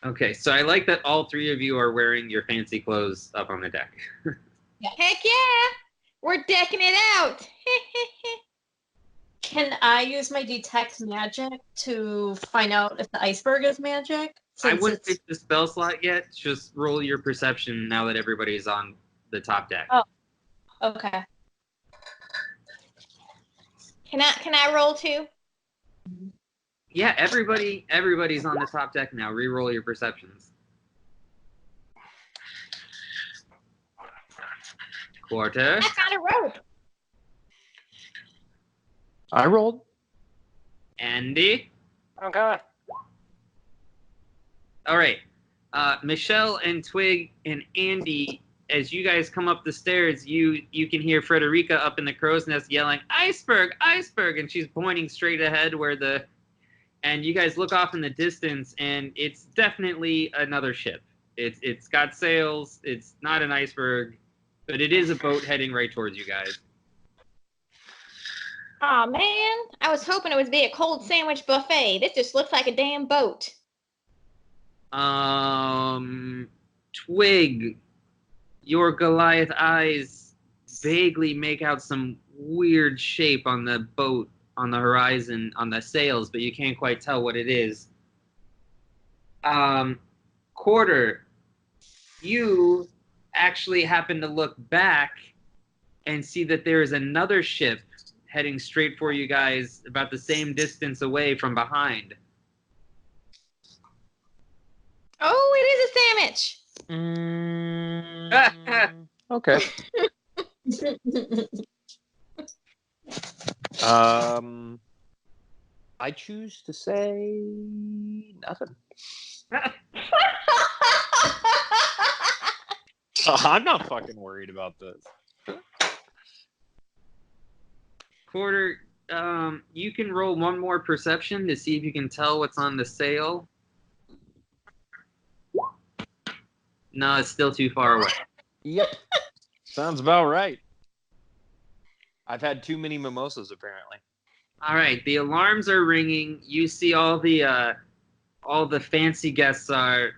Okay, so I like that all three of you are wearing your fancy clothes up on the deck. Heck yeah. We're decking it out. Can I use my detect magic to find out if the iceberg is magic? I Since wouldn't it's- pick the spell slot yet. Just roll your perception now that everybody's on the top deck. Oh. Okay. Can I roll too? Yeah, everybody's on the top deck now. Reroll your perceptions. Quarter. I found a rope. I rolled. Andy. Okay. All right. Michelle and Twig and Andy, as you guys come up the stairs, you can hear Frederica up in the crow's nest yelling, "Iceberg, iceberg!" And she's pointing straight ahead and you guys look off in the distance, and it's definitely another ship. It's got sails. It's not an iceberg, but it is a boat heading right towards you guys. Aw, man. I was hoping it would be a cold sandwich buffet. This just looks like a damn boat. Twig, your Goliath eyes vaguely make out some weird shape on the boat, on the horizon, on the sails, but you can't quite tell what it is. Quarter, you actually happen to look back and see that there is another ship heading straight for you guys about the same distance away from behind. Oh, it is a sandwich. Okay. I choose to say nothing. I'm not fucking worried about this. Quarter, you can roll one more perception to see if you can tell what's on the sail. No, it's still too far away. Yep. Sounds about right. I've had too many mimosas, apparently. All right, the alarms are ringing. You see all the fancy guests are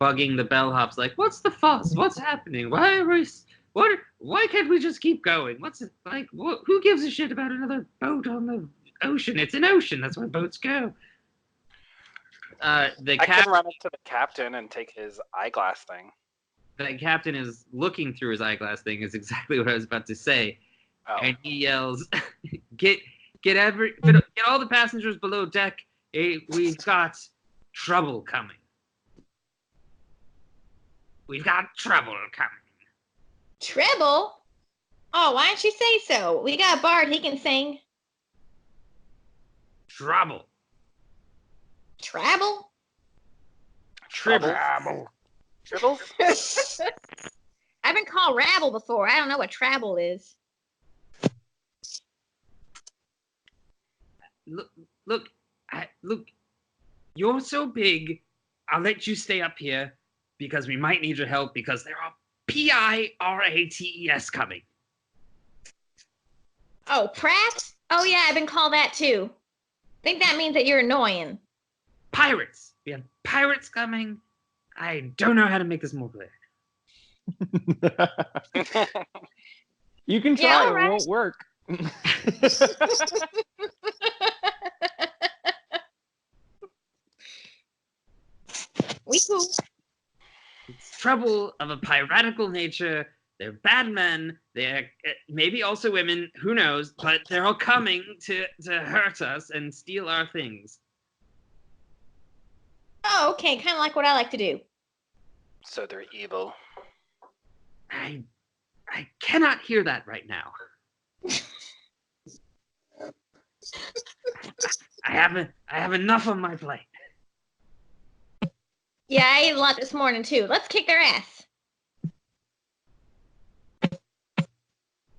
bugging the bellhops, like, "What's the fuss? What's happening? Why can't we just keep going? What's it like? Who gives a shit about another boat on the ocean? It's an ocean. That's where boats go." I can run up to the captain and take his eyeglass thing. The captain is looking through his eyeglass thing. Is exactly what I was about to say. Oh. And he yells, get all the passengers below deck. We've got trouble coming. We've got trouble coming." Treble? Oh, why don't you say so? We got Bard, he can sing. Trouble. Travel? Tribble. Tribbles? I've been called rabble before. I don't know what travel is. Look, you're so big. I'll let you stay up here because we might need your help because there are PIRATES coming. Oh, Pratt? Oh, yeah, I've been called that too. Think that means that you're annoying. Pirates. We have pirates coming. I don't know how to make this more clear. You can try, Yeah, all it right. won't work. We cool. It's trouble of a piratical nature. They're bad men. They're maybe also women. Who knows? But they're all coming to hurt us and steal our things. Oh, okay. Kind of like what I like to do. So they're evil. I cannot hear that right now. I have enough on my plate. Yeah, I ate a lot this morning too. Let's kick their ass.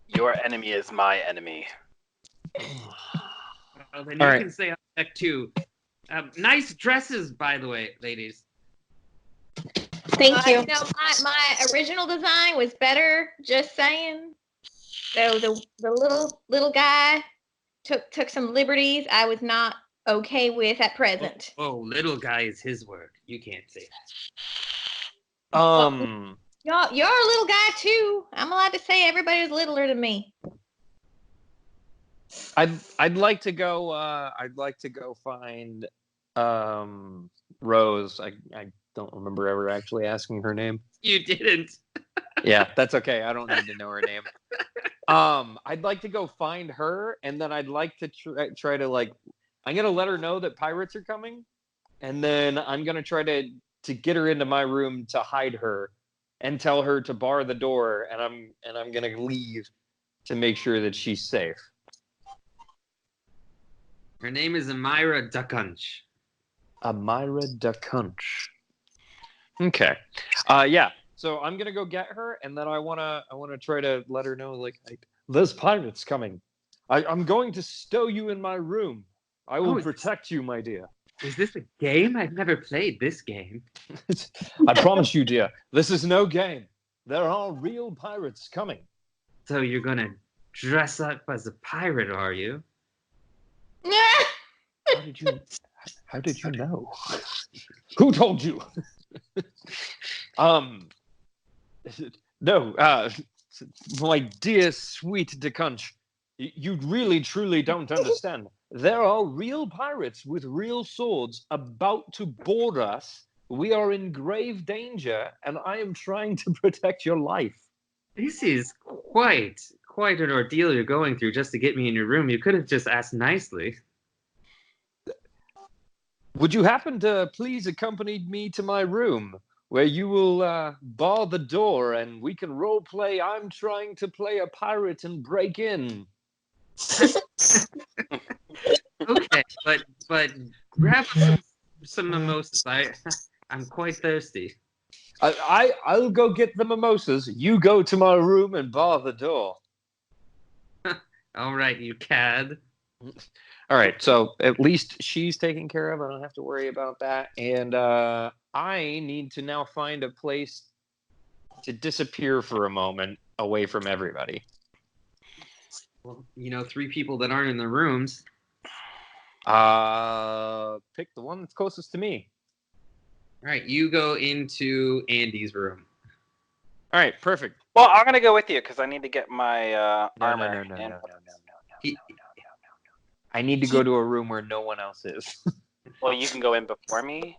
Your enemy is my enemy. Well, then All you right. can stay on deck too. Nice dresses, by the way, ladies. Thank you. You know, my original design was better. Just saying. So the little guy took some liberties I was not okay with at present. Oh, little guy is his word. You can't say that. You're a little guy too. I'm allowed to say everybody was littler than me. I'd like to go. I'd like to go find Rose. I don't remember ever actually asking her name. You didn't. Yeah, that's okay. I don't need to know her name. I'd like to go find her, and then I'd like to try to like. I'm gonna let her know that pirates are coming, and then I'm gonna try to get her into my room to hide her, and tell her to bar the door, and I'm gonna leave to make sure that she's safe. Her name is Amira Duckunch. Amira Duckunch. Okay. Yeah. So I'm gonna go get her, and then I wanna try to let her know, like, there's pirates coming. I'm going to stow you in my room. I will protect you, my dear. Is this a game? I've never played this game. I promise you, dear, this is no game. There are real pirates coming. So you're gonna dress up as a pirate, are you? How did you know? Who told you? No, my dear sweet DeCunch, you really truly don't understand. There are real pirates with real swords about to board us. We are in grave danger, and I am trying to protect your life. This is quite an ordeal you're going through just to get me in your room. You could have just asked nicely. Would you happen to please accompany me to my room, where you will bar the door and we can role play I'm trying to play a pirate and break in? Okay, but grab some mimosas. I'm quite thirsty. I'll go get the mimosas. You go to my room and bar the door. All right, you cad. All right, so at least she's taken care of. I don't have to worry about that. And I need to now find a place to disappear for a moment away from everybody. Well, 3 people that aren't in the rooms. Pick the one that's closest to me. All right, you go into Andy's room. All right, perfect. Well, I'm gonna go with you because I need to get my armor. No. I need to go to a room where no one else is. Well, you can go in before me.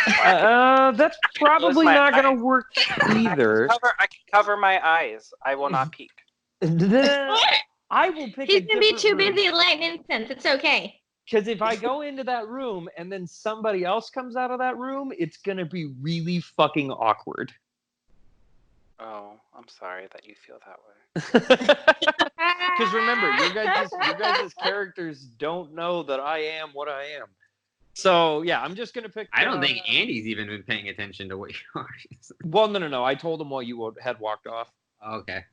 That's probably not going to work either. I can cover my eyes. I will not peek. I will pick. He's gonna be too busy lighting incense. It's okay. Because if I go into that room and then somebody else comes out of that room, it's going to be really fucking awkward. Oh, I'm sorry that you feel that way. Because remember, your guys' characters don't know that I am what I am. So yeah, I'm just gonna pick. I don't think Andy's even been paying attention to what you are. Well, no. I told him while you had walked off. Okay.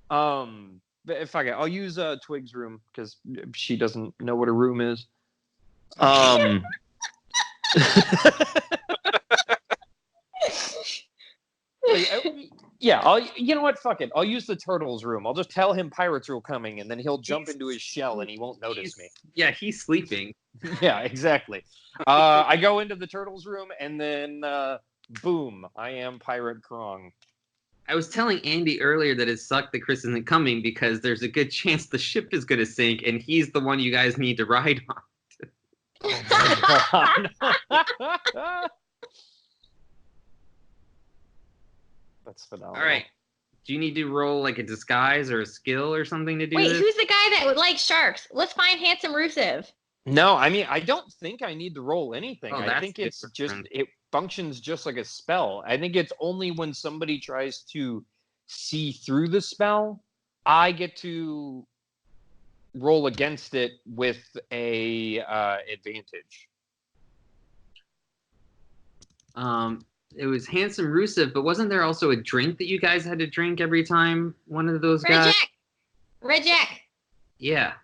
But if I'll use Twig's room because she doesn't know what a room is. Yeah, you know what? Fuck it. I'll use the turtle's room. I'll just tell him pirates are coming, and then he'll jump into his shell, and he won't notice me. Yeah, he's sleeping. Yeah, exactly. I go into the turtle's room, and then boom, I am Pirate Krong. I was telling Andy earlier that it sucked that Chris isn't coming because there's a good chance the ship is going to sink, and he's the one you guys need to ride on. Oh my God. That's phenomenal. All right. Do you need to roll like a disguise or a skill or something to do Wait, this? who's the guy that would like sharks? Let's find Handsome Rusev. No, I mean, I don't think I need to roll anything. Oh, I that's think it's just, different. it functions just like a spell. I think it's only when somebody tries to see through the spell, I get to roll against it with a advantage. It was Handsome Rusev, but wasn't there also a drink that you guys had to drink every time one of those Red guys? Jack. Red Jack. Yeah.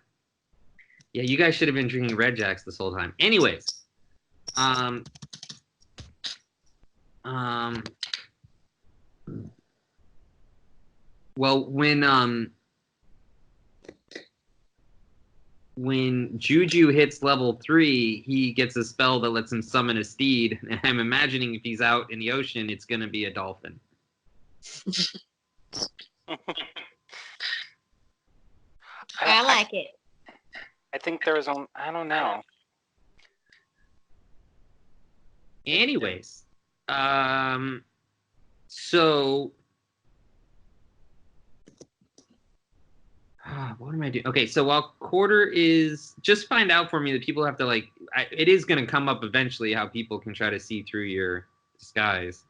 Yeah, you guys should have been drinking Red Jacks this whole time. Anyways, well, when Juju hits level 3, he gets a spell that lets him summon a steed. And I'm imagining if he's out in the ocean, it's going to be a dolphin. I like it. I think there was only, I don't know. Anyways, so what am I doing? Okay, so while quarter is, just find out for me that people have to like, it is going to come up eventually how people can try to see through your disguise.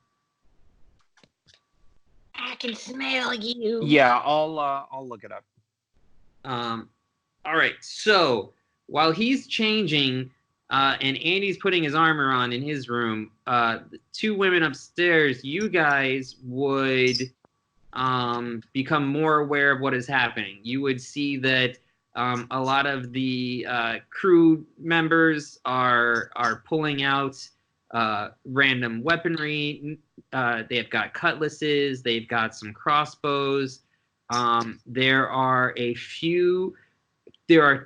I can smell you. Yeah, I'll look it up. All right, so while he's changing and Andy's putting his armor on in his room, the 2 women upstairs, you guys would become more aware of what is happening. You would see that a lot of the crew members are pulling out random weaponry. They've got cutlasses. They've got some crossbows. There are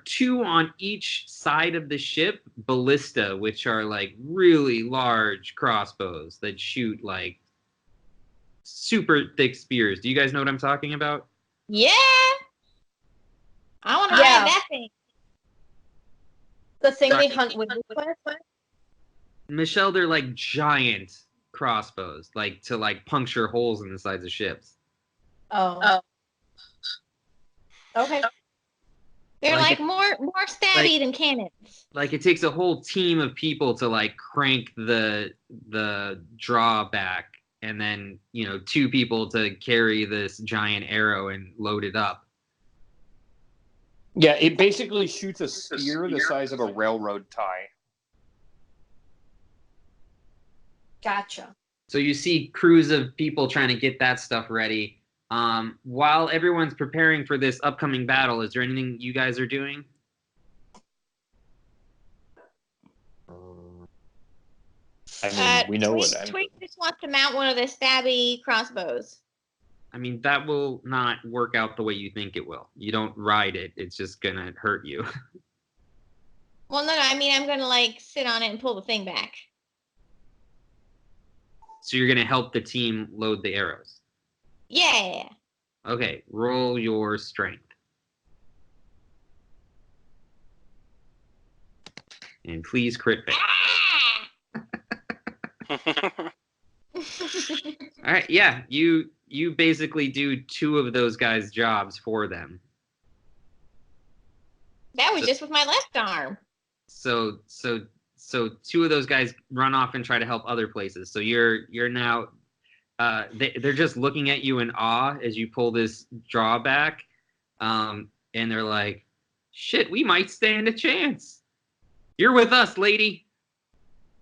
2 on each side of the ship, ballista, which are like really large crossbows that shoot like super thick spears. Do you guys know what I'm talking about? Yeah. I want to Yeah. ride that thing. The thing they hunt with. Michelle, they're like giant crossbows, like to like puncture holes in the sides of ships. Oh. Okay. They're Like like more stabby than cannons. Like it takes a whole team of people to like crank the drawback, and then 2 people to carry this giant arrow and load it up. Yeah, it basically shoots a spear the size of a railroad tie. Gotcha. So you see crews of people trying to get that stuff ready. While everyone's preparing for this upcoming battle, is there anything you guys are doing? I mean, we know what I'm Twig just wants to mount one of the stabby crossbows. I mean, that will not work out the way you think it will. You don't ride it. It's just going to hurt you. Well, no, I mean, I'm going to like sit on it and pull the thing back. So you're going to help the team load the arrows. Yeah. Okay, roll your strength. And please crit fail. All right, yeah, you basically do 2 of those guys' jobs for them. That was just with my left arm. So 2 of those guys run off and try to help other places. So you're now they're just looking at you in awe as you pull this drawback, and they're like, "Shit, we might stand a chance. You're with us, lady."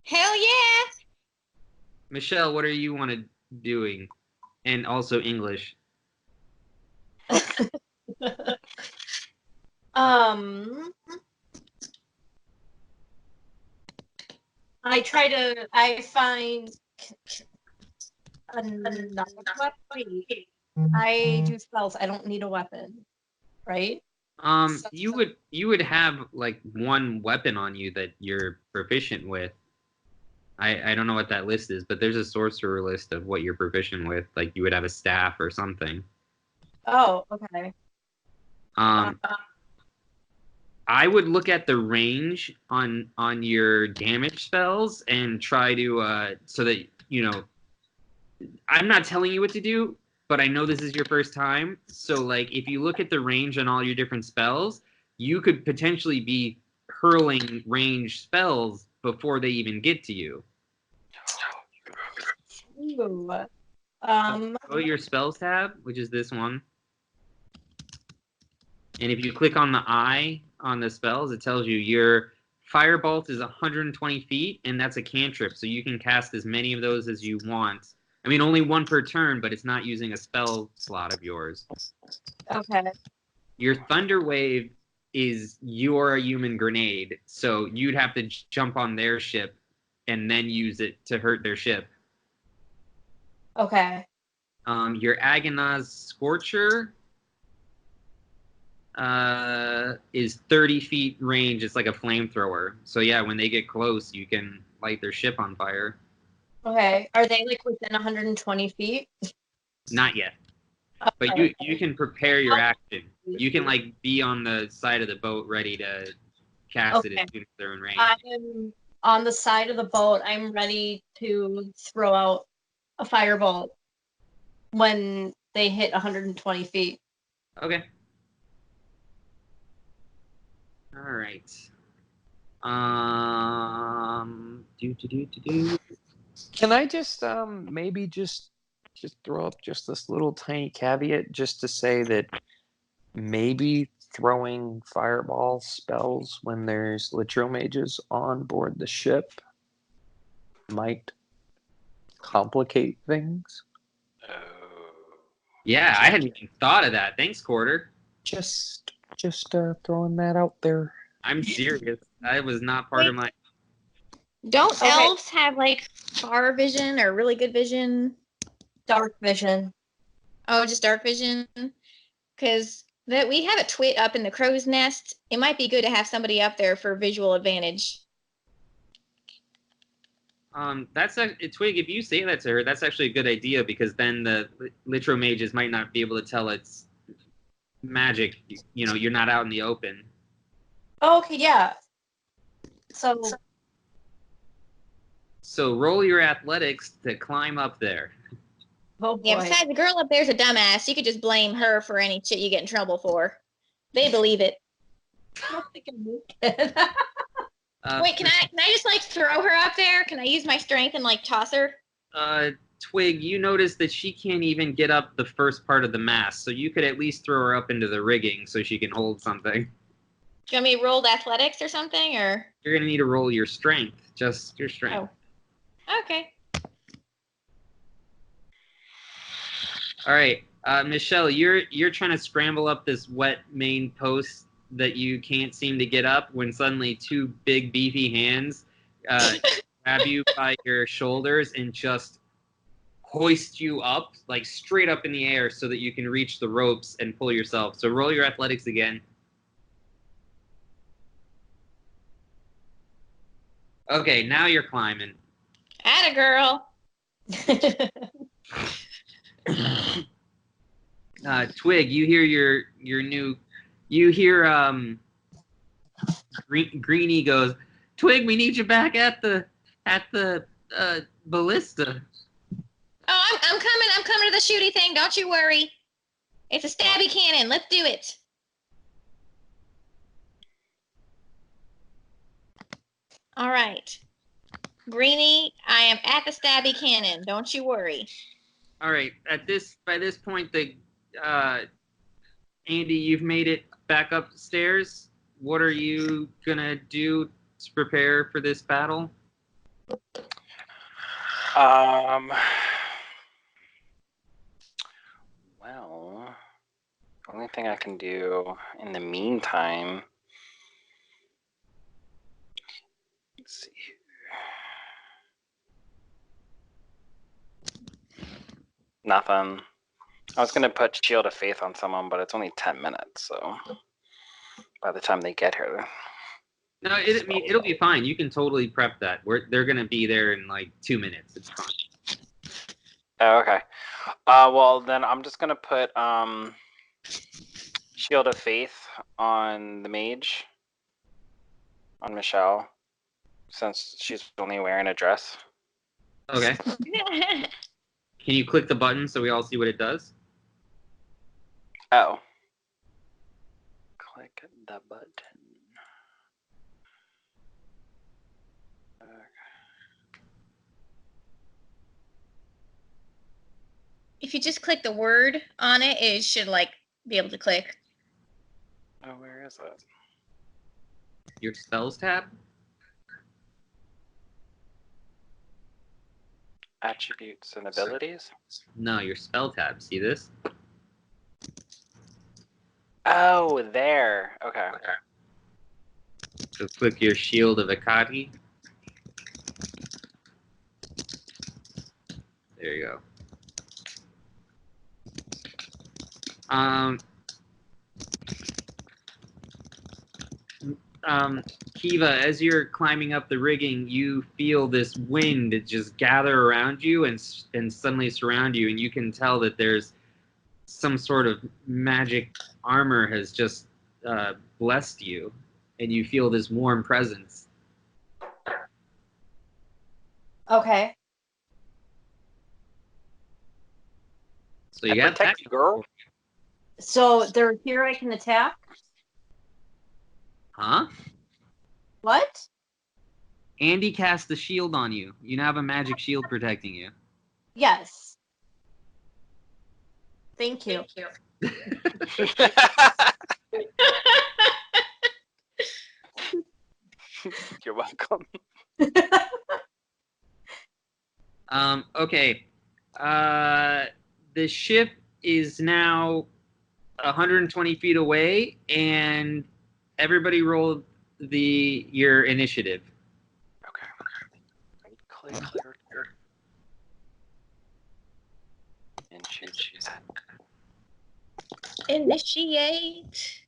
Hell yeah! Michelle, what are you doing? And also English. I find another weapon. I do spells. I don't need a weapon, right? You would have like 1 weapon on you that you're proficient with. I don't know what that list is, but there's a sorcerer list of what you're proficient with. Like you would have a staff or something. Oh, okay. I would look at the range on your damage spells and try to so that I'm not telling you what to do, but I know this is your first time. So like if you look at the range on all your different spells, you could potentially be hurling range spells before they even get to you. Ooh. Go to your spells tab, which is this one. And if you click on the eye on the spells, it tells you your firebolt is 120 feet, and that's a cantrip, so you can cast as many of those as you want. I mean, only one per turn, but it's not using a spell slot of yours. Okay. Your thunder wave is you're a human grenade, so you'd have to jump on their ship and then use it to hurt their ship. Okay. Your Agonized Scorcher is 30 feet range. It's like a flamethrower. So yeah, when they get close, you can light their ship on fire. Okay. Are they like within 120 feet? Not yet. But you can prepare your action. You can like be on the side of the boat ready to cast it as soon as they're in range. I am on the side of the boat. I'm ready to throw out a firebolt when they hit 120 feet. Okay. All right. Can I just maybe just throw up just this little tiny caveat just to say that maybe throwing fireball spells when there's Litro mages on board the ship might complicate things? Yeah, I hadn't even thought of that. Thanks, Quarter. Just throwing that out there. I'm serious. That was not part of my. Don't elves have like far vision or really good vision? Dark vision. Oh, just dark vision? Because we have a twit up in the crow's nest. It might be good to have somebody up there for visual advantage. That's a Twig. If you say that to her, that's actually a good idea because then the Litro mages might not be able to tell it's magic. You know, you're not out in the open. Okay, yeah. So roll your athletics to climb up there. Oh boy. Yeah, besides, the girl up there's a dumbass. You could just blame her for any shit you get in trouble for. They believe it. I don't think Wait, can I just like throw her up there? Can I use my strength and like toss her? Twig, you notice that she can't even get up the first part of the mast, so you could at least throw her up into the rigging so she can hold something. Do you want me to roll athletics or something, or? You're gonna need to roll your strength, just your strength. Oh. Okay. All right, Michelle, you're trying to scramble up this wet main post that you can't seem to get up when suddenly two big beefy hands grab you by your shoulders and just hoist you up, like straight up in the air so that you can reach the ropes and pull yourself. So roll your athletics again. Okay, now you're climbing. Atta girl. Twig, you hear your new, you hear Greenie goes, Twig, we need you back at the ballista. Oh, I'm coming to the shooty thing. Don't you worry. It's a stabby cannon. Let's do it. All right. Greenie, I am at the stabby cannon. Don't you worry. All right. By this point, Andy, you've made it back upstairs. What are you gonna do to prepare for this battle? Well, the only thing I can do in the meantime. Let's see here. Nothing. I was gonna put Shield of Faith on someone, but it's only 10 minutes, so by the time they get here. No, it'll be fine. You can totally prep that. They're gonna be there in like 2 minutes. It's fine. Oh, okay. Well, then I'm just gonna put Shield of Faith on the mage, on Michelle, since she's only wearing a dress. Okay. Can you click the button so we all see what it does? Oh. Click the button. if you just click the word on it, it should like be able to click. Oh, where is it? Your spells tab? Attributes and abilities? No, your spell tab. See this? Oh, there. Okay. So click your Shield of Akati. There you go. Kiva, as you're climbing up the rigging, you feel this wind just gather around you and suddenly surround you, and you can tell that there's some sort of magic armor has just blessed you, and you feel this warm presence. Okay. So you got protect that, you, girl. So they're here. I can attack. huh? What? Andy cast the shield on you. You now have a magic shield protecting you. Yes. Thank you. You're welcome. Okay. The ship is now 120 feet away, and everybody roll your initiative. Okay. Clear. Initiate.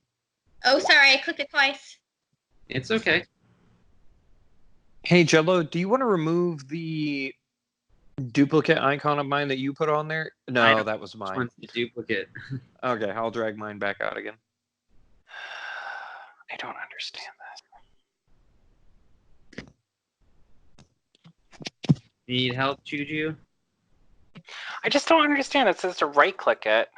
Oh, sorry, I clicked it twice. It's okay. Hey, Jello, do you want to remove the duplicate icon of mine that you put on there? No, that was Which mine. one's the duplicate? Okay, I'll drag mine back out again. I don't understand that. Need help, Juju? I just don't understand. It says to right-click it,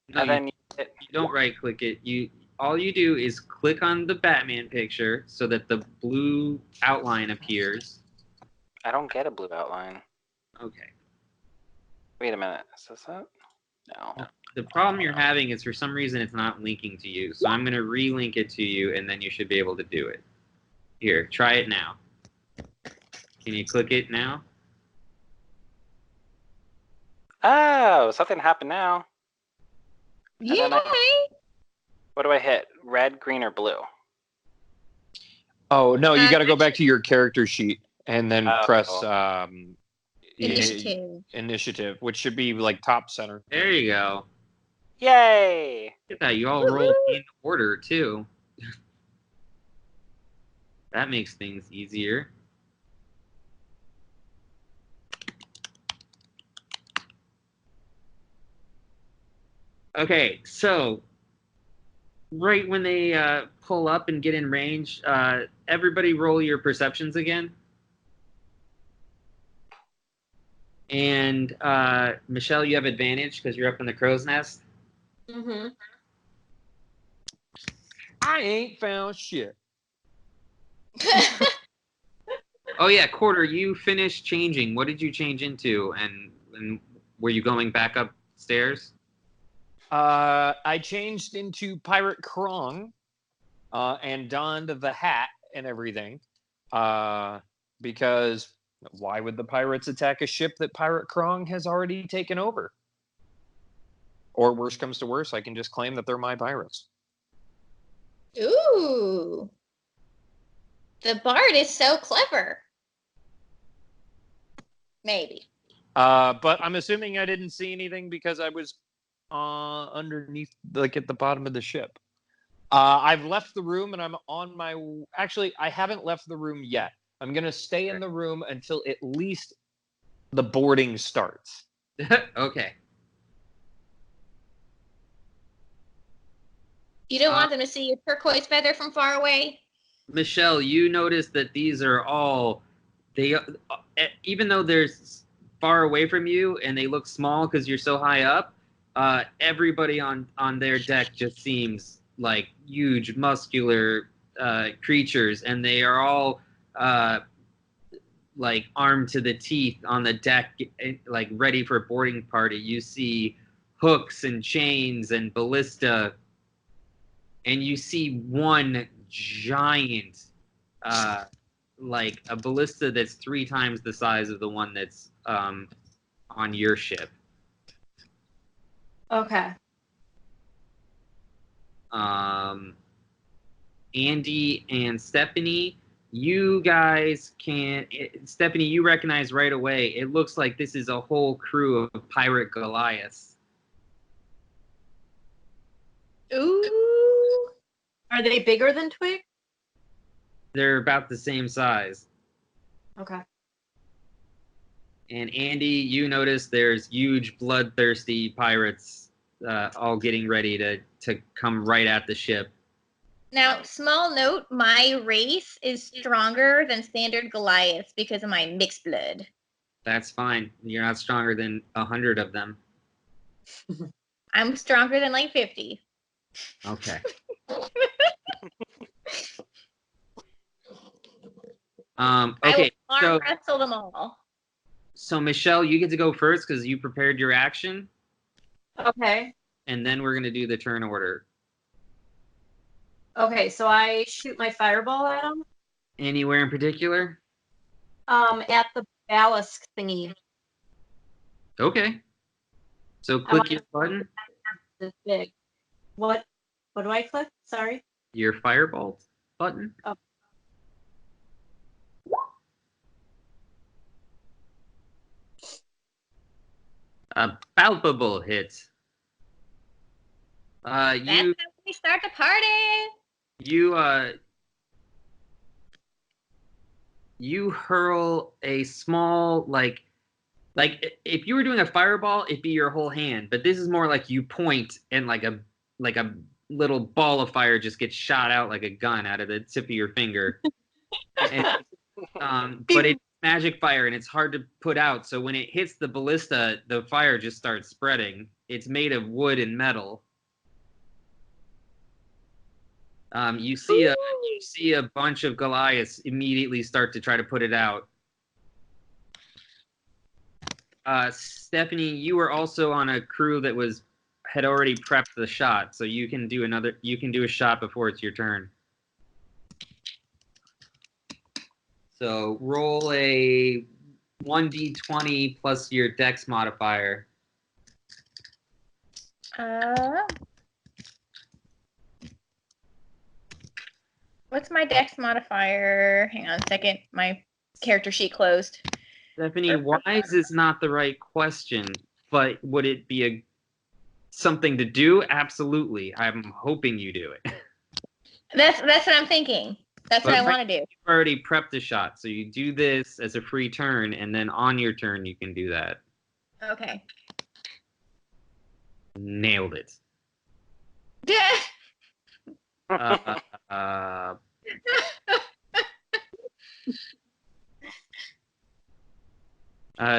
No, and then you don't right-click it. All you do is click on the Batman picture so that the blue outline appears. I don't get a blue outline. Okay. Wait a minute. Is this it? No. The problem you're having is for some reason it's not linking to you. So I'm going to relink it to you, and then you should be able to do it. Here, try it now. Can you click it now? Oh, something happened now. Yay! What do I hit? Red, green, or blue? Oh, no, you got to go back to your character sheet and then Oh. press Initiative. initiative, which should be like top center. There you go. Yay! Look at that. You all rolled in order, too. That makes things easier. Okay, so right when they pull up and get in range, everybody roll your perceptions again. And Michelle, you have advantage because you're up in the crow's nest. Mm-hmm. I ain't found shit. Oh yeah, Quarter, you finished changing. What did you change into? And were you going back upstairs? I changed into Pirate Krong and donned the hat and everything because why would the pirates attack a ship that Pirate Krong has already taken over? Or worse comes to worse, I can just claim that they're my pirates. Ooh. The bard is so clever. Maybe. But I'm assuming I didn't see anything because I was underneath, like at the bottom of the ship. I've left the room and I'm on my... Actually, I haven't left the room yet. I'm going to stay in the room until at least the boarding starts. Okay. You don't want them to see your turquoise feather from far away? Michelle, you notice that these are all... even though they're far away from you and they look small because you're so high up, everybody on their deck just seems like huge, muscular creatures, and they are all like armed to the teeth on the deck, like ready for a boarding party. You see hooks and chains and ballista, and you see one giant, like a ballista that's 3 times the size of the one that's on your ship. Okay. Andy and Stephanie, you guys can. Stephanie, you recognize right away. It looks like this is a whole crew of pirate Goliaths. Ooh. Are they bigger than Twig? They're about the same size. Okay. And Andy, you notice there's huge bloodthirsty pirates all getting ready to come right at the ship. Now, small note, my race is stronger than standard Goliaths because of my mixed blood. That's fine. You're not stronger than 100 of them. I'm stronger than like 50. Okay. Okay. I will arm So, wrestle them all. so Michelle, you get to go first because you prepared your action, Okay. and then we're gonna do the turn order. Okay, so I shoot my fireball at them. Anywhere in particular? At the ballast thingy. Okay. So click your button, This big. What do I click? Sorry. your fireball button. Oh. A palpable hit. That's how we start the party. You hurl a small like if you were doing a fireball, it'd be your whole hand, but this is more like you point and like a little ball of fire just gets shot out like a gun out of the tip of your finger. But it's magic fire and it's hard to put out, so when it hits the ballista, the fire just starts spreading. It's made of wood and metal. You see a bunch of Goliaths immediately start to try to put it out. Stephanie, you were also on a crew that had already prepped the shot, so you can do a shot before it's your turn. So roll a 1d20 plus your dex modifier. What's my dex modifier? Hang on a second. My character sheet closed. Stephanie, wise is not the right question, but would it be something to do? Absolutely. I'm hoping you do it. That's what I'm thinking. That's what I want to do. You've already prepped a shot, so you do this as a free turn, and then on your turn you can do that. Okay. Nailed it.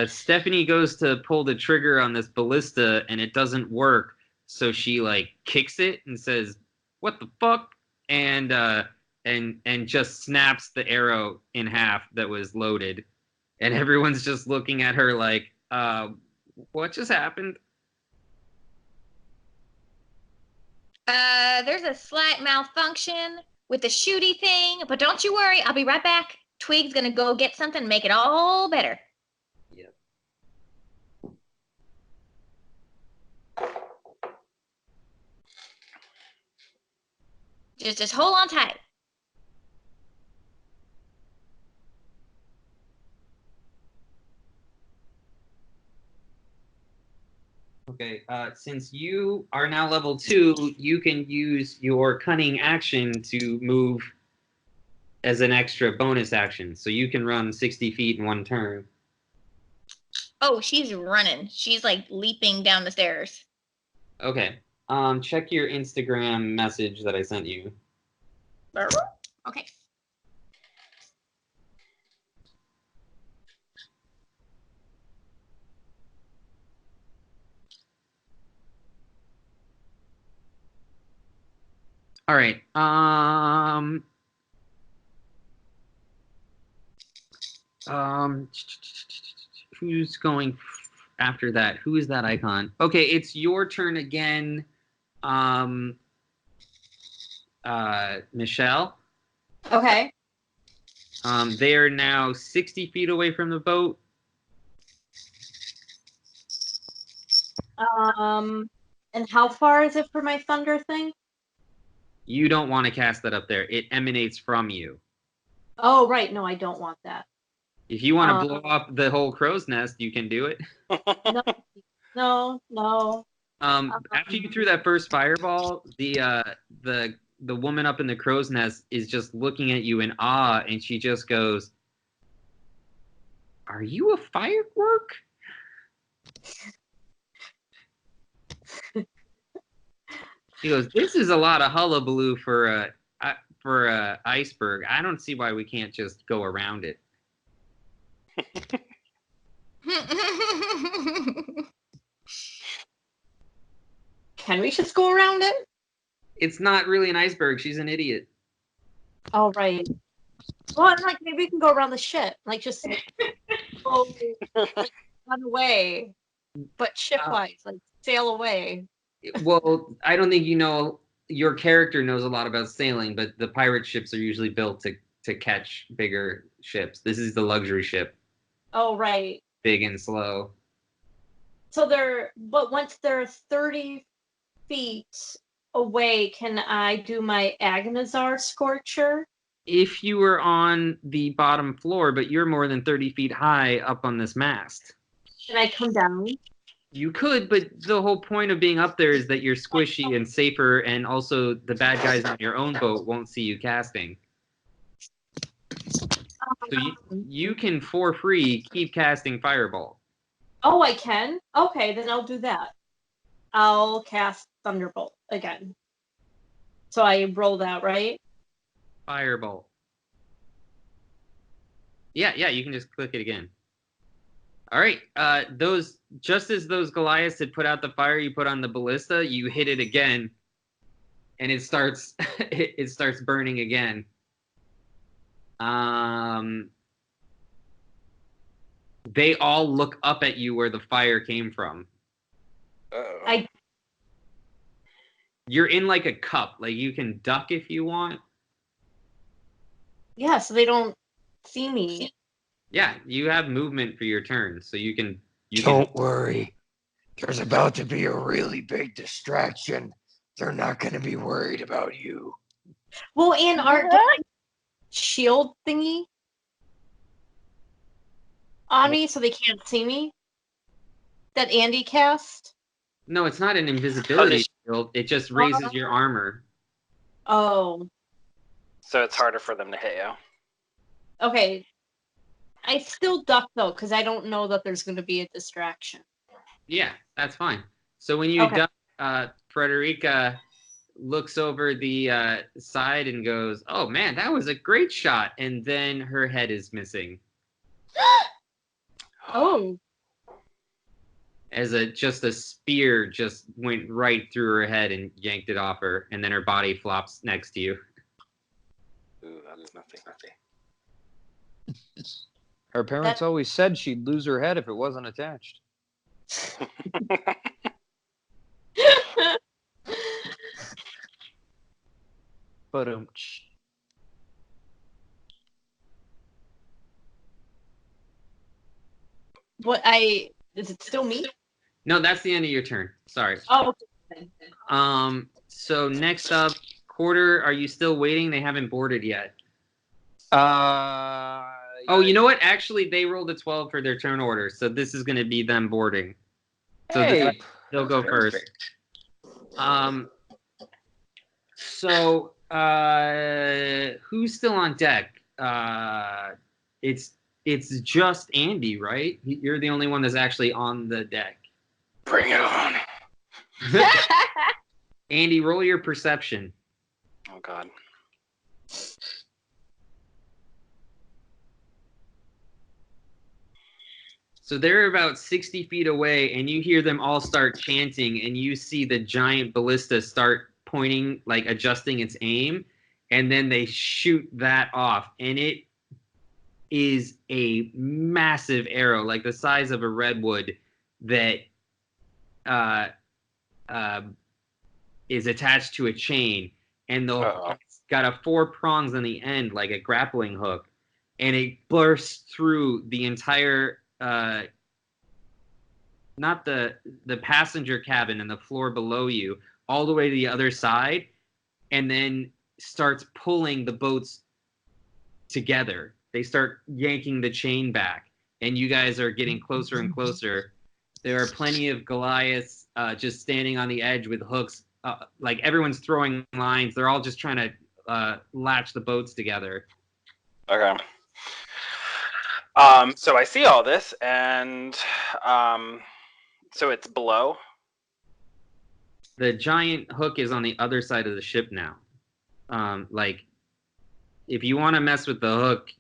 Stephanie goes to pull the trigger on this ballista, and it doesn't work. So she like kicks it and says, "What the fuck?" And just snaps the arrow in half that was loaded, and everyone's just looking at her like, "What just happened?" There's a slight malfunction with the shooty thing, but don't you worry, I'll be right back. Twig's gonna go get something and make it all better. Yep. Just hold on tight. Okay, since you are now level 2, you can use your cunning action to move as an extra bonus action. So you can run 60 feet in one turn. Oh, she's running. She's like leaping down the stairs. Okay. Check your Instagram message that I sent you. Okay. All right. Who's going after that? Who is that icon? Okay, it's your turn again. Michelle. Okay. They are now 60 feet away from the boat. And how far is it for my thunder thing? You don't want to cast that up there. It emanates from you. Oh, right. No, I don't want that. If you want to blow up the whole crow's nest, you can do it. No. After you threw that first fireball, the woman up in the crow's nest is just looking at you in awe, and she just goes, "Are you a firework?" She goes, "This is a lot of hullabaloo for a iceberg. I don't see why we can't just go around it." Can we just go around it? It's not really an iceberg. She's an idiot. Oh, right. Well, I'm like, maybe we can go around the ship. Like, just go, like, run away. But ship-wise, like, sail away. Well, I don't think your character knows a lot about sailing, but the pirate ships are usually built to catch bigger ships. This is the luxury ship. Oh, right. Big and slow. So but once they're 30 feet away, can I do my Agonizar Scorcher? If you were on the bottom floor, but you're more than 30 feet high up on this mast. Can I come down? You could, but the whole point of being up there is that you're squishy and safer, and also the bad guys on your own boat won't see you casting. So you can, for free, keep casting Fireball. Oh, I can? Okay, then I'll do that. I'll cast Thunderbolt again. So I roll that, right? Fireball. Yeah, you can just click it again. All right, just as those Goliaths had put out the fire, you put on the ballista, you hit it again, and it starts it starts burning again. They all look up at you where the fire came from. Uh-oh. You're in like a cup, like you can duck if you want. Yeah, so they don't see me. Yeah, you have movement for your turn, so you can. Don't worry. There's about to be a really big distraction. They're not going to be worried about you. Well, and our shield thingy on me so they can't see me that Andy cast? No, it's not an invisibility shield. It just raises your armor. Oh. So it's harder for them to hit you. Okay. I still duck, though, because I don't know that there's going to be a distraction. Yeah, that's fine. So when you duck, Frederica looks over the side and goes, "Oh, man, that was a great shot." And then her head is missing. Oh. As just a spear just went right through her head and yanked it off her, and then her body flops next to you. Ooh, that is nothing. Her parents always said she'd lose her head if it wasn't attached. But is it still me? No, that's the end of your turn. Sorry. Oh, okay. So next up, Quarter, are you still waiting? They haven't boarded yet. Oh, you know what? Actually, they rolled a 12 for their turn order, so this is going to be them boarding. So they'll go first. So who's still on deck? It's just Andy, right? You're the only one that's actually on the deck. Bring it on. Andy, roll your perception. Oh, God. So they're about 60 feet away, and you hear them all start chanting, and you see the giant ballista start pointing, like adjusting its aim, and then they shoot that off, and it is a massive arrow, like the size of a redwood, that is attached to a chain, and it's got 4 prongs on the end, like a grappling hook, and it bursts through the entire, not the passenger cabin and the floor below you, all the way to the other side, and then starts pulling the boats together. They start yanking the chain back, and you guys are getting closer and closer. There are plenty of Goliaths just standing on the edge with hooks. Like everyone's throwing lines. They're all just trying to latch the boats together. Okay. So I see all this, and so it's below. The giant hook is on the other side of the ship now. Like, if you want to mess with the hook,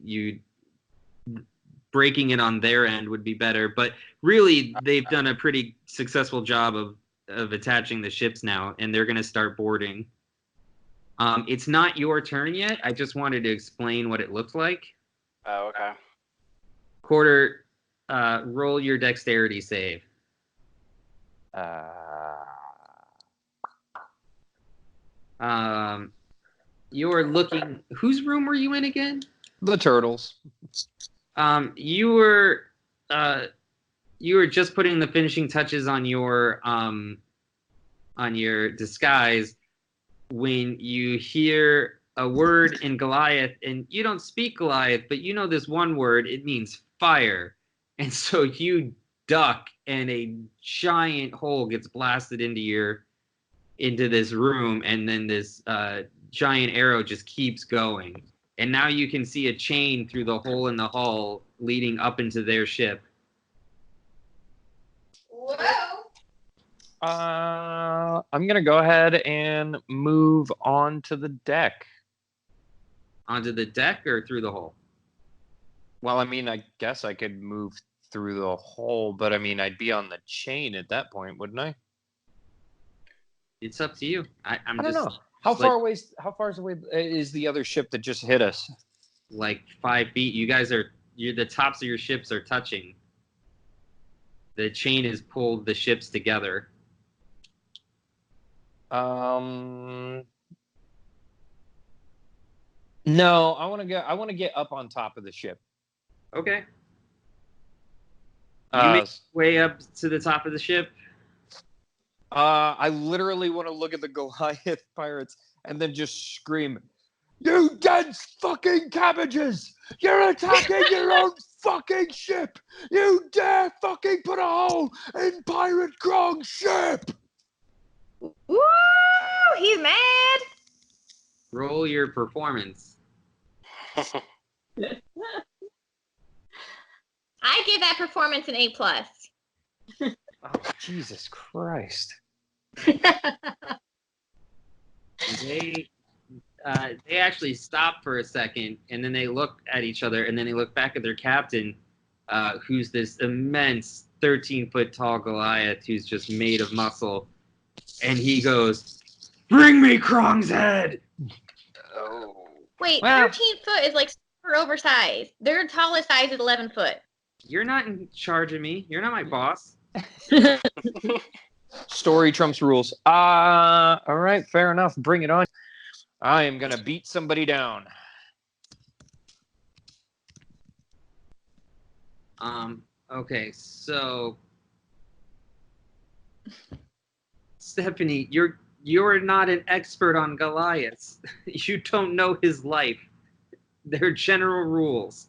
breaking it on their end would be better. But really, they've done a pretty successful job of attaching the ships now, and they're going to start boarding. It's not your turn yet. I just wanted to explain what it looks like. Oh, okay. Quarter, roll your dexterity save. You are looking. Whose room were you in again? The turtles. You were just putting the finishing touches on your disguise when you hear a word in Goliath, and you don't speak Goliath, but you know this one word. It means fire, and so you duck, and a giant hole gets blasted into this room, and then this giant arrow just keeps going. And now you can see a chain through the hole in the hull leading up into their ship. Whoa! I'm gonna go ahead and move on to the deck. Onto the deck or through the hole? Well, I mean, I guess I could move through the hole, but I mean, I'd be on the chain at that point, wouldn't I? It's up to you. I don't know. How far away is the other ship that just hit us? Like 5 feet. You guys the tops of your ships are touching. The chain has pulled the ships together. No, I want to get up on top of the ship. Okay. You make your way up to the top of the ship. I literally want to look at the Goliath pirates and then just scream, "You dense fucking cabbages! You're attacking your own fucking ship! You dare fucking put a hole in Pirate Grog's ship!" Woo! He's mad. Roll your performance. I give that performance an A+. Oh, Jesus Christ. They actually stop for a second, and then they look at each other, and then they look back at their captain, who's this immense 13-foot tall Goliath who's just made of muscle. And he goes, "Bring me Krong's head!" Oh. Wait, 13 foot is like super oversized. Their tallest size is 11 foot. You're not in charge of me. You're not my boss. Story trumps rules. All right, fair enough. Bring it on. I am going to beat somebody down. Okay, so Stephanie, you're not an expert on Goliaths. You don't know his life. They're general rules.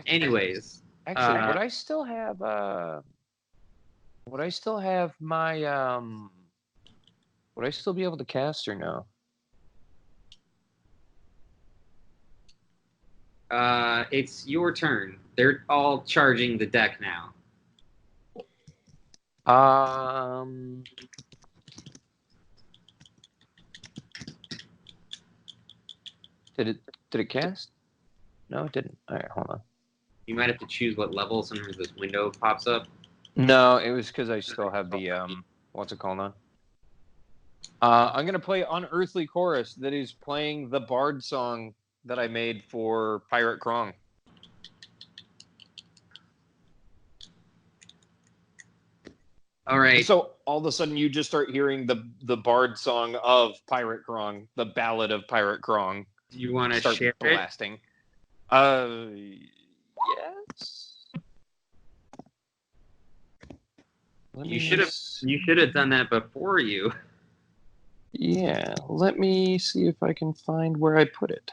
Anyways. Actually, would I still have my would I still be able to cast or no? It's your turn. They're all charging the deck now. Did it cast? No, it didn't. All right, hold on. You might have to choose what level. Sometimes this window pops up. No, it was because I still have the what's it called I'm going to play Unearthly Chorus that is playing the Bard song that I made for Pirate Krong. All right. So all of a sudden you just start hearing the Bard song of Pirate Krong, the Ballad of Pirate Krong. Do you want to Start share it? blasting. Yes. You should have done that before you. Yeah, let me see if I can find where I put it.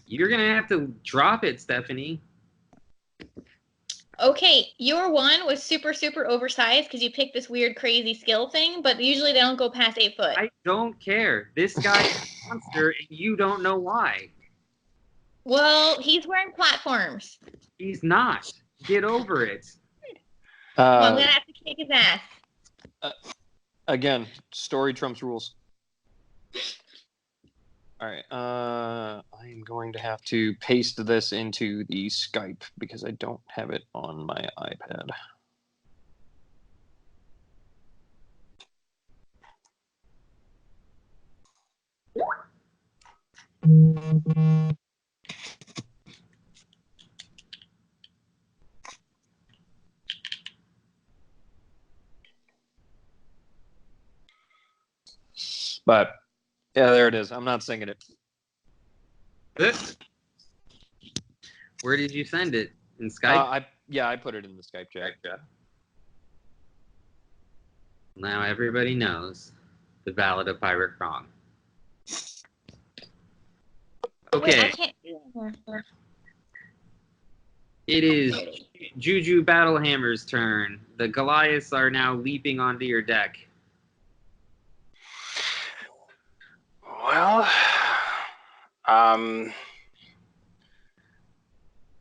You're gonna have to drop it, Stephanie. Okay, your one was super, super oversized because you picked this weird, crazy skill thing, but usually they don't go past 8 foot. I don't care. This guy is a monster, and you don't know why. Well, he's wearing platforms. He's not. Get over it. Well, I'm gonna have to kick his ass. Again, story trumps rules. All right. I am going to have to paste this into the Skype because I don't have it on my iPad. But yeah, there it is. I'm not singing it. Where did you send it? In Skype? I put it in the Skype chat. Now everybody knows the Ballad of Pirate Krong. Okay. Wait, I can't. It is Juju Battlehammer's turn. The Goliaths are now leaping onto your deck. Well,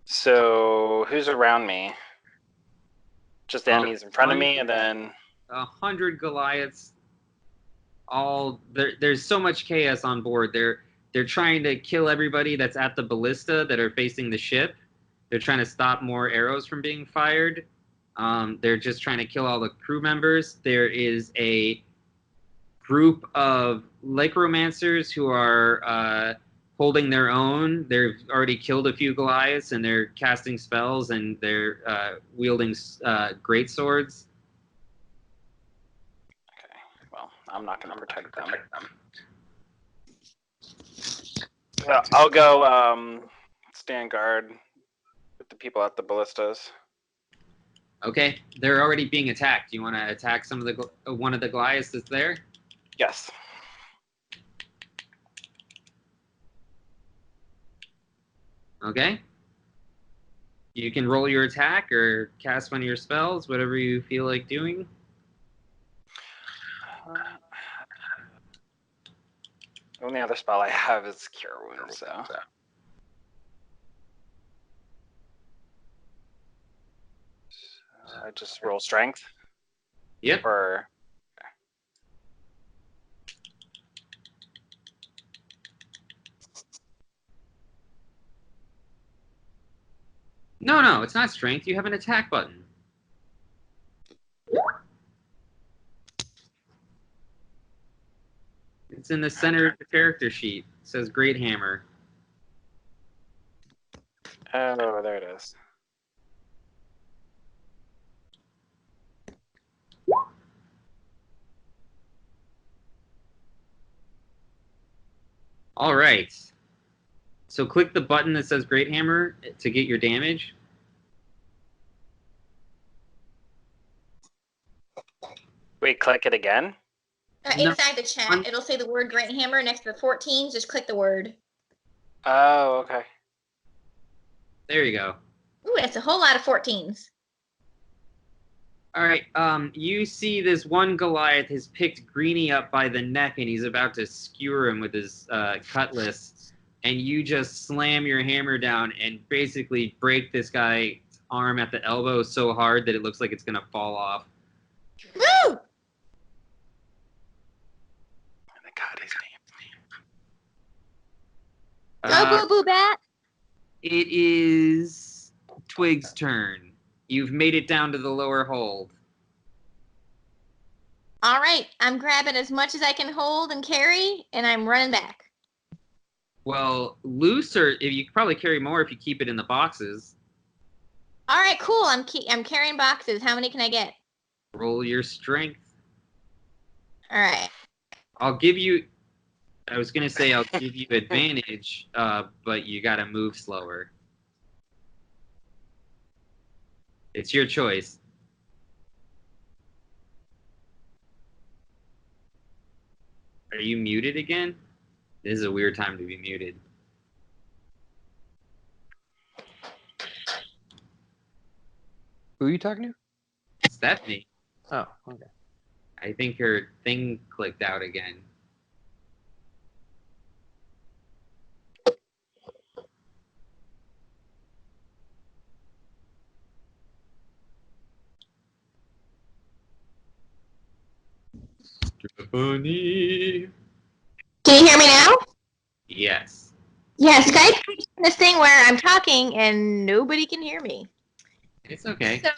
so who's around me? Just enemies in front of me, and then 100 Goliaths. There's so much chaos on board. They're trying to kill everybody that's at the ballista that are facing the ship. They're trying to stop more arrows from being fired. They're just trying to kill all the crew members. There is a group of Lycromancers who are holding their own. They've already killed a few Goliaths, and they're casting spells, and they're wielding great swords. okay. Well, I'm not going to protect them. I'll go stand guard with the people at the ballistas. Okay, they're already being attacked. You want to attack one of the Goliaths that's there? Yes. Okay. You can roll your attack or cast one of your spells, whatever you feel like doing. The only other spell I have is Cure Wounds, so. I just roll strength? Yep. Or... No, it's not strength. You have an attack button. It's in the center of the character sheet. It says Great Hammer. Oh, there it is. All right. So click the button that says Great Hammer to get your damage. Wait, click it again? Inside the chat, it'll say the word Great Hammer next to the 14s. Just click the word. Oh, okay. There you go. Ooh, that's a whole lot of 14s. All right. You see this one Goliath has picked Greenie up by the neck, and he's about to skewer him with his cutlass. And you just slam your hammer down and basically break this guy's arm at the elbow so hard that it looks like it's gonna fall off. Woo! I got his name. Go, boo, boo, bat. It is Twig's turn. You've made it down to the lower hold. All right, I'm grabbing as much as I can hold and carry, and I'm running back. Well, loose, or if you could probably carry more if you keep it in the boxes. All right, cool. I'm carrying boxes. How many can I get? Roll your strength. All right. I'll give you. I was gonna say I'll give you advantage, but you gotta move slower. It's your choice. Are you muted again? This is a weird time to be muted. Who are you talking to? Stephanie. Oh, okay. I think her thing clicked out again. Stephanie. Can you hear me now? Yes. Yeah, Skype keeps doing this thing where I'm talking and nobody can hear me. It's okay. So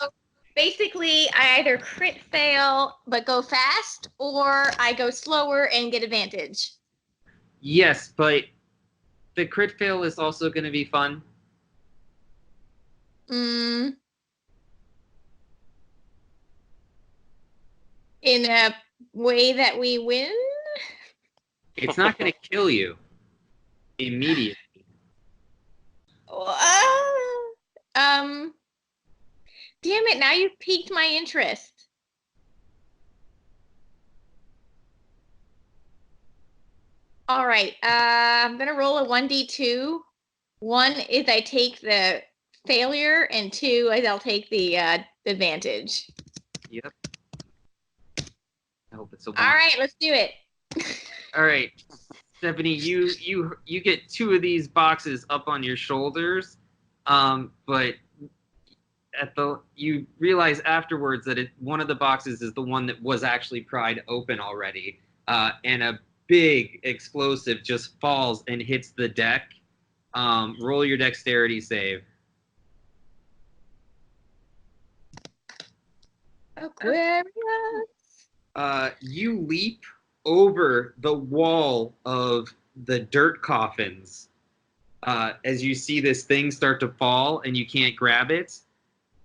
basically, I either crit fail but go fast, or I go slower and get advantage. Yes, but the crit fail is also going to be fun. In a way that we win? It's not going to kill you immediately. Damn it, now you've piqued my interest. All right, I'm gonna roll a 1d2. 1 is I take the failure, and 2 is I'll take the advantage. Yep. I hope it's a 1. All right, let's do it. All right, Stephanie, you get 2 of these boxes up on your shoulders, but you realize afterwards that one of the boxes is the one that was actually pried open already, and a big explosive just falls and hits the deck. Roll your dexterity save. Aquarius. You leap over the wall of the dirt coffins as you see this thing start to fall and you can't grab it.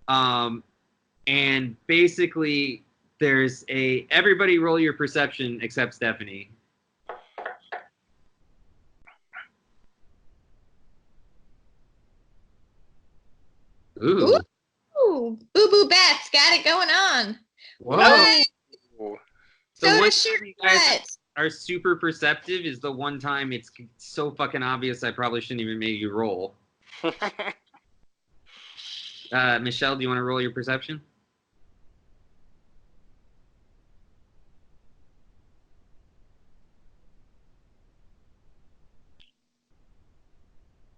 And basically there's everybody roll your perception except Stephanie. Ooh. Ooh, Boo Boo Bats got it going on. Whoa. So one does time you guys are super perceptive is the one time it's so fucking obvious I probably shouldn't even make you roll. Michelle, do you want to roll your perception?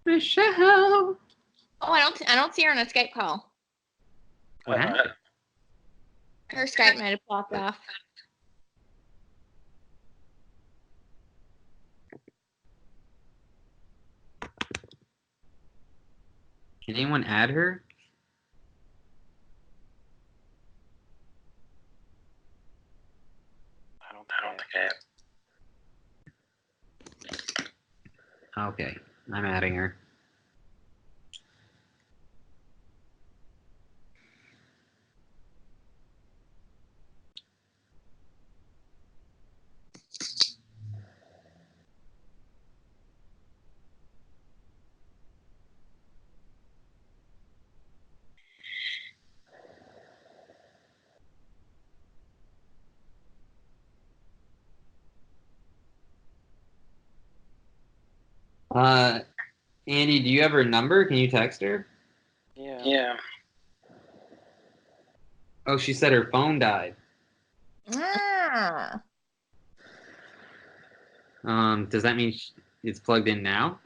Michelle. Oh, I don't see her on a Skype call. What happened? Her Skype might have popped off. Can anyone add her? I don't think I am. Okay, I'm adding her. Andy, do you have her number? Can you text her? Yeah. Oh, she said her phone died. Ah. Does that mean it's plugged in now?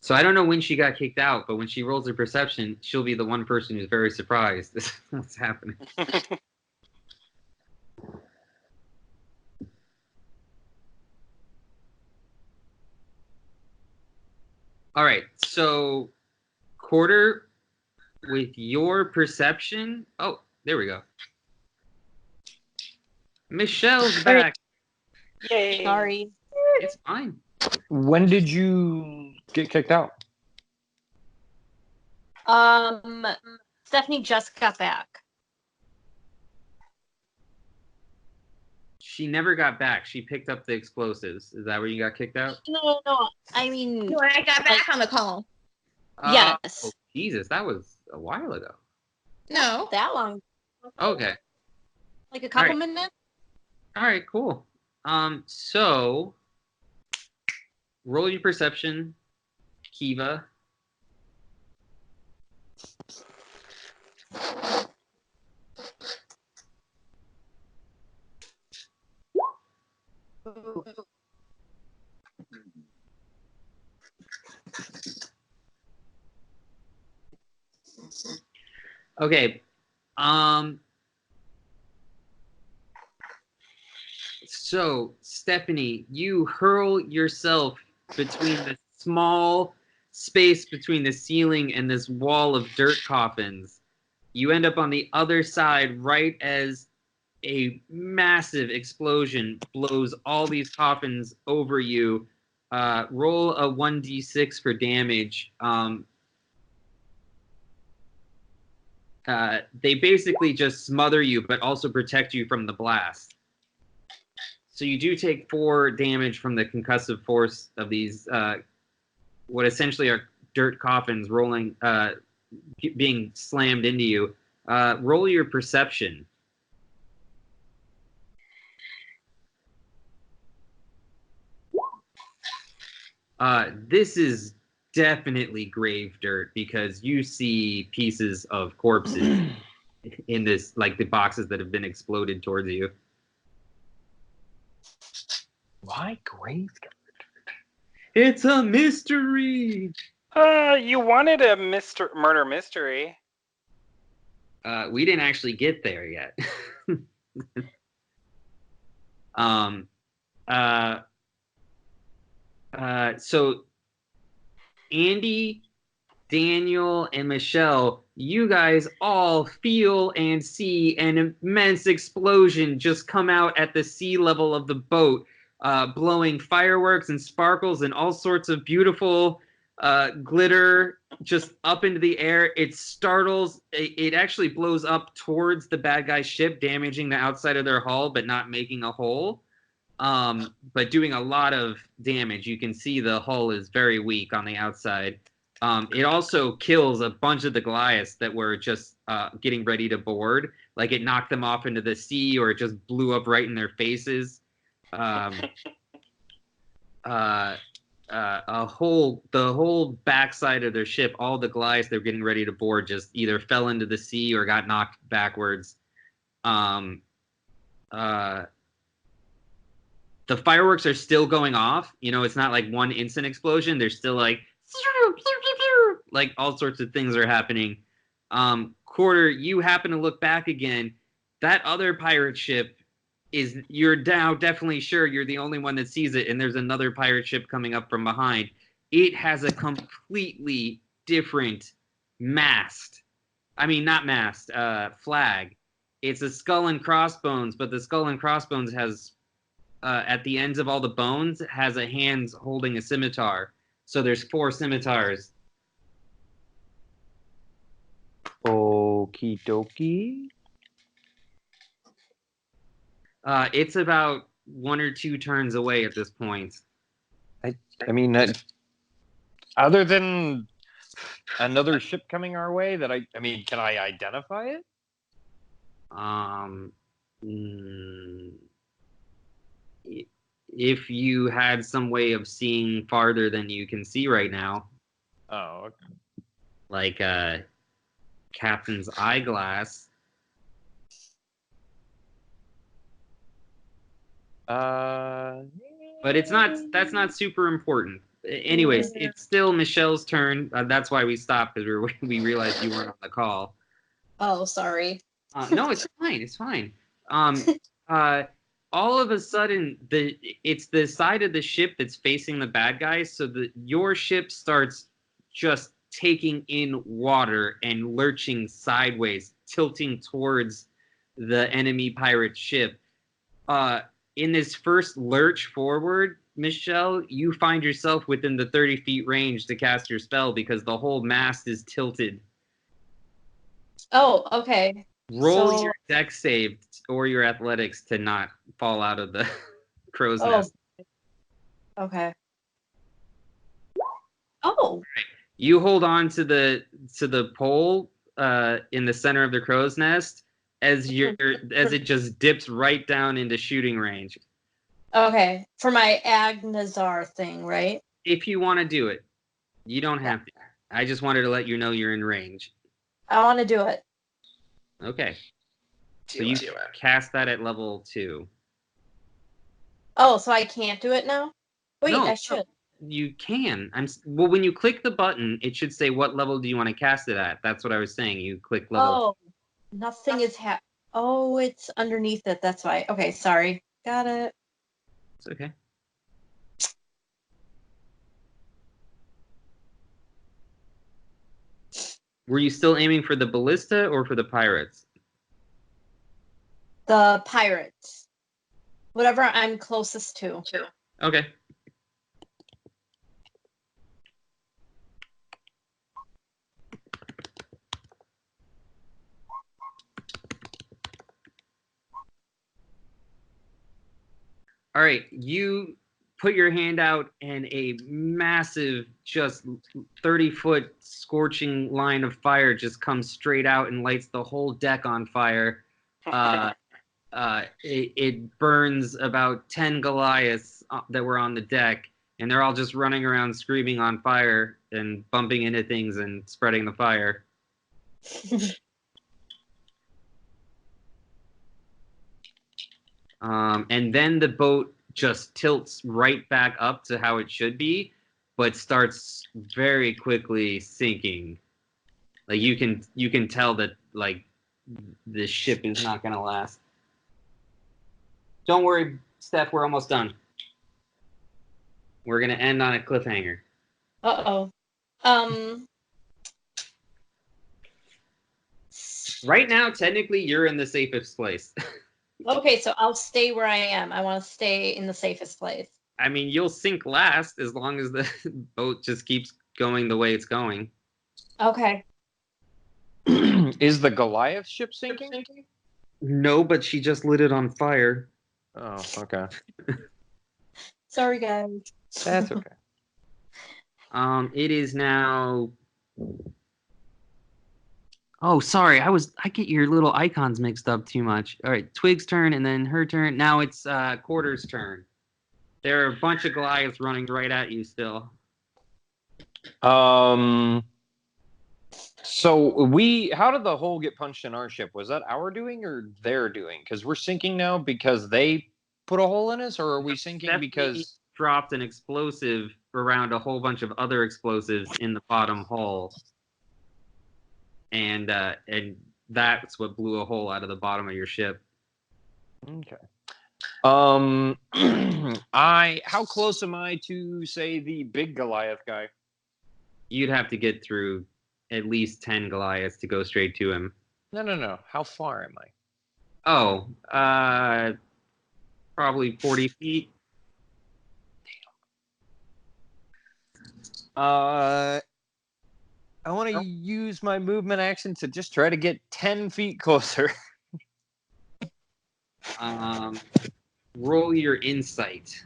So So I don't know when she got kicked out, but when she rolls her perception, she'll be the one person who's very surprised. This is what's happening. All right. So, Quarter, with your perception. Oh, there we go. Michelle's back. Yay! Sorry. It's fine. When did you get kicked out? Stephanie just got back. She never got back. She picked up the explosives. Is that where you got kicked out? No. I mean, No, I got back on the call. Yes. Oh, Jesus, that was a while ago. No. that long. Okay. Like a couple All right. minutes. All right, cool. So roll your perception, Kiva. Okay. So, Stephanie, you hurl yourself between the small space between the ceiling and this wall of dirt coffins. You end up on the other side right as a massive explosion blows all these coffins over you. Roll a 1d6 for damage. They basically just smother you, but also protect you from the blast. So you do take 4 damage from the concussive force of these, what essentially are dirt coffins rolling, being slammed into you. Roll your perception. This is definitely grave dirt because you see pieces of corpses in this, like the boxes that have been exploded towards you. Why grave? It's a mystery. You wanted a murder mystery. We didn't actually get there yet. So Andy, Daniel, and Michelle, you guys all feel and see an immense explosion just come out at the sea level of the boat, blowing fireworks and sparkles and all sorts of beautiful glitter just up into the air. It startles. It actually blows up towards the bad guy's ship, damaging the outside of their hull, but not making a hole. But doing a lot of damage. You can see the hull is very weak on the outside. It also kills a bunch of the Goliaths that were just getting ready to board. Like it knocked them off into the sea, or it just blew up right in their faces. The whole backside of their ship, all the Goliaths they're getting ready to board, just either fell into the sea or got knocked backwards. The fireworks are still going off. You know, it's not like one instant explosion. They're still like all sorts of things are happening. Quarter, you happen to look back again. That other pirate ship you're now definitely sure you're the only one that sees it, and there's another pirate ship coming up from behind. It has a completely different mast. I mean, not mast, flag. It's a skull and crossbones, but the skull and crossbones has, at the ends of all the bones, has a hand holding a scimitar. So there's 4 scimitars. Okie dokie. It's about 1 or 2 turns away at this point. I mean, other than another ship coming our way, I mean, can I identify it? If you had some way of seeing farther than you can see right now. Oh, okay. Like captain's eyeglass. But that's not super important. Anyways, it's still Michelle's turn. That's why we stopped, because we realized you weren't on the call. Oh, sorry. No, it's fine. It's fine. all of a sudden, it's the side of the ship that's facing the bad guys, so your ship starts just taking in water and lurching sideways, tilting towards the enemy pirate ship. In this first lurch forward, Michelle, you find yourself within the 30 feet range to cast your spell because the whole mast is tilted. Oh, okay. Roll your dex save or your athletics to not fall out of the crow's nest. Okay. Oh. You hold on to the pole in the center of the crow's nest as it just dips right down into shooting range. Okay, for my Agnazar thing, right? If you want to do it, you don't have to. I just wanted to let you know you're in range. I want to do it. Okay. So you cast that at level 2. Oh, so I can't do it now? Wait, No, I should. You can. Well, when you click the button, it should say what level do you want to cast it at. That's what I was saying. You click level. Oh, nothing is Oh, it's underneath it. That's why. Okay, sorry. Got it. It's okay. Were you still aiming for the ballista or for the pirates? The pirates. Whatever I'm closest to. Okay. All right, you put your hand out and a massive, just 30-foot scorching line of fire just comes straight out and lights the whole deck on fire. It burns about 10 Goliaths that were on the deck, and they're all just running around screaming on fire and bumping into things and spreading the fire. And then the boat just tilts right back up to how it should be, but starts very quickly sinking. Like you can tell that like the ship is not gonna last. Don't worry, Steph, we're almost done. We're gonna end on a cliffhanger. Uh-oh. Right now, technically, you're in the safest place. Okay, so I'll stay where I am. I want to stay in the safest place. I mean, you'll sink last as long as the boat just keeps going the way it's going. Okay. Is the Goliath ship sinking? No, but she just lit it on fire. Oh, okay. Sorry, guys. That's okay. It is now. Oh, sorry. I get your little icons mixed up too much. All right, Twig's turn and then her turn. Now it's Quarter's turn. There are a bunch of Goliaths running right at you still. So how did the hole get punched in our ship? Was that our doing or their doing? Because we're sinking now because they put a hole in us, or are we sinking because dropped an explosive around a whole bunch of other explosives in the bottom hull, and that's what blew a hole out of the bottom of your ship. Okay. How close am I to, say, the big Goliath guy? You'd have to get through at least 10 Goliaths to go straight to him. No. How far am I? Oh, probably 40 feet. I want to use my movement action to just try to get 10 feet closer. Roll your insight.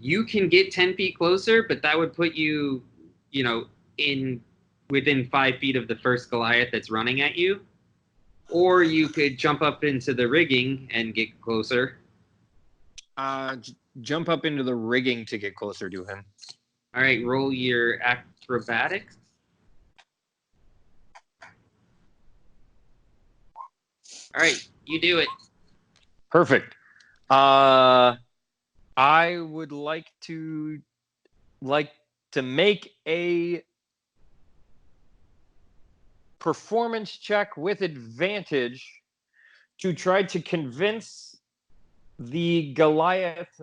You can get 10 feet closer, but that would put you, within 5 feet of the first Goliath that's running at you. Or you could jump up into the rigging and get closer. Jump up into the rigging to get closer to him. All right, roll your acrobatics. All right, you do it. Perfect. I would like to make a performance check with advantage to try to convince the Goliath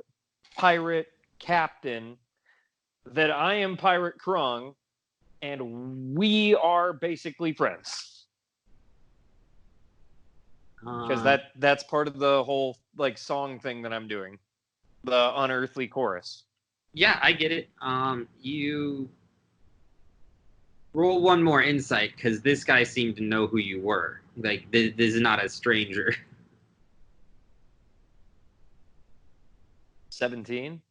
pirate captain that I am Pirate Krung and we are basically friends. Because that's part of the whole like song thing that I'm doing. The unearthly chorus. Yeah, I get it. You roll one more insight because this guy seemed to know who you were. Like this is not a stranger. 17.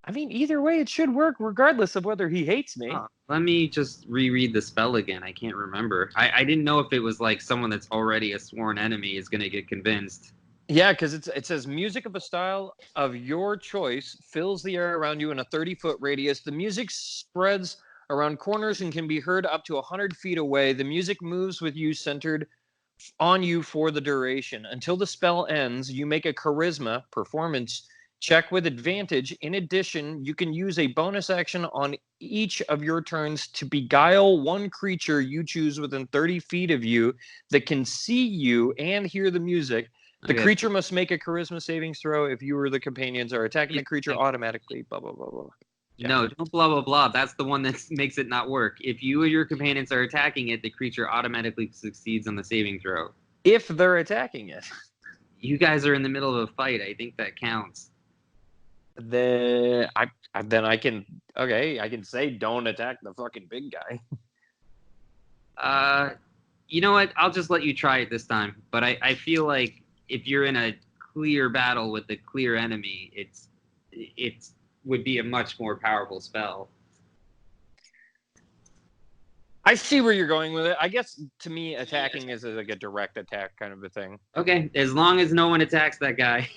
I mean, either way, it should work regardless of whether he hates me. Let me just reread the spell again. I can't remember. I didn't know if it was like someone that's already a sworn enemy is going to get convinced. Yeah, because it says music of a style of your choice fills the air around you in a 30-foot radius. The music spreads around corners and can be heard up to 100 feet away. The music moves with you centered on you for the duration. Until the spell ends, you make a charisma performance check with advantage. In addition, you can use a bonus action on each of your turns to beguile one creature you choose within 30 feet of you that can see you and hear the music. The creature must make a charisma savings throw. If you or the companions are attacking the creature automatically, blah, blah, blah, blah. Yeah. No, don't blah, blah, blah. That's the one that makes it not work. If you or your companions are attacking it, the creature automatically succeeds on the saving throw. If they're attacking it. You guys are in the middle of a fight. I think that counts. Then I can say don't attack the fucking big guy. You know what? I'll just let you try it this time. But I feel like if you're in a clear battle with a clear enemy, it would be a much more powerful spell. I see where you're going with it. I guess to me, attacking is like a direct attack kind of a thing. Okay, as long as no one attacks that guy,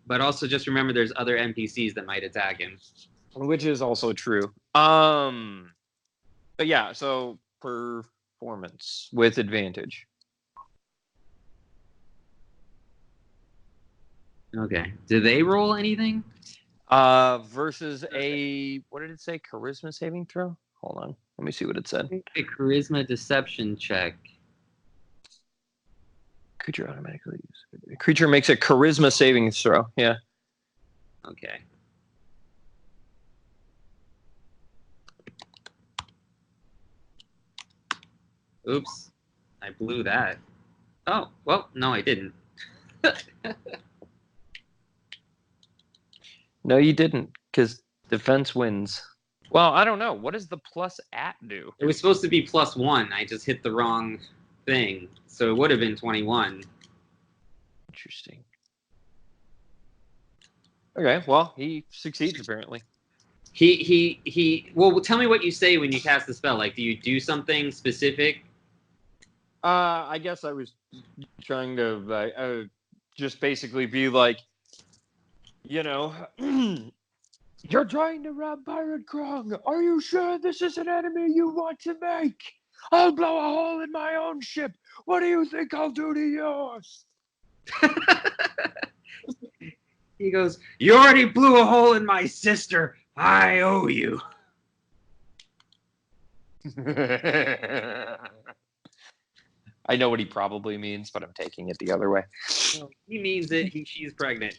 but also just remember there's other NPCs that might attack him. Which is also true. But yeah, so performance with advantage. Okay. Do they roll anything? Versus a, what did it say? Charisma saving throw? Hold on. Let me see what it said. A charisma deception check. Creature automatically uses. Creature makes a charisma saving throw. Yeah. Okay. Oops. I blew that. Oh, well, no, I didn't. No, you didn't, because defense wins. Well, I don't know. What does the plus at do? It was supposed to be +1. I just hit the wrong thing. So it would have been 21. Interesting. Okay, well, he succeeds, apparently. Well, tell me what you say when you cast the spell. Like, do you do something specific? I guess I was trying to just basically be like, you know, you're trying to rob Pirate Krung. Are you sure this is an enemy you want to make? I'll blow a hole in my own ship. What do you think I'll do to yours? He goes, you already blew a hole in my sister. I owe you. I know what he probably means, but I'm taking it the other way. Well, he means it. She's pregnant.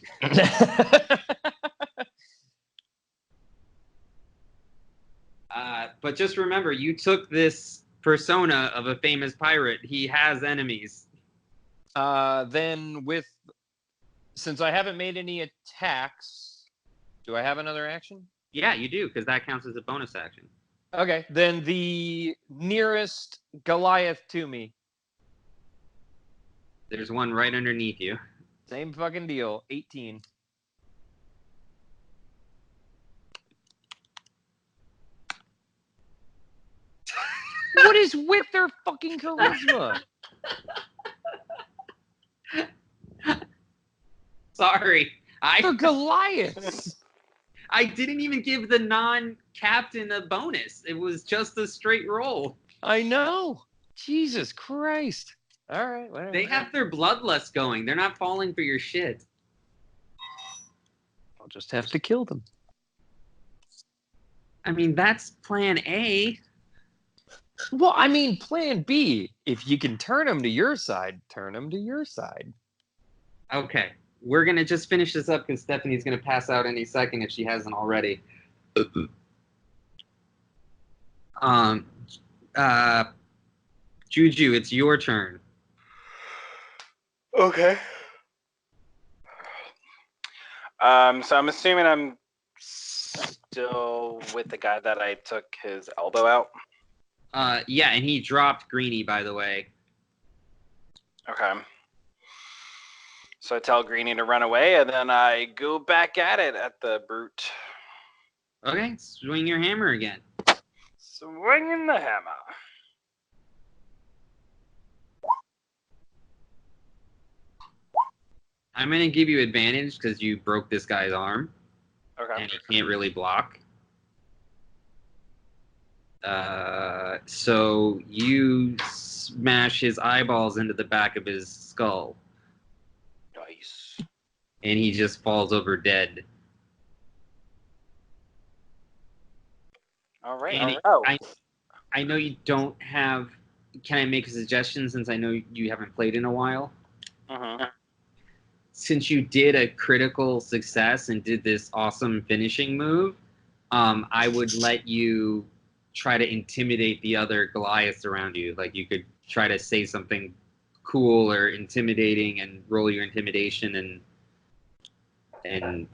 But just remember, you took this persona of a famous pirate. He has enemies. Then since I haven't made any attacks, do I have another action? Yeah, you do, because that counts as a bonus action. Okay, then the nearest Goliath to me. There's one right underneath you. Same fucking deal. 18. What is with their fucking charisma? Sorry. They're Goliaths. I didn't even give the non-captain a bonus. It was just a straight roll. I know. Jesus Christ. All right, whatever. They have their bloodlust going. They're not falling for your shit. I'll just have to kill them. I mean, that's plan A. Well, I mean, plan B. If you can turn them to your side, turn them to your side. Okay. We're going to just finish this up because Stephanie's going to pass out any second if she hasn't already. Juju, it's your turn. Okay. So I'm assuming I'm still with the guy that I took his elbow out. Yeah, and he dropped Greenie, by the way. Okay. So I tell Greenie to run away, and then I go back at it at the brute. Okay, swing your hammer again. Swinging the hammer. I'm going to give you advantage because you broke this guy's arm. Okay. And he can't really block. So you smash his eyeballs into the back of his skull. Nice. And he just falls over dead. All right. And Oh. I know you don't have... Can I make a suggestion since I know you haven't played in a while? Uh-huh. Since you did a critical success and did this awesome finishing move, I would let you try to intimidate the other Goliaths around you. Like you could try to say something cool or intimidating and roll your intimidation and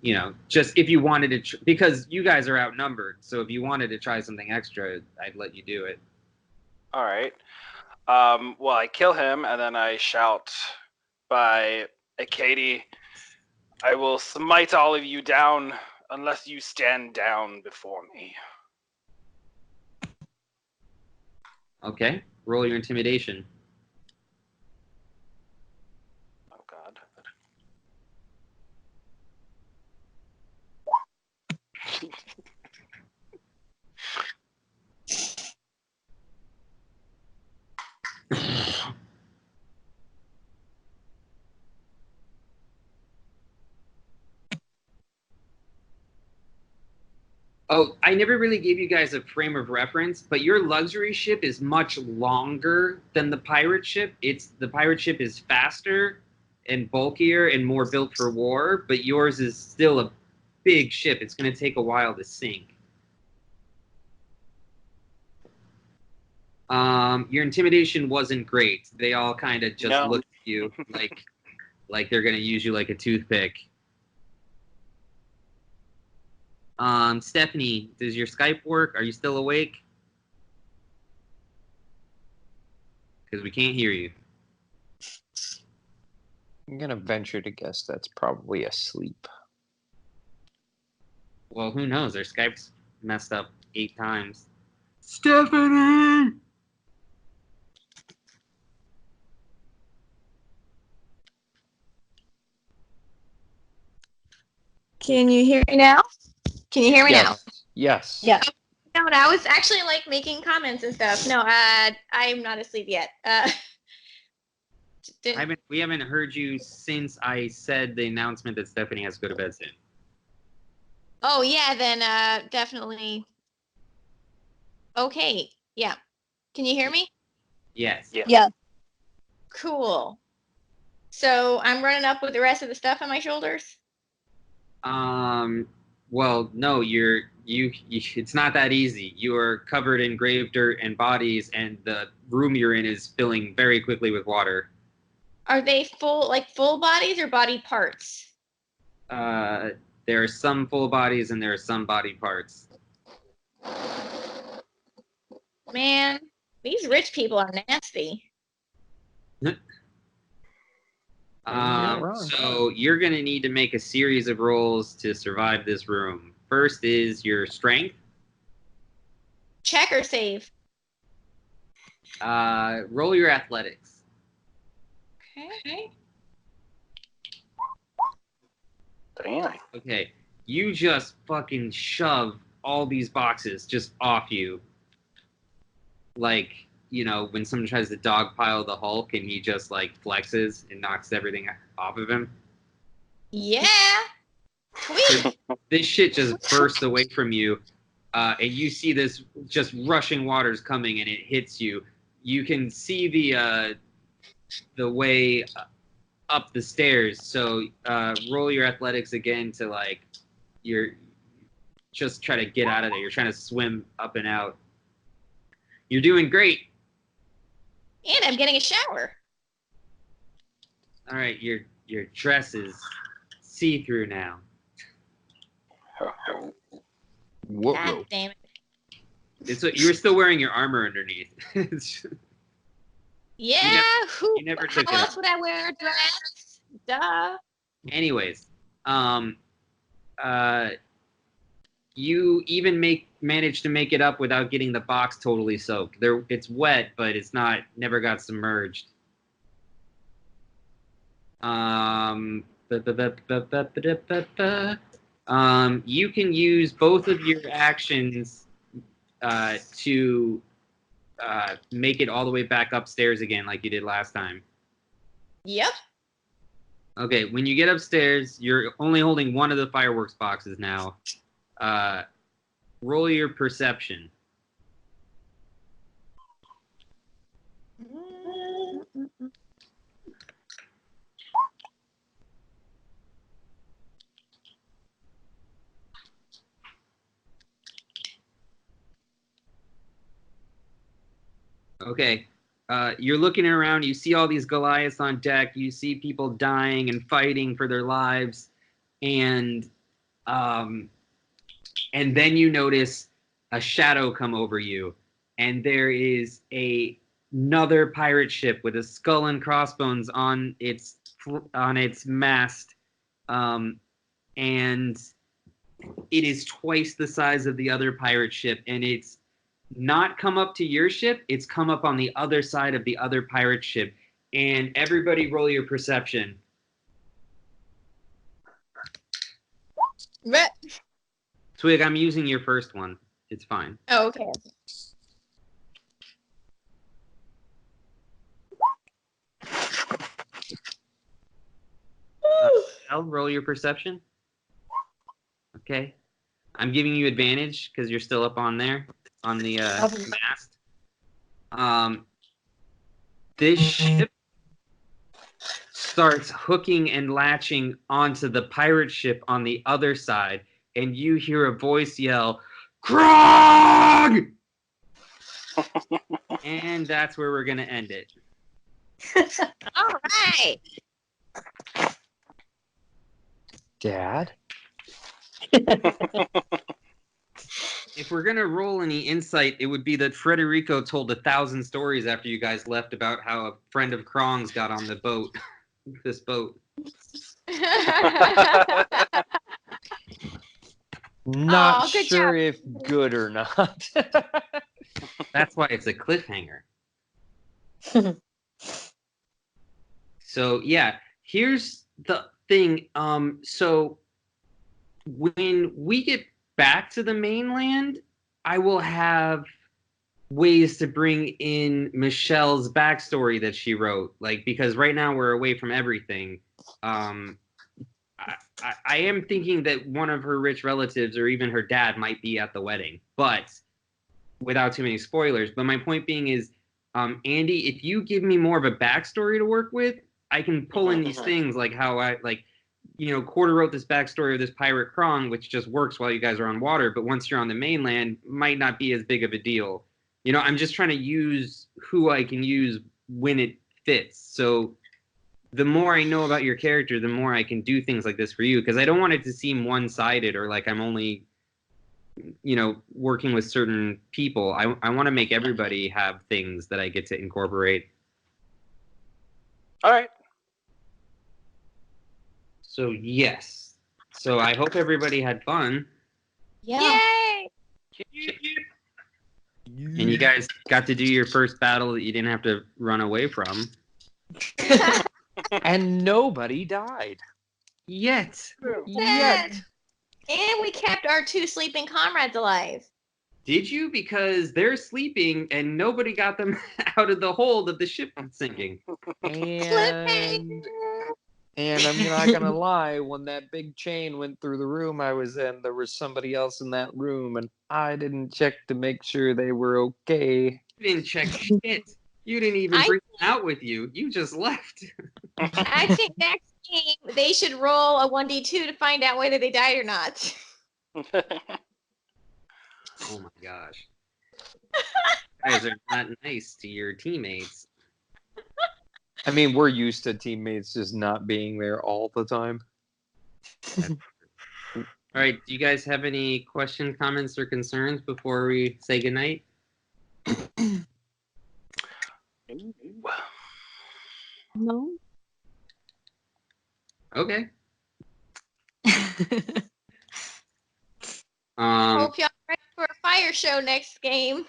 you know, just if you wanted to, because you guys are outnumbered. So if you wanted to try something extra, I'd let you do it. All right. Well, I kill him, and then I shout by Katie, I will smite all of you down unless you stand down before me. Okay, roll your intimidation. Oh, God. Oh, I never really gave you guys a frame of reference, but your luxury ship is much longer than the pirate ship. The pirate ship is faster and bulkier and more built for war, but yours is still a big ship. It's going to take a while to sink. Your intimidation wasn't great. They all kind of just look at you like they're going to use you like a toothpick. Stephanie, does your Skype work? Are you still awake? Because we can't hear you. I'm going to venture to guess that's probably asleep. Well, who knows? Their Skype's messed up 8 times. Stephanie! Can you hear me now? Can you hear me now? Yes. Yeah. No, I was actually like making comments and stuff. No, I'm not asleep yet. We haven't heard you since I said the announcement that Stephanie has to go to bed soon. Oh yeah, then definitely. Okay, yeah. Can you hear me? Yes. Yeah. Cool. So I'm running up with the rest of the stuff on my shoulders. Well, no, it's not that easy. You are covered in grave dirt and bodies, and the room you're in is filling very quickly with water. Are they full bodies or body parts? There are some full bodies and there are some body parts. Man, these rich people are nasty. So you're going to need to make a series of rolls to survive this room. First is your strength. Check or save? Roll your athletics. Okay. Damn. Okay. You just fucking shove all these boxes just off you. Like, you know, when someone tries to dogpile the Hulk and he just like flexes and knocks everything off of him. Yeah. Sweet. This shit just bursts away from you. and you see this just rushing waters coming, and it hits you. You can see the way up the stairs. So roll your athletics again to like you're just try to get out of there. You're trying to swim up and out. You're doing great. And I'm getting a shower. All right, your dress is see-through now. God damn it. You were still wearing your armor underneath. Yeah, you never took how it else off. would I wear a dress? Duh. Anyways, you even managed to make it up without getting the box totally soaked. It's wet, but it's never got submerged. You can use both of your actions to make it all the way back upstairs again, like you did last time. Yep. Okay, when you get upstairs, you're only holding one of the fireworks boxes now. Roll your perception. Okay. You're looking around. You see all these Goliaths on deck. You see people dying and fighting for their lives, and then you notice a shadow come over you, and there is another pirate ship with a skull and crossbones on its mast, and it is twice the size of the other pirate ship, and it's not come up to your ship, it's come up on the other side of the other pirate ship. And everybody roll your perception. What? Twig, I'm using your first one. It's fine. Oh, okay. I'll roll your perception. Okay. I'm giving you advantage because you're still up on there. On the mast. This ship starts hooking and latching onto the pirate ship on the other side, and you hear a voice yell, "Krog!" And that's where we're gonna end it. All right. Dad? If we're gonna roll any insight, it would be that Federico told 1,000 stories after you guys left about how a friend of Krong's got on the boat. This boat. Not good sure job. if good or not. That's why it's a cliffhanger. So yeah, here's the thing. So when we get back to the mainland, I will have ways to bring in Michelle's backstory that she wrote. Like, because right now we're away from everything. I am thinking that one of her rich relatives or even her dad might be at the wedding, but without too many spoilers. But my point being is, Andy, if you give me more of a backstory to work with, I can pull in these things like how Quarter wrote this backstory of this pirate Krong, which just works while you guys are on water, but once you're on the mainland, might not be as big of a deal. I'm just trying to use who I can use when it fits. So the more I know about your character, the more I can do things like this for you, because I don't want it to seem one-sided or like I'm only, working with certain people. I want to make everybody have things that I get to incorporate. All right. So yes. So I hope everybody had fun. Yeah. Yay! And you guys got to do your first battle that you didn't have to run away from. And nobody died. Yet. Yet. And we kept our 2 sleeping comrades alive. Did you? Because they're sleeping and nobody got them out of the hole that the ship was sinking. And And I'm not going to lie, when that big chain went through the room I was in, there was somebody else in that room, and I didn't check to make sure they were okay. You didn't check shit. You didn't even bring them out with you. You just left. I think next game they should roll a 1d2 to find out whether they died or not. Oh my gosh. You guys are not nice to your teammates. I mean, we're used to teammates just not being there all the time. All right. Do you guys have any questions, comments, or concerns before we say goodnight? No. Okay. Hope y'all ready for a fire show next game.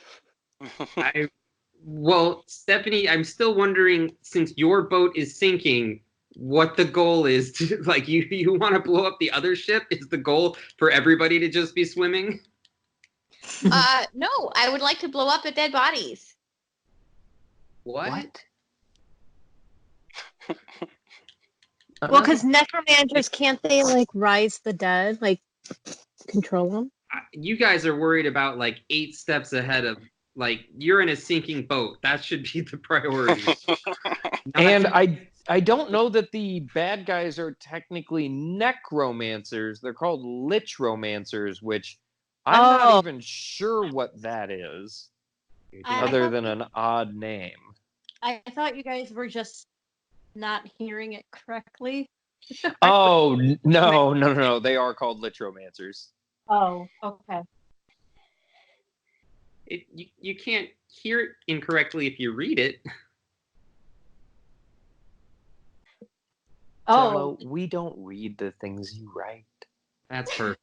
Well, Stephanie, I'm still wondering, since your boat is sinking, what the goal is to, like, you want to blow up the other ship? Is the goal for everybody to just be swimming? No, I would like to blow up the dead bodies. What? Well, because necromancers, can't they, like, rise the dead? Like, control them? You guys are worried about, like, 8 steps ahead of, like, you're in a sinking boat. That should be the priority. And I don't know that the bad guys are technically necromancers. They're called lichromancers, which I'm not even sure what that is, other than an odd name. I thought you guys were just not hearing it correctly. Oh, no. They are called lichromancers. Oh, okay. You can't hear it incorrectly if you read it. Jello, we don't read the things you write. That's perfect.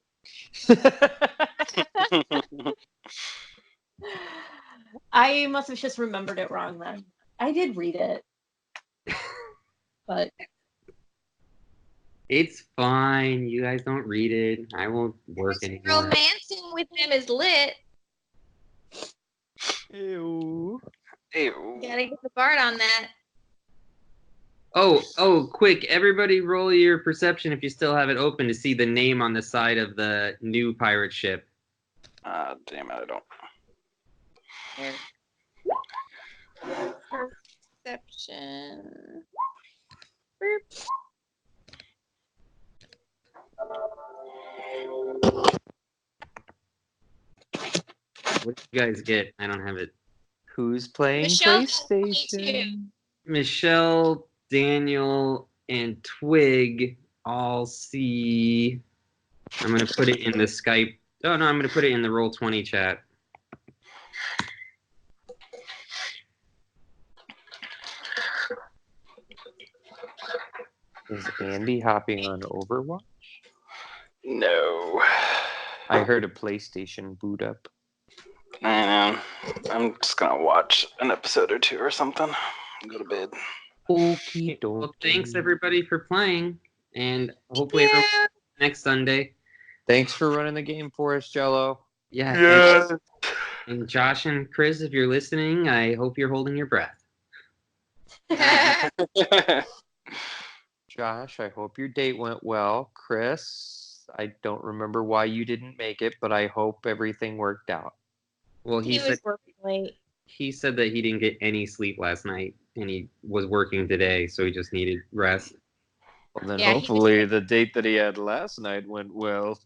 I must have just remembered it wrong then. I did read it. But It's fine. You guys don't read it. I won't work anymore. Romancing with them is lit. Ew. Gotta get the Bard on that. Oh, quick. Everybody roll your perception if you still have it open to see the name on the side of the new pirate ship. Damn it, I don't. Perception. What did you guys get? I don't have it. Who's playing Michelle PlayStation? Michelle, Daniel, and Twig all see. I'm going to put it in the Skype. Oh, no, I'm going to put it in the Roll20 chat. Is Andy hopping on Overwatch? No. I heard a PlayStation boot up. I know. I'm just gonna watch an episode or two or something. Go to bed. Okie dokie. Well, thanks everybody for playing, and hopefully everyone next Sunday. Thanks for running the game for us, Jello. Yeah. Thanks. And Josh and Chris, if you're listening, I hope you're holding your breath. Josh, I hope your date went well. Chris, I don't remember why you didn't make it, but I hope everything worked out. Well, He was working late. He said that he didn't get any sleep last night, and he was working today, so he just needed rest. Well, then hopefully the date that he had last night went well.